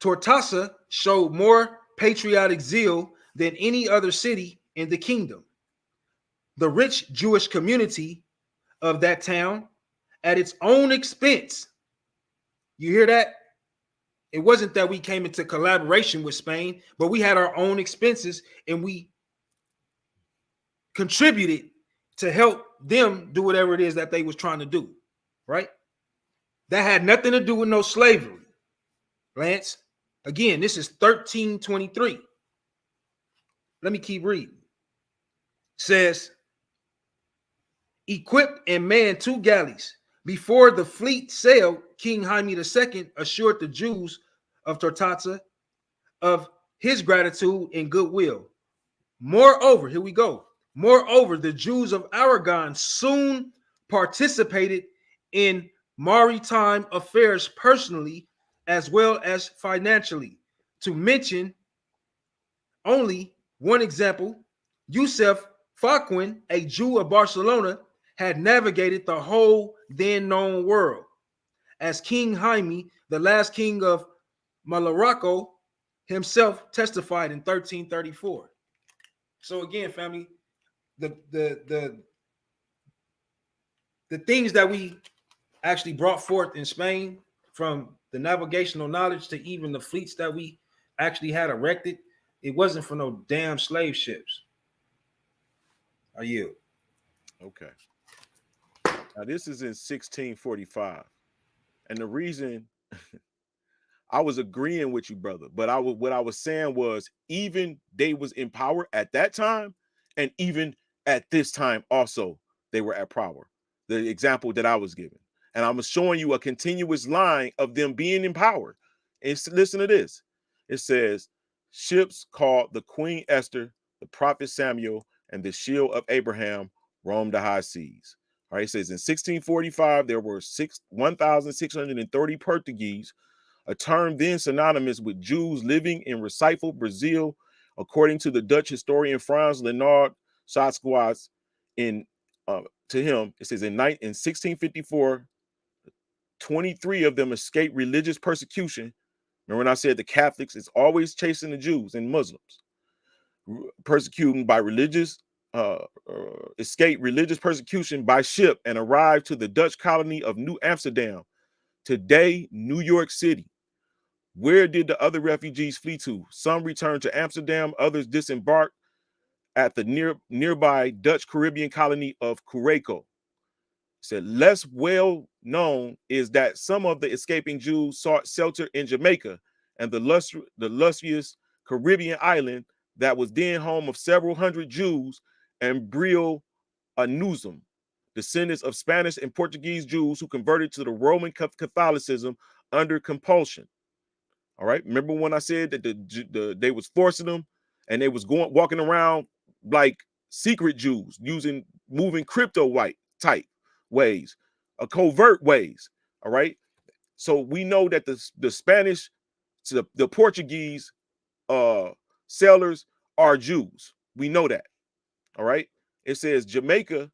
Tortosa showed more patriotic zeal than any other city in the kingdom. The rich Jewish community of that town, at its own expense, you hear that? It wasn't that we came into collaboration with Spain, but we had our own expenses and we contributed to help them do whatever it is that they was trying to do, right? That had nothing to do with no slavery, Lance. Again, this is 1323. Let me keep reading. Says, equipped and manned 2 galleys. Before the fleet sailed, King Jaime II assured the Jews of Tortata of his gratitude and goodwill. Moreover, here we go. Moreover, the Jews of Aragon soon participated in maritime affairs personally as well as financially. To mention only one example, Yusuf Faquin, a Jew of Barcelona, had navigated the whole then known world. As King Jaime, the last king of Malaraco, himself testified in 1334. So again, family, the things that we actually brought forth in Spain, from the navigational knowledge to even the fleets that we actually had erected, it wasn't for no damn slave ships. Are you? Okay. Now this is in 1645, and the reason I was agreeing with you, brother, but what I was saying was, even they was in power at that time, and even at this time also they were at power. The example that I was giving, and I'm showing you a continuous line of them being in power. And listen to this. It says, ships called the Queen Esther, the prophet Samuel, and the shield of Abraham roamed the high seas. All right, it says in 1645 there were 1,630 Portuguese, a term then synonymous with Jews living in Recife, Brazil, according to the Dutch historian Frans Leonard Schatzkwaas. To him, it says in 1654, 23 of them escaped religious persecution. Remember when I said the Catholics is always chasing the Jews and Muslims, persecuting by religious, escaped religious persecution by ship and arrived to the Dutch colony of New Amsterdam, today New York City. Where did the other refugees flee to? Some returned to Amsterdam, others disembarked at the nearby Dutch Caribbean colony of Curaçao. Said less well known is that some of the escaping Jews sought shelter in Jamaica and the lustrous Caribbean island that was then home of several hundred Jews and Brio Anuzum, descendants of Spanish and Portuguese Jews who converted to the Roman Catholicism under compulsion. All right. Remember when I said that they was forcing them, and they was walking around like secret Jews, moving crypto white type ways, covert ways. All right. So we know that the Spanish, the Portuguese sailors are Jews. We know that. All right. It says Jamaica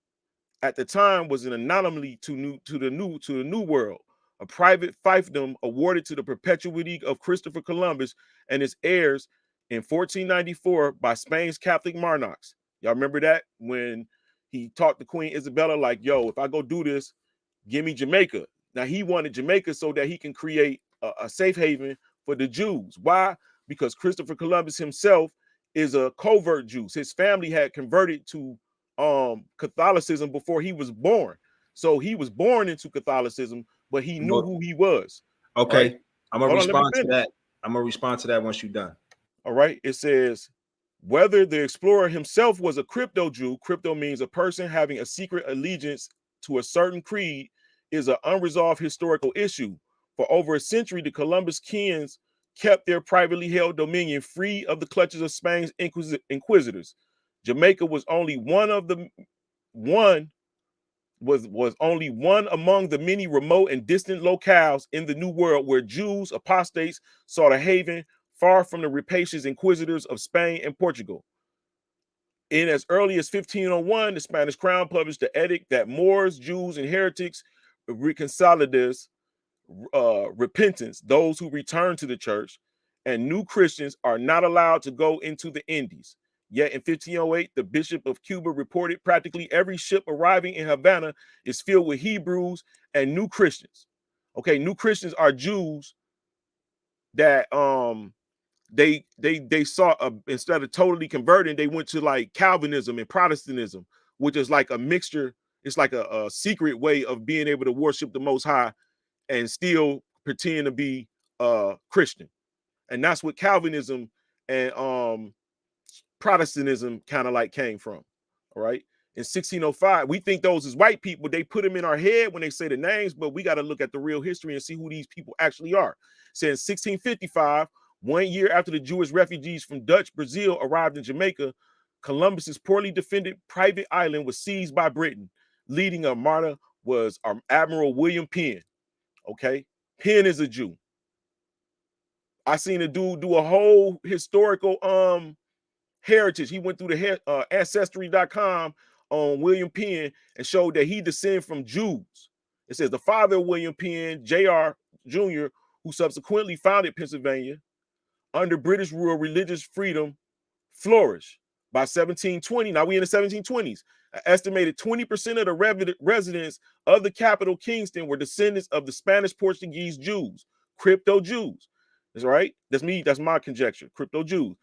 at the time was an anomaly to the new world, a private fiefdom awarded to the perpetuity of Christopher Columbus and his heirs in 1494 by Spain's Catholic monarchs. Y'all remember that when he talked to Queen Isabella like, yo, if I go do this, give me Jamaica. Now he wanted Jamaica so that he can create a safe haven for the Jews. Why? Because Christopher Columbus himself is a covert Jew. His family had converted to Catholicism before he was born. So he was born into Catholicism, but he knew who he was. Okay. Right? I'm gonna respond to that. I'm gonna respond to that once you're done. All right. It says, whether the explorer himself was a crypto Jew, crypto means a person having a secret allegiance to a certain creed, is an unresolved historical issue. For over a century, the Columbus kins kept their privately held dominion free of the clutches of Spain's inquisitors. Jamaica was only one among the many remote and distant locales in the New World where Jews, apostates, sought a haven far from the rapacious inquisitors of Spain and Portugal. In as early as 1501, the Spanish crown published the edict that Moors, Jews, and heretics reconciliadas, repentance, those who return to the church, and new Christians are not allowed to go into the Indies. Yet in 1508, the Bishop of Cuba reported practically every ship arriving in Havana is filled with Hebrews and new Christians. Okay, new Christians are Jews that they saw instead of totally converting, they went to like Calvinism and Protestantism, which is like a mixture. It's like a secret way of being able to worship the Most High and still pretend to be Christian. And that's what Calvinism and Protestantism kind of like came from. All right. In 1605, we think those is white people. They put them in our head when they say the names, but we got to look at the real history and see who these people actually are. Since 1655, 1 year after the Jewish refugees from Dutch Brazil arrived in Jamaica, Columbus's poorly defended private island was seized by Britain. Leading armada was Admiral William Penn. Okay, Penn is a Jew. I seen a dude do a whole historical heritage. He went through the ancestry.com on William Penn and showed that he descended from Jews. It says the father of William Penn, Jr., who subsequently founded Pennsylvania, under British rule, religious freedom flourished. By 1720, now we in the 1720s, an estimated 20% of the residents of the capital, Kingston, were descendants of the Spanish Portuguese Jews, crypto Jews. That's right. That's me. That's my conjecture. Crypto Jews.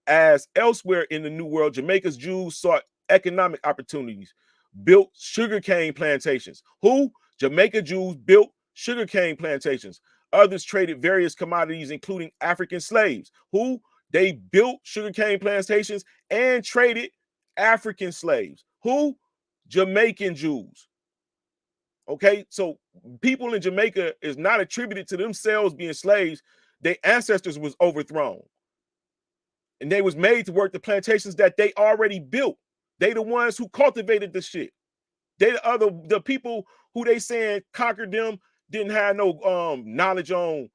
As elsewhere in the New World, Jamaica's Jews sought economic opportunities, built sugarcane plantations. Who? Jamaica Jews built sugarcane plantations. Others traded various commodities, including African slaves. Who? They built sugarcane plantations and traded African slaves. Who? Jamaican Jews. Okay, so people in Jamaica is not attributed to themselves being slaves. Their ancestors was overthrown. And they was made to work the plantations that they already built. They the ones who cultivated the shit. They the people who they saying conquered them didn't have no knowledge on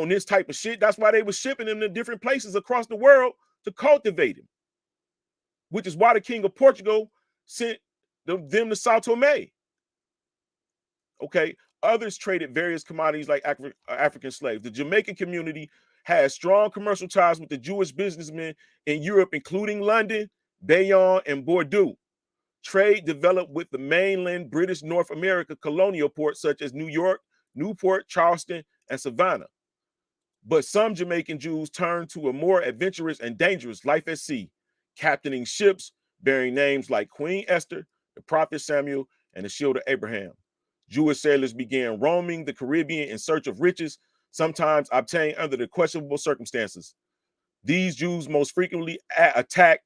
this type of shit. That's why they were shipping them to different places across the world to cultivate them. Which is why the King of Portugal sent them to Sao Tome. Okay, others traded various commodities like African slaves. The Jamaican community had strong commercial ties with the Jewish businessmen in Europe, including London, Bayonne, and Bordeaux. Trade developed with the mainland British North America colonial ports such as New York, Newport, Charleston, and Savannah. But some Jamaican Jews turned to a more adventurous and dangerous life at sea, captaining ships bearing names like Queen Esther, the Prophet Samuel, and the Shield of Abraham. Jewish sailors began roaming the Caribbean in search of riches, sometimes obtained under the questionable circumstances. These Jews most frequently attacked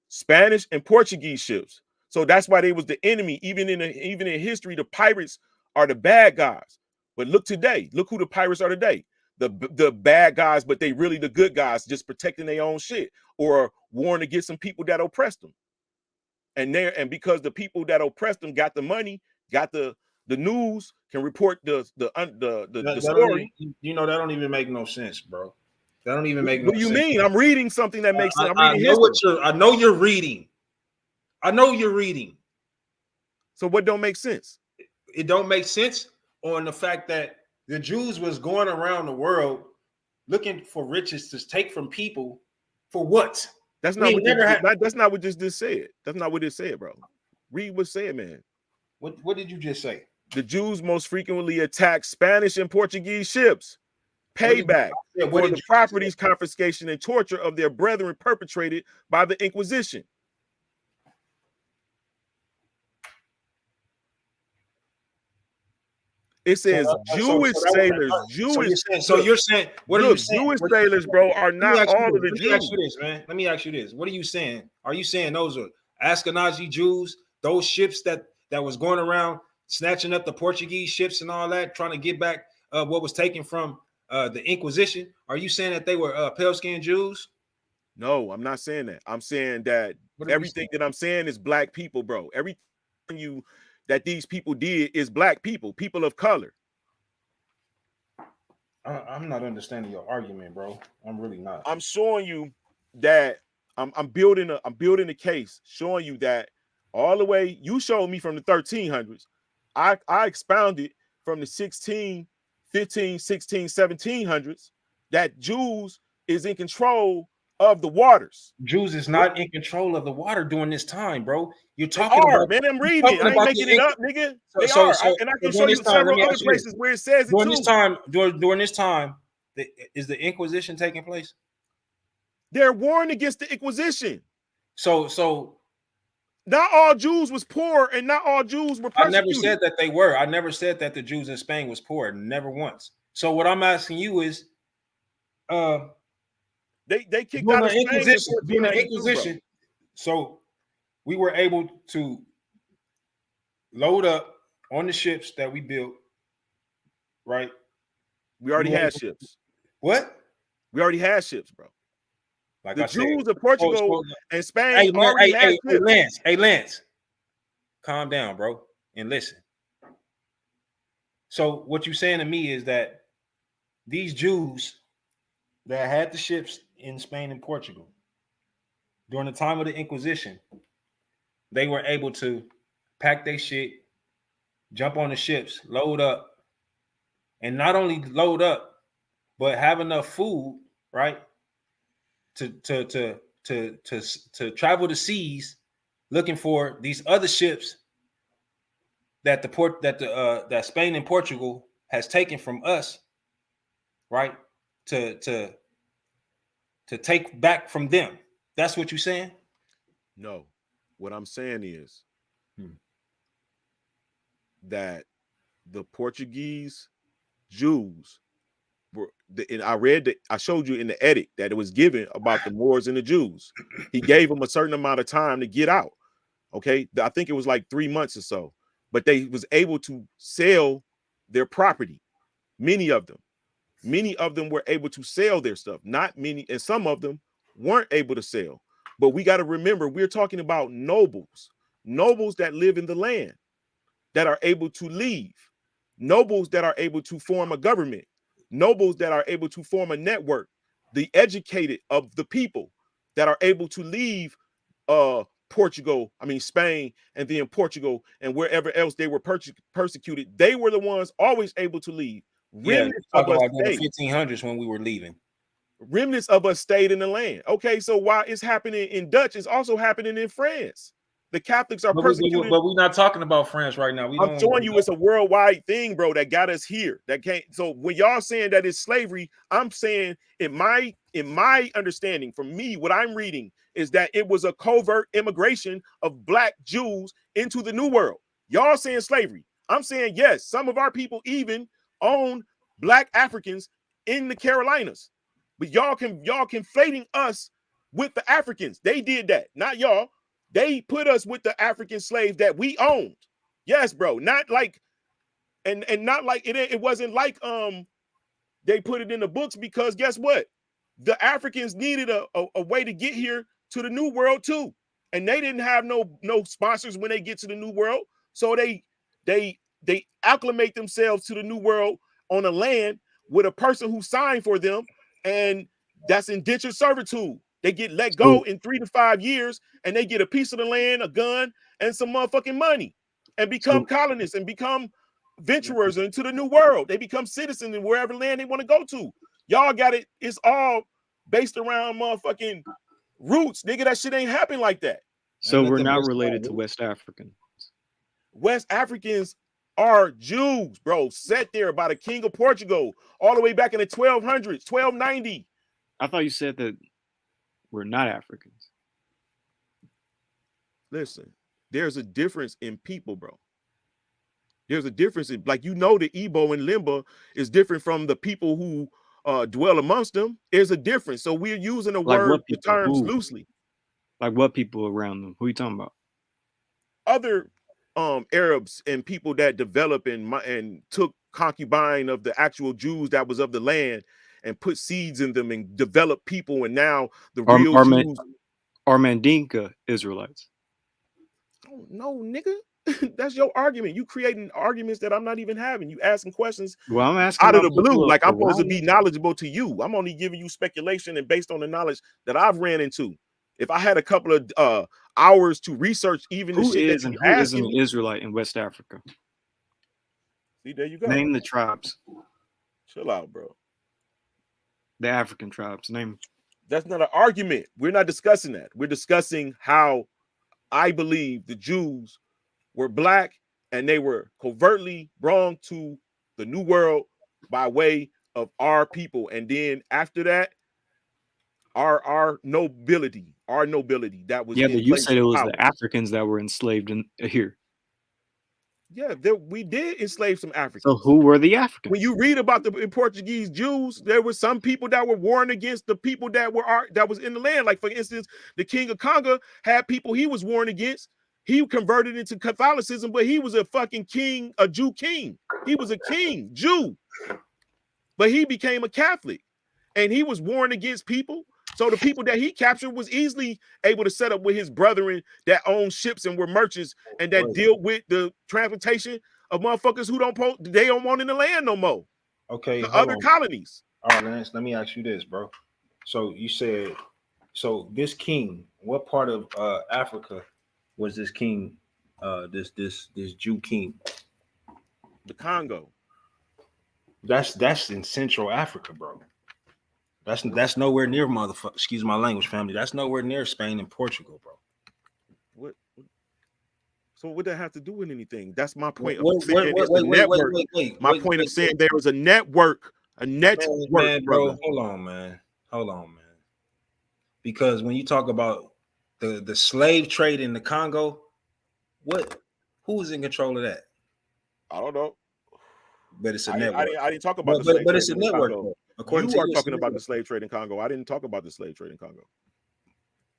Spanish and Portuguese ships. So that's why they was the enemy. Even in history, the pirates are the bad guys. But look today, look who the pirates are today. The bad guys, but they really the good guys, just protecting their own shit or warring against some people that oppressed them. And because the people that oppressed them got the money, got the news, can report the story. You know, that don't even make no sense, bro. That don't even make no sense. What do you mean? I'm reading something that makes sense. I know you're reading. I know you're reading. So what don't make sense? It don't make sense on the fact that the Jews was going around the world looking for riches to take from people for what? That's not that's not what this said. That's not what it said, bro. Read what it said, man. What did you just say? The Jews most frequently attacked Spanish and Portuguese ships. Payback for the properties confiscation and torture of their brethren perpetrated by the Inquisition. It says Jewish sailors. So you're saying what are you saying? Jewish sailors, bro, are not all of the Jews. Let me ask you this, man. Let me ask you this. What are you saying? Are you saying those are Ashkenazi Jews? Those ships that was going around snatching up the Portuguese ships and all that, trying to get back what was taken from the Inquisition? Are you saying that they were pale-skinned Jews? No, I'm not saying that. I'm saying that everything that I'm saying is black people, bro. Everything that these people did is black people, people of color. I'm not understanding your argument, bro. I'm really not. I'm showing you that I'm building a case, showing you that all the way you showed me from the 1300s. I expounded from the 16, 15, 16, 1700s that Jews is in control of the waters. Jews is not in control of the water during this time, bro. You're They talking are, about, man. I'm you're reading it. talking I ain't about making it up, nigga. They so are. And I can show during you this time, let several me other ask you this. places where it says it During too. this time, during this time, is the Inquisition taking place? They're warned against the Inquisition. So not all Jews was poor and not all Jews were persecuted. I never said that they were. I never said that the Jews in Spain was poor. Never once. So what I'm asking you is, they kicked out of Spain during the Inquisition. So we were able to load up on the ships that we built, right? We already had ships. What? We already had ships, bro. Like the I Jews said, of Portugal and Spain already had ships. Hey, Lance, calm down, bro, and listen. So what you're saying to me is that these Jews that had the ships in Spain and Portugal during the time of the Inquisition, they were able to pack their shit, jump on the ships, load up, and not only load up, but have enough food, right, to travel the seas looking for these other ships that that Spain and Portugal has taken from us, right, to take back from them. That's what you're saying? No. What I'm saying is that the Portuguese Jews were, and I showed you in the edit that it was given about the Moors and the Jews. He gave them a certain amount of time to get out. Okay. I think it was like 3 months or so, but they was able to sell their property. Many of them were able to sell their stuff. Not many, and some of them weren't able to sell. But we got to remember, we're talking about nobles that live in the land, that are able to leave, nobles that are able to form a government, nobles that are able to form a network, the educated of the people that are able to leave Spain, and then Portugal and wherever else they were persecuted. They were the ones always able to leave. Remnants of us stayed. The 1500s when we were leaving. Remnants of us stayed in the land. Okay, so while it's happening in Dutch, it's also happening in France. The Catholics are persecuted. But we're not talking about France right now. I'm showing you it's a worldwide thing, bro, that got us here. That can't. So when y'all saying that it's slavery, I'm saying in my understanding, from me, what I'm reading is that it was a covert immigration of Black Jews into the New World. Y'all saying slavery. I'm saying yes. Some of our people even own Black Africans in the Carolinas, but y'all conflating us with the Africans. They did that, not y'all. They put us with the African slaves that we owned. Yes, bro. Not like, and not like it wasn't like they put it in the books, because guess what? The Africans needed a way to get here to the New World too. And they didn't have no sponsors when they get to the New World. So they acclimate themselves to the New World on a land with a person who signed for them, and that's indentured servitude. They get let go in 3 to 5 years, and they get a piece of the land, a gun, and some motherfucking money, and become colonists and become venturers into the New World. They become citizens in wherever land they want to go to. Y'all got it. It's all based around motherfucking roots, nigga. That shit ain't happen like that. So we're not related to West Africans. West Africans are Jews, bro, set there by the King of Portugal all the way back in the 1200s, 1290. I thought you said that we're not Africans. Listen, there's a difference in people, bro. There's a difference in, like, the Igbo and Limba is different from the people who dwell amongst them. There's a difference. So we're using the terms loosely. Like what people around them? Who are you talking about? Other Arabs and people that develop and took concubine of the actual Jews that was of the land and put seeds in them and develop people, and now the real Jews are Mandinka Israelites. I don't know, nigga. That's your argument. You creating arguments that I'm not even having. You asking questions I'm asking out of the blue, like I'm supposed to be knowledgeable to you. I'm only giving you speculation and based on the knowledge that I've ran into. If I had a couple of hours to research even the shit that you're asking, an Israelite in West Africa? See, there you go. Name the tribes. Chill out, bro. The African tribes. Name. That's not an argument. We're not discussing that. We're discussing how I believe the Jews were black and they were covertly brought to the New World by way of our people. And then after that, our nobility that was but you said it was power. the Africans that were enslaved in here. Yeah, we did enslave some Africans. So who were the Africans? When you read about the Portuguese Jews, there were some people that were warring against the people that was in the land. Like, for instance, the King of Congo had people he was warring against. He converted into Catholicism, but he was a fucking king, a Jew king. He was a king, Jew. But he became a Catholic. And he was warring against people. So the people that he captured was easily able to set up with his brethren that owned ships and were merchants and that deal with the transportation of motherfuckers who they don't want in the land no more. Okay, the other colonies. All right, Lance, let me ask you this, bro. So you said, so this king, what part of Africa was this king, this Jew king? The Congo. That's in Central Africa, bro. That's nowhere near motherfucker. Excuse my language, family. That's nowhere near Spain and Portugal, bro. What? So what that have to do with anything? That's my point. My point of saying there was a network, man, bro. Hold on, man. Because when you talk about the slave trade in the Congo, who is in control of that? I don't know. But it's a network. I didn't talk about the slave but it's trade a network. You are talking about the slave trade in Congo. I didn't talk about the slave trade in Congo.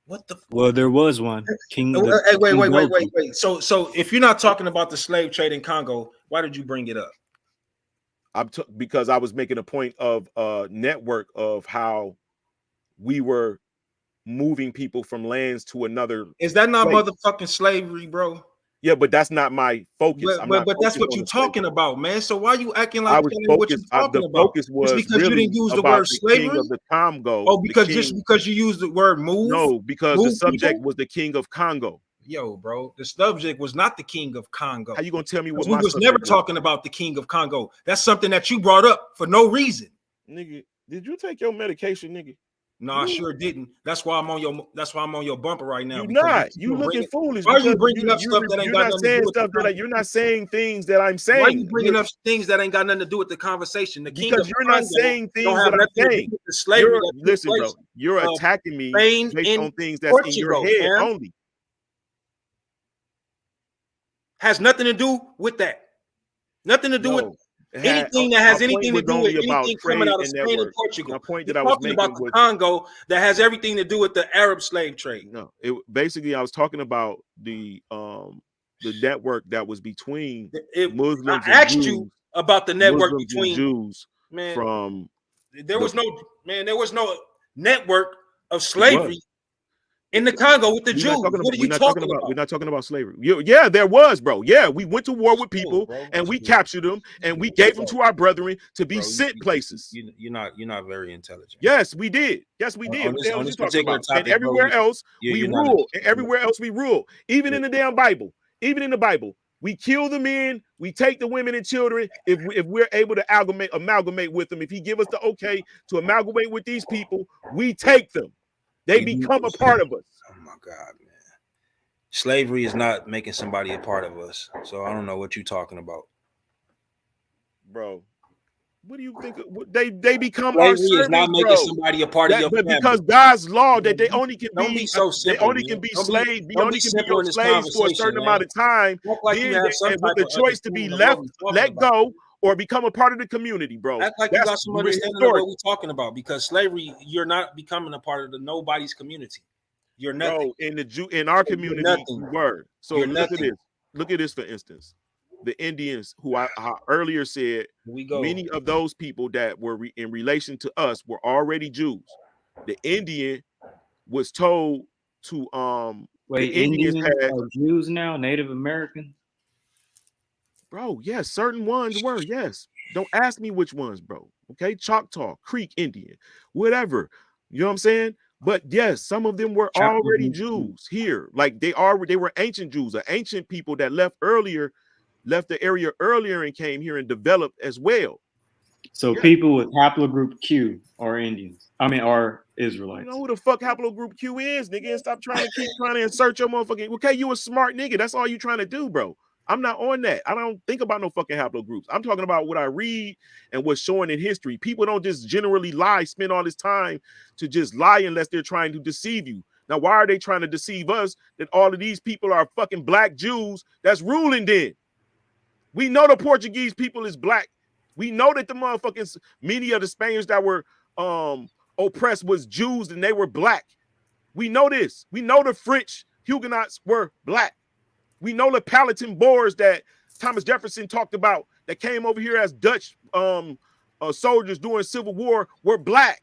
What the? Well, there was one. Wait. So if you're not talking about the slave trade in Congo, why did you bring it up? Because I was making a point of a network of how we were moving people from lands to another. Is that not motherfucking slavery, bro? Yeah, but that's not my focus. But that's what you're talking about, man. So why are you acting like what you're talking about? Focus was it's because really you didn't use the word slavery king of the Congo. Oh, because you used the word move. No, because the subject was the king of Congo. Yo, bro, the subject was not the king of Congo. How you gonna tell me what? We was never talking about the king of Congo. That's something that you brought up for no reason. Nigga, did you take your medication, nigga? No, I sure didn't. That's why I'm on your bumper right now. You're not. You looking foolish. Why are you bringing up stuff that ain't got nothing to do with that? You're not saying things that I'm saying. Why are you bringing up things that ain't got nothing to do with the conversation? Because you're not saying things that I'm saying. Listen, bro. You're attacking me based on things that's in your head only. Has nothing to do with that. Nothing to do with anything that has anything to do with anything coming out of Spain and Portugal. My point that I was making about the Congo that has everything to do with the Arab slave trade. No, basically I was talking about the network that was between Muslims. I asked you about the network between Jews. Man, from there was no network of slavery in the Congo with the Jews. What are you talking about? We're not talking about slavery. Yeah, there was, bro. Yeah, we went to war with people and we captured them and we gave them to our brethren to be sent places. You're not very intelligent. Yes, we did. Yes, we did. On this particular topic, and everywhere else we rule. And everywhere else we rule. Even in the damn Bible. Even in the Bible. We kill the men, we take the women and children if we're able to amalgamate with them. If he give us the okay to amalgamate with these people, we take them. They become a part of us. Oh my God, man. Slavery is not making somebody a part of us. So I don't know what you're talking about. Bro, what do you think? They become slavery our servants, is not making somebody a part of your family. Because God's law that they only can be so simple. They only can be slaves. They only can be your slaves for a certain amount of time. With the choice to be let go, or become a part of the community, bro. Act like you got some understanding of what we're talking about. Because slavery, you're not becoming a part of nobody's community. You're nothing. Bro, in our community, you were. So look at this. Look at this, for instance. The Indians, who I earlier said, many of those people that were in relation to us were already Jews. The Indian was told to wait, Indians are Jews now, Native Americans? Bro, yes, certain ones were, yes. Don't ask me which ones, bro. Okay, Choctaw, Creek Indian, whatever. You know what I'm saying? But yes, some of them were already Jews here. Like they were ancient Jews, ancient people that left the area earlier and came here and developed as well. So people with haplogroup Q are Indians. I mean, or Israelites. You know who the fuck haplogroup Q is, nigga, and stop trying to insert your motherfucking. Okay, you a smart nigga. That's all you trying to do, bro. I'm not on that. I don't think about no fucking haplogroups. I'm talking about what I read and what's showing in history. People don't just generally lie, spend all this time to just lie unless they're trying to deceive you. Now, why are they trying to deceive us that all of these people are fucking black Jews that's ruling then? We know the Portuguese people is black. We know that the motherfucking many of the Spaniards that were oppressed was Jews and they were black. We know this. We know the French Huguenots were black. We know the Palatine Boers that Thomas Jefferson talked about that came over here as Dutch soldiers during Civil War were black.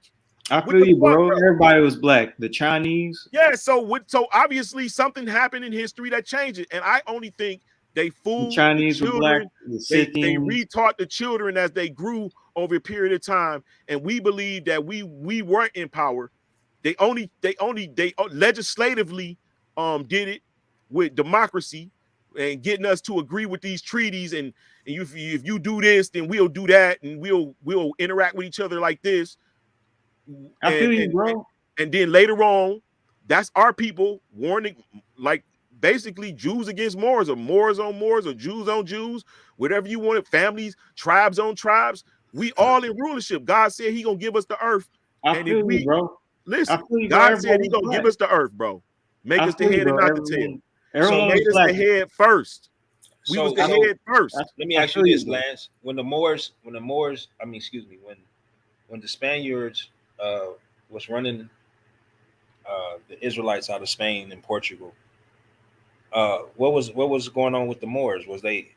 I feel you, bro. Everybody was black. The Chinese. Yeah, so obviously something happened in history that changed it. And I only think they fooled the Chinese were black. They retaught the children as they grew over a period of time. And we believe that we weren't in power. They legislatively did it with democracy and getting us to agree with these treaties. And if you do this, then we'll do that, and we'll interact with each other like this. I feel you, bro. And then later on, that's our people warning, like basically Jews against Moors, or Moors on Moors, or Jews on Jews, whatever you want it, families, tribes on tribes. We all in rulership. God said he gonna give us the earth. I feel you, bro. Listen, God said he gonna give us the earth, bro. Make us the head and not the tail. So made us the head first. We was the head first. Let me ask you this, Lance. When the Spaniards was running the Israelites out of Spain and Portugal, what was going on with the Moors? Was they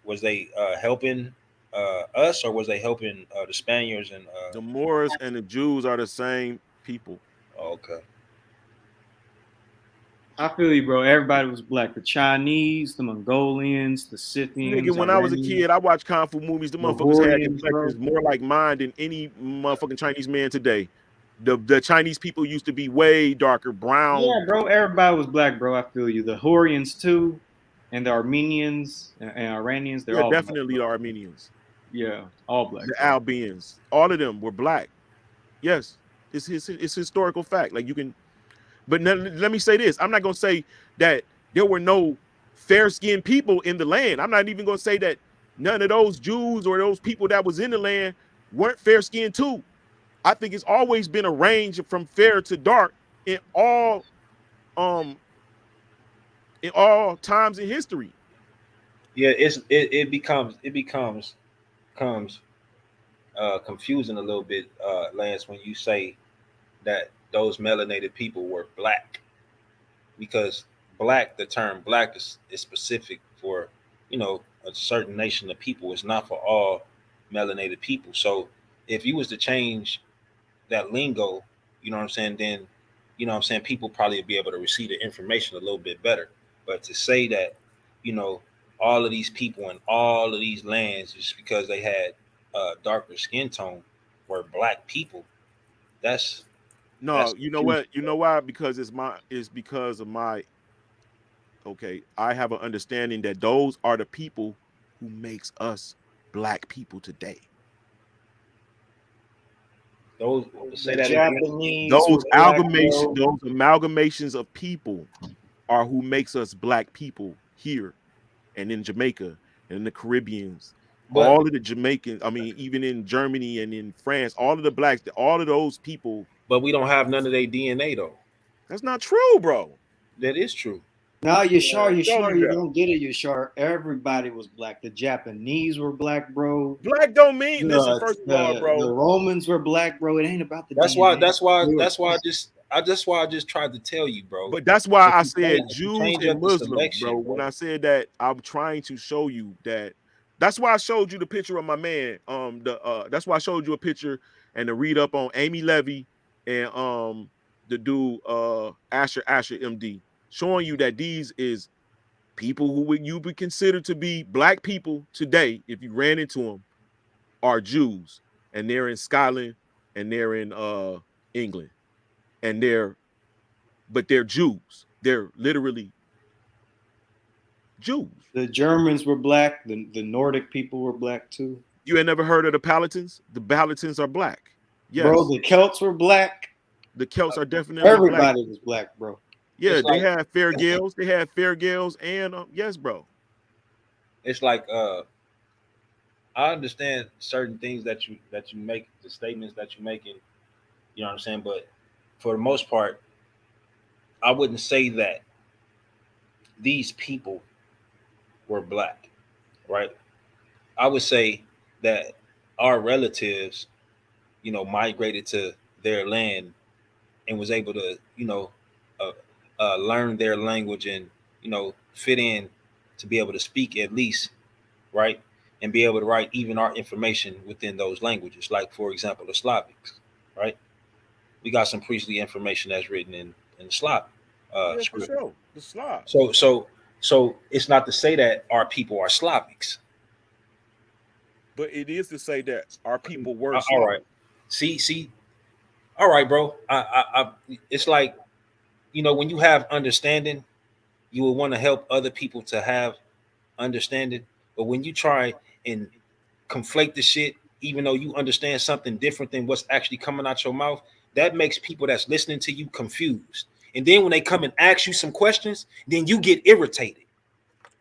helping us, or was they helping the Spaniards? And the Moors and the Jews are the same people. Oh, okay. I feel you, bro. Everybody was black. The Chinese, the Mongolians, the Scythians. Nigga, when I was a kid, I watched Kung Fu movies. The motherfuckers had complexions more like mine than any motherfucking Chinese man today. The Chinese people used to be way darker, brown. Yeah, bro. Everybody was black, bro. I feel you. The Hurrians too, and the Armenians and Iranians. They're all definitely black, the Armenians. Yeah, all black. The Albanians, all of them were black. Yes, it's historical fact. Like you can. But let me say this. I'm not going to say that there were no fair-skinned people in the land. I'm not even going to say that none of those Jews or those people that was in the land weren't fair-skinned too. I think it's always been a range from fair to dark in all times in history. Yeah, it becomes confusing a little bit, Lance, when you say that those melanated people were black, because black, the term black is specific for, a certain nation of people. It's not for all melanated people. So if you was to change that lingo, then, people probably would be able to receive the information a little bit better. But to say that, all of these people in all of these lands, just because they had darker skin tone, were black people, that's you know what? You know why? Because it's because of my. Okay, I have an understanding that those are the people who makes us black people today. Those amalgamations of people are who makes us black people here, and in Jamaica and in the Caribbeans. All of the Jamaicans, I mean, even in Germany and in France, all of the blacks, all of those people. But we don't have none of their DNA though. That's not true, bro. That is true. No, you don't get it, Yashar. Everybody was black. The Japanese were black, bro. Black don't mean listen, first of all, bro. The Romans were black, bro. It ain't about the That's DNA. why I just tried to tell you, bro. But that's why I said Jews and Muslims, bro. When I said that, I'm trying to show you that. That's why I showed you the picture of my man. That's why I showed you a picture and to read up on Amy Levy and the dude Asher MD, showing you that these is people who you would consider to be black people today, if you ran into them, are Jews, and they're in Scotland and they're in England, and they're Jews. They're literally Jews. The Germans were black. The Nordic people were black too. You had never heard of the Palatines? The Palatines are black. Yes. Bro, the Celts were black. The Celts are definitely Everybody black. was black, bro. Yeah, It's they like- had fair gills. They had fair gills, and yes, bro. It's like I understand certain things that you make, the statements that you're making, you know what I'm saying? But for the most part, I wouldn't say that these people were black, right? I would say that our relatives, you know, migrated to their land and was able to, you know, learn their language and, you know, fit in to be able to speak at least, right? And be able to write even our information within those languages. Like, for example, the Slavics, right? We got some priestly information that's written in Slavic Yeah, for script. sure. The Slav. So it's not to say that our people are Slavics. But it is to say that our people were All Slav. right. See. All right, bro. It's like, you know, when you have understanding, you will want to help other people to have understanding. But when you try and conflate the shit, even though you understand something different than what's actually coming out your mouth, that makes people that's listening to you confused. And then when they come and ask you some questions, then you get irritated.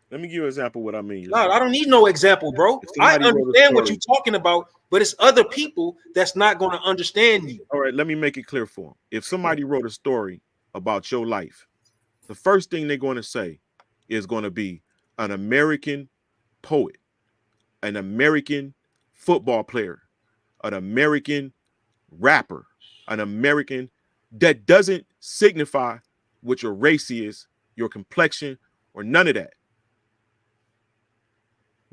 Let me give you an example of what I mean. No, I don't need no example, bro. I understand what you're talking about, but it's other people that's not going to understand you. All right, let me make it clear for them. If somebody wrote a story about your life, the first thing they're going to say is going to be an American poet, an American football player, an American rapper, an American. That doesn't signify what your race is, your complexion, or none of that.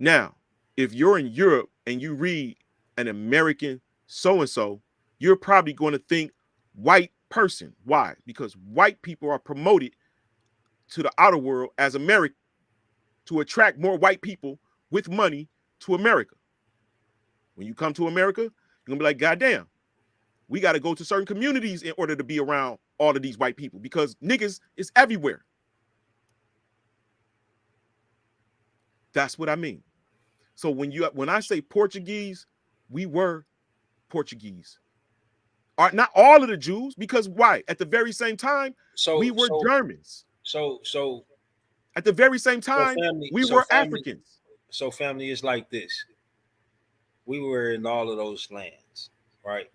Now, if you're in Europe and you read an American so-and-so, you're probably going to think white person. Why? Because white people are promoted to the outer world as American to attract more white people with money to America. When you come to America, you're going to be like, God damn, we got to go to certain communities in order to be around all of these white people because niggas is everywhere. That's what I mean. So when I say Portuguese, we were Portuguese. Not all of the Jews, because why? At the very same time, we were Germans. So at the very same time, we were Africans. So family is like this. We were in all of those lands, right?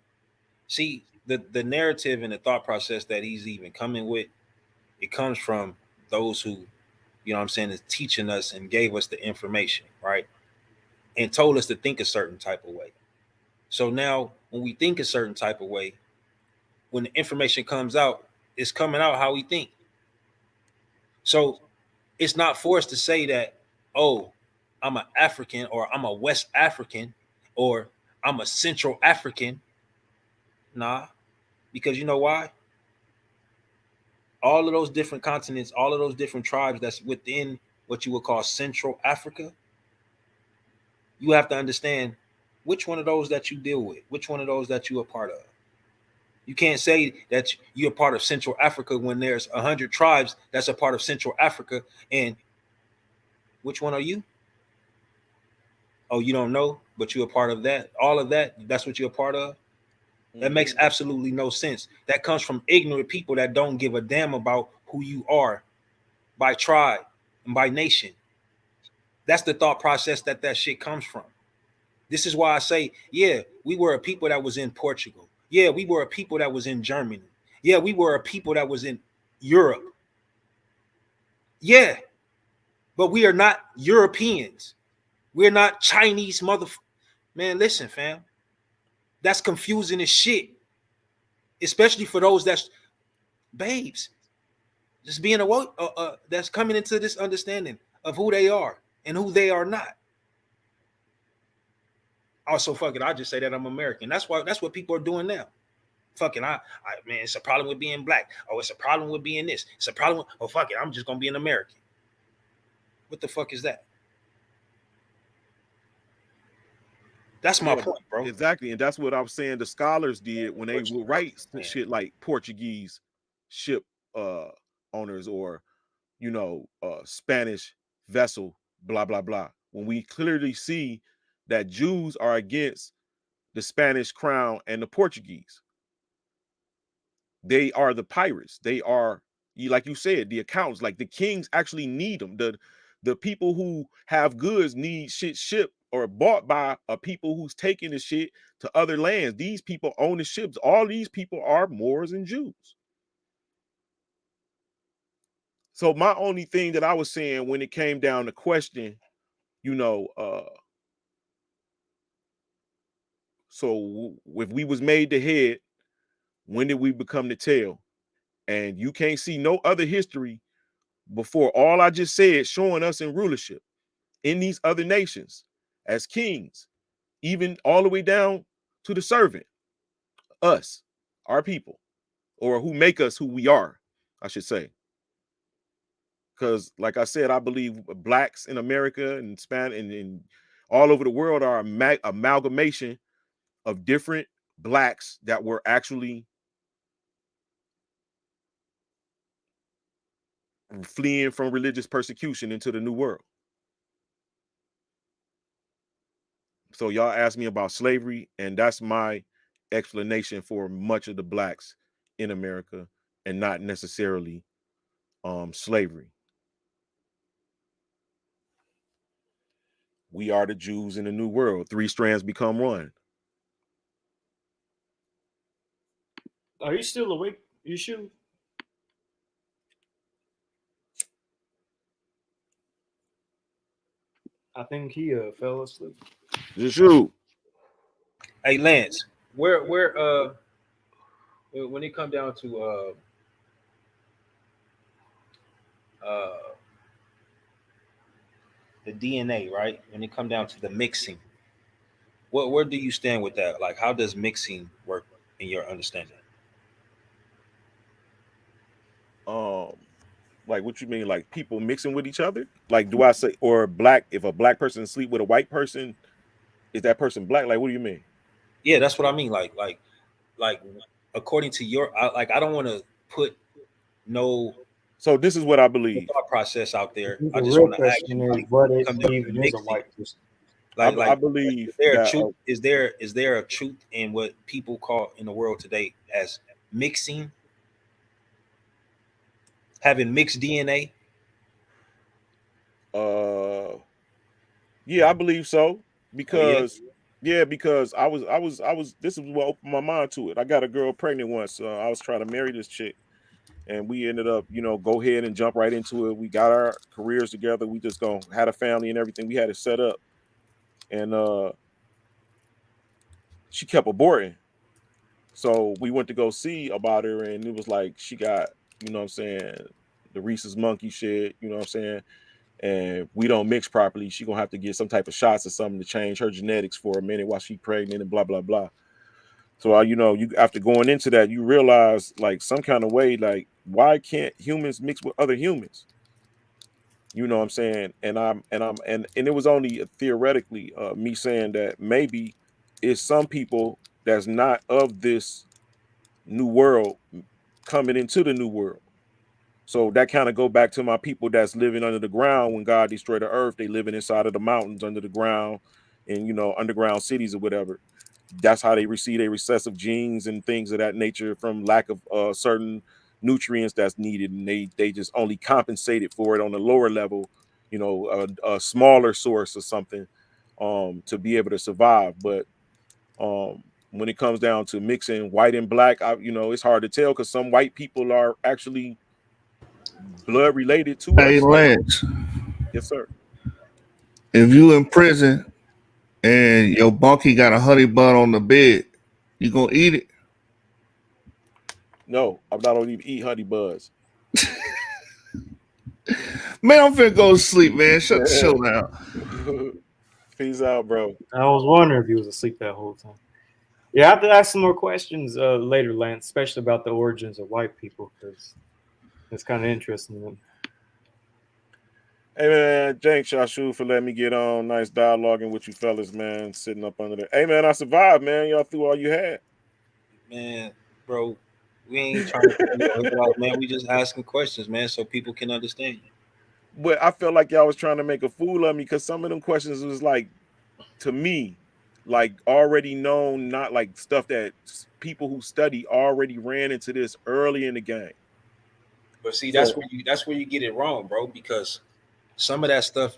See, the narrative and the thought process that he's even coming with, it comes from those who, you know what I'm saying, is teaching us and gave us the information, right? And told us to think a certain type of way. So now when we think a certain type of way, when the information comes out, it's coming out how we think. So it's not for us to say that, oh, I'm an African or I'm a West African or I'm a Central African. Nah, because you know why? All of those different continents, all of those different tribes that's within what you would call Central Africa, you have to understand which one of those that you deal with, which one of those that you are part of. You can't say that you're part of Central Africa when there's 100 tribes that's a part of Central Africa. And which one are you? Oh, you don't know, but you're a part of that. All of that, that's what you're a part of. That makes absolutely no sense. That comes from ignorant people that don't give a damn about who you are by tribe and by nation. That's the thought process that shit comes from. This is why I say, yeah, we were a people that was in Portugal. Yeah, we were a people that was in Germany. Yeah, we were a people that was in Europe. Yeah, but we are not Europeans. We're not Chinese Man, listen, fam. That's confusing as shit. Especially for those that's babes. Just being that's coming into this understanding of who they are and who they are not. Also, fuck it, I just say that I'm American. That's what people are doing now. Fucking, man, it's a problem with being black. Oh, it's a problem with being this. It's a problem. Oh, fuck it, I'm just gonna be an American. What the fuck is that? That's my point, bro. Exactly, and that's what I was saying. The scholars did when they would write shit like Portuguese ship owners or Spanish vessel, blah blah blah. When we clearly see that Jews are against the Spanish crown and the Portuguese. They are the pirates. They are, like you said, the accountants. Like the kings actually need them. The people who have goods need shit shipped or bought by a people who's taking the shit to other lands. These people own the ships. All these people are Moors and Jews. So my only thing that I was saying when it came down to question, so if we was made the head, when did we become the tail? And you can't see no other history before all I just said showing us in rulership in these other nations as kings, even all the way down to the servant, us, our people, or who make us who we are, I should say. Because like I said, I believe blacks in America and Spanish and all over the world are amalgamation of different blacks that were actually fleeing from religious persecution into the New World. So y'all asked me about slavery, and that's my explanation for much of the blacks in America, and not necessarily slavery. We are the Jews in the New World. 3 strands become 1. Are you still awake? You shoot? I think he fell asleep. Just shoot. Hey Lance, where when it come down to the DNA, right? When it come down to the mixing, where do you stand with that? Like, how does mixing work in your understanding? Like what you mean, like people mixing with each other? Like, do I say, or black, if a black person sleep with a white person, is that person black? Like, what do you mean? Yeah, that's what I mean. Like according to your, I don't want to put no. So this is what I believe. Thought process out there. I The just real want to ask question you, is, like, what come if down to even is a mixing. white person? I believe is there that, a truth? Is there a truth in what people call in the world today as mixing, having mixed DNA? Yeah, I believe so. Because because I was this is what opened my mind to it. I got a girl pregnant once. I was trying to marry this chick, and we ended up, go ahead and jump right into it. We got our careers together. We just had a family and everything. We had it set up, and she kept aborting. So we went to go see about her, and it was like she got, what I'm saying, the Reese's monkey shit, what I'm saying, and we don't mix properly. She gonna have to get some type of shots or something to change her genetics for a minute while she's pregnant and blah blah blah. So you after going into that, you realize like some kind of way, like why can't humans mix with other humans? You know what I'm saying? And it was only theoretically me saying that maybe it's some people that's not of this new world coming into the new world. So that kind of go back to my people that's living under the ground when God destroyed the earth. They living inside of the mountains under the ground and, underground cities or whatever. That's how they receive their recessive genes and things of that nature from lack of certain nutrients that's needed. And they just only compensated for it on the lower level, a smaller source or something to be able to survive. But when it comes down to mixing white and black, it's hard to tell because some white people are actually blood related to Hey, us. Lance. Yes, sir. If you in prison and your bunkie got a honey bun on the bed, you gonna eat it? No, I'm not gonna even eat honey buns. Man, I'm finna go to sleep, man. Shut the show down. Peace out, bro. I was wondering if he was asleep that whole time. Yeah, I have to ask some more questions later, Lance, especially about the origins of white people, because it's kind of interesting. Hey man, thanks Yashu for letting me get on. Nice dialoguing with you fellas, man. Sitting up under there. Hey man, I survived, man. Y'all threw all you had. Man, bro, we ain't trying to figure it out, man. We just asking questions, man, so people can understand you. But I felt like y'all was trying to make a fool of me because some of them questions was like, to me, like already known, not like stuff that people who study already ran into this early in the game. But see, So, that's where you get it wrong, bro, because some of that stuff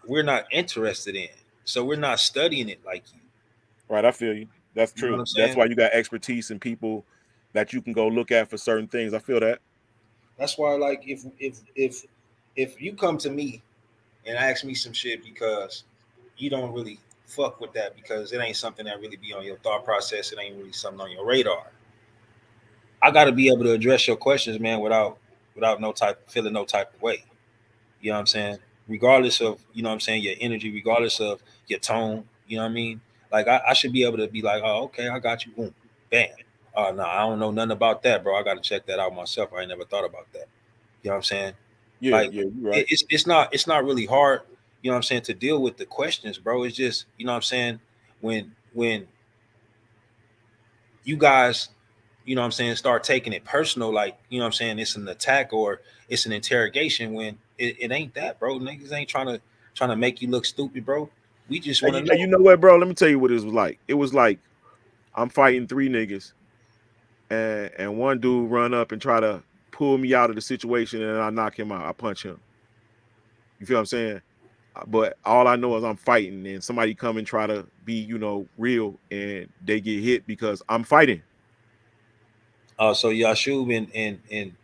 we're not interested in. So we're not studying it like you. Right, I feel you. That's You know true. what I'm That's saying? why you got expertise and people that you can go look at for certain things. I feel that. That's why, like, if you come to me and ask me some shit because you don't really fuck with that because it ain't something that really be on your thought process, it ain't really something on your radar. I got to be able to address your questions, man, without feeling no type of way. You know what I'm saying? Regardless of, you know what I'm saying, your energy, regardless of your tone, you know what I mean? Like I should be able to be like, oh, okay, I got you. Boom, bam. Oh no, I don't know nothing about that, bro. I got to check that out myself. I ain't never thought about that. You know what I'm saying? Yeah, Like yeah, you're right. it's not really hard, you know what I'm saying, to deal with the questions, bro. It's just, you know what I'm saying, when you guys, you know what I'm saying, start taking it personal, like, you know what I'm saying, it's an attack or it's an interrogation when it ain't that, bro. Niggas ain't trying to make you look stupid, bro. We just want to know. You know what, bro? Let me tell you what it was like. It was like I'm fighting 3 niggas, and one dude run up and try to pull me out of the situation, and I knock him out. I punch him. You feel what I'm saying? But all I know is I'm fighting, and somebody come and try to be, you know, real, and they get hit because I'm fighting. So Yashub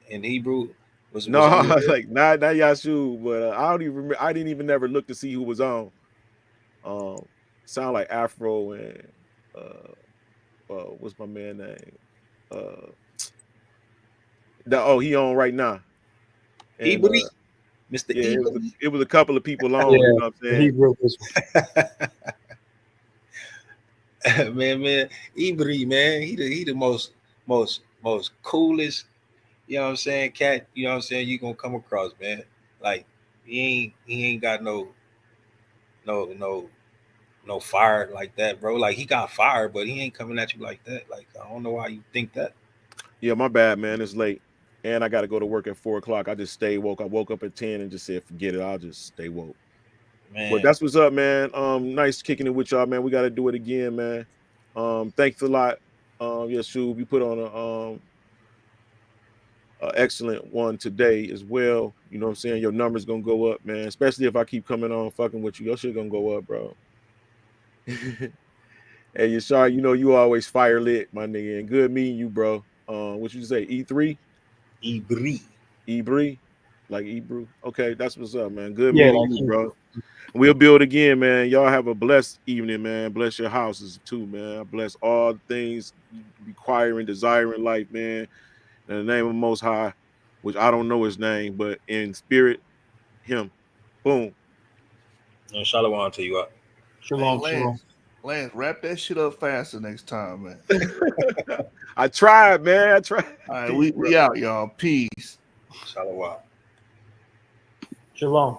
in Hebrew was No, on your like not Yashu, but I don't even remember. I didn't even never look to see who was on. Sound like Afro and what's my man name? He on right now. And Hebrew, Mr. yeah, Hebrew. it was a couple of people on. Yeah, You know what I'm saying? he wrote this man, Ibri, man, he the most coolest, you know what I'm saying, cat, you know what I'm saying, you gonna come across, man. Like he ain't got no fire like that, bro. Like he got fire, but he ain't coming at you like that. Like I don't know why you think that. Yeah, my bad, man. It's late, and I got to go to work at 4:00. I just stayed woke. I woke up at 10 and just said, "Forget it. I'll just stay woke." Man. But that's what's up, man. Nice kicking it with y'all, man. We got to do it again, man. Thanks a lot. Yes, Shub, you put on a excellent one today as well. You know what I'm saying? Your number's gonna go up, man. Especially if I keep coming on fucking with you. Your shit gonna go up, bro. Hey, Yashar, you know you always fire lit, my nigga. And good meeting you, bro. What you say? E3? Ebri? Like Ebrew? Okay, that's what's up, man. Good Yeah, meeting like you, bro. We'll build again, man. Y'all have a blessed evening, man. Bless your houses too, man. Bless all the things you require and desire in life, man. In the name of Most High, which I don't know his name, but in spirit, him. Boom. And Shalom to you up. Shalom, Hey, Lance, wrap that shit up faster next time, man. I tried, man. I tried. All right, we out, y'all. Peace. Shalom. Shalom.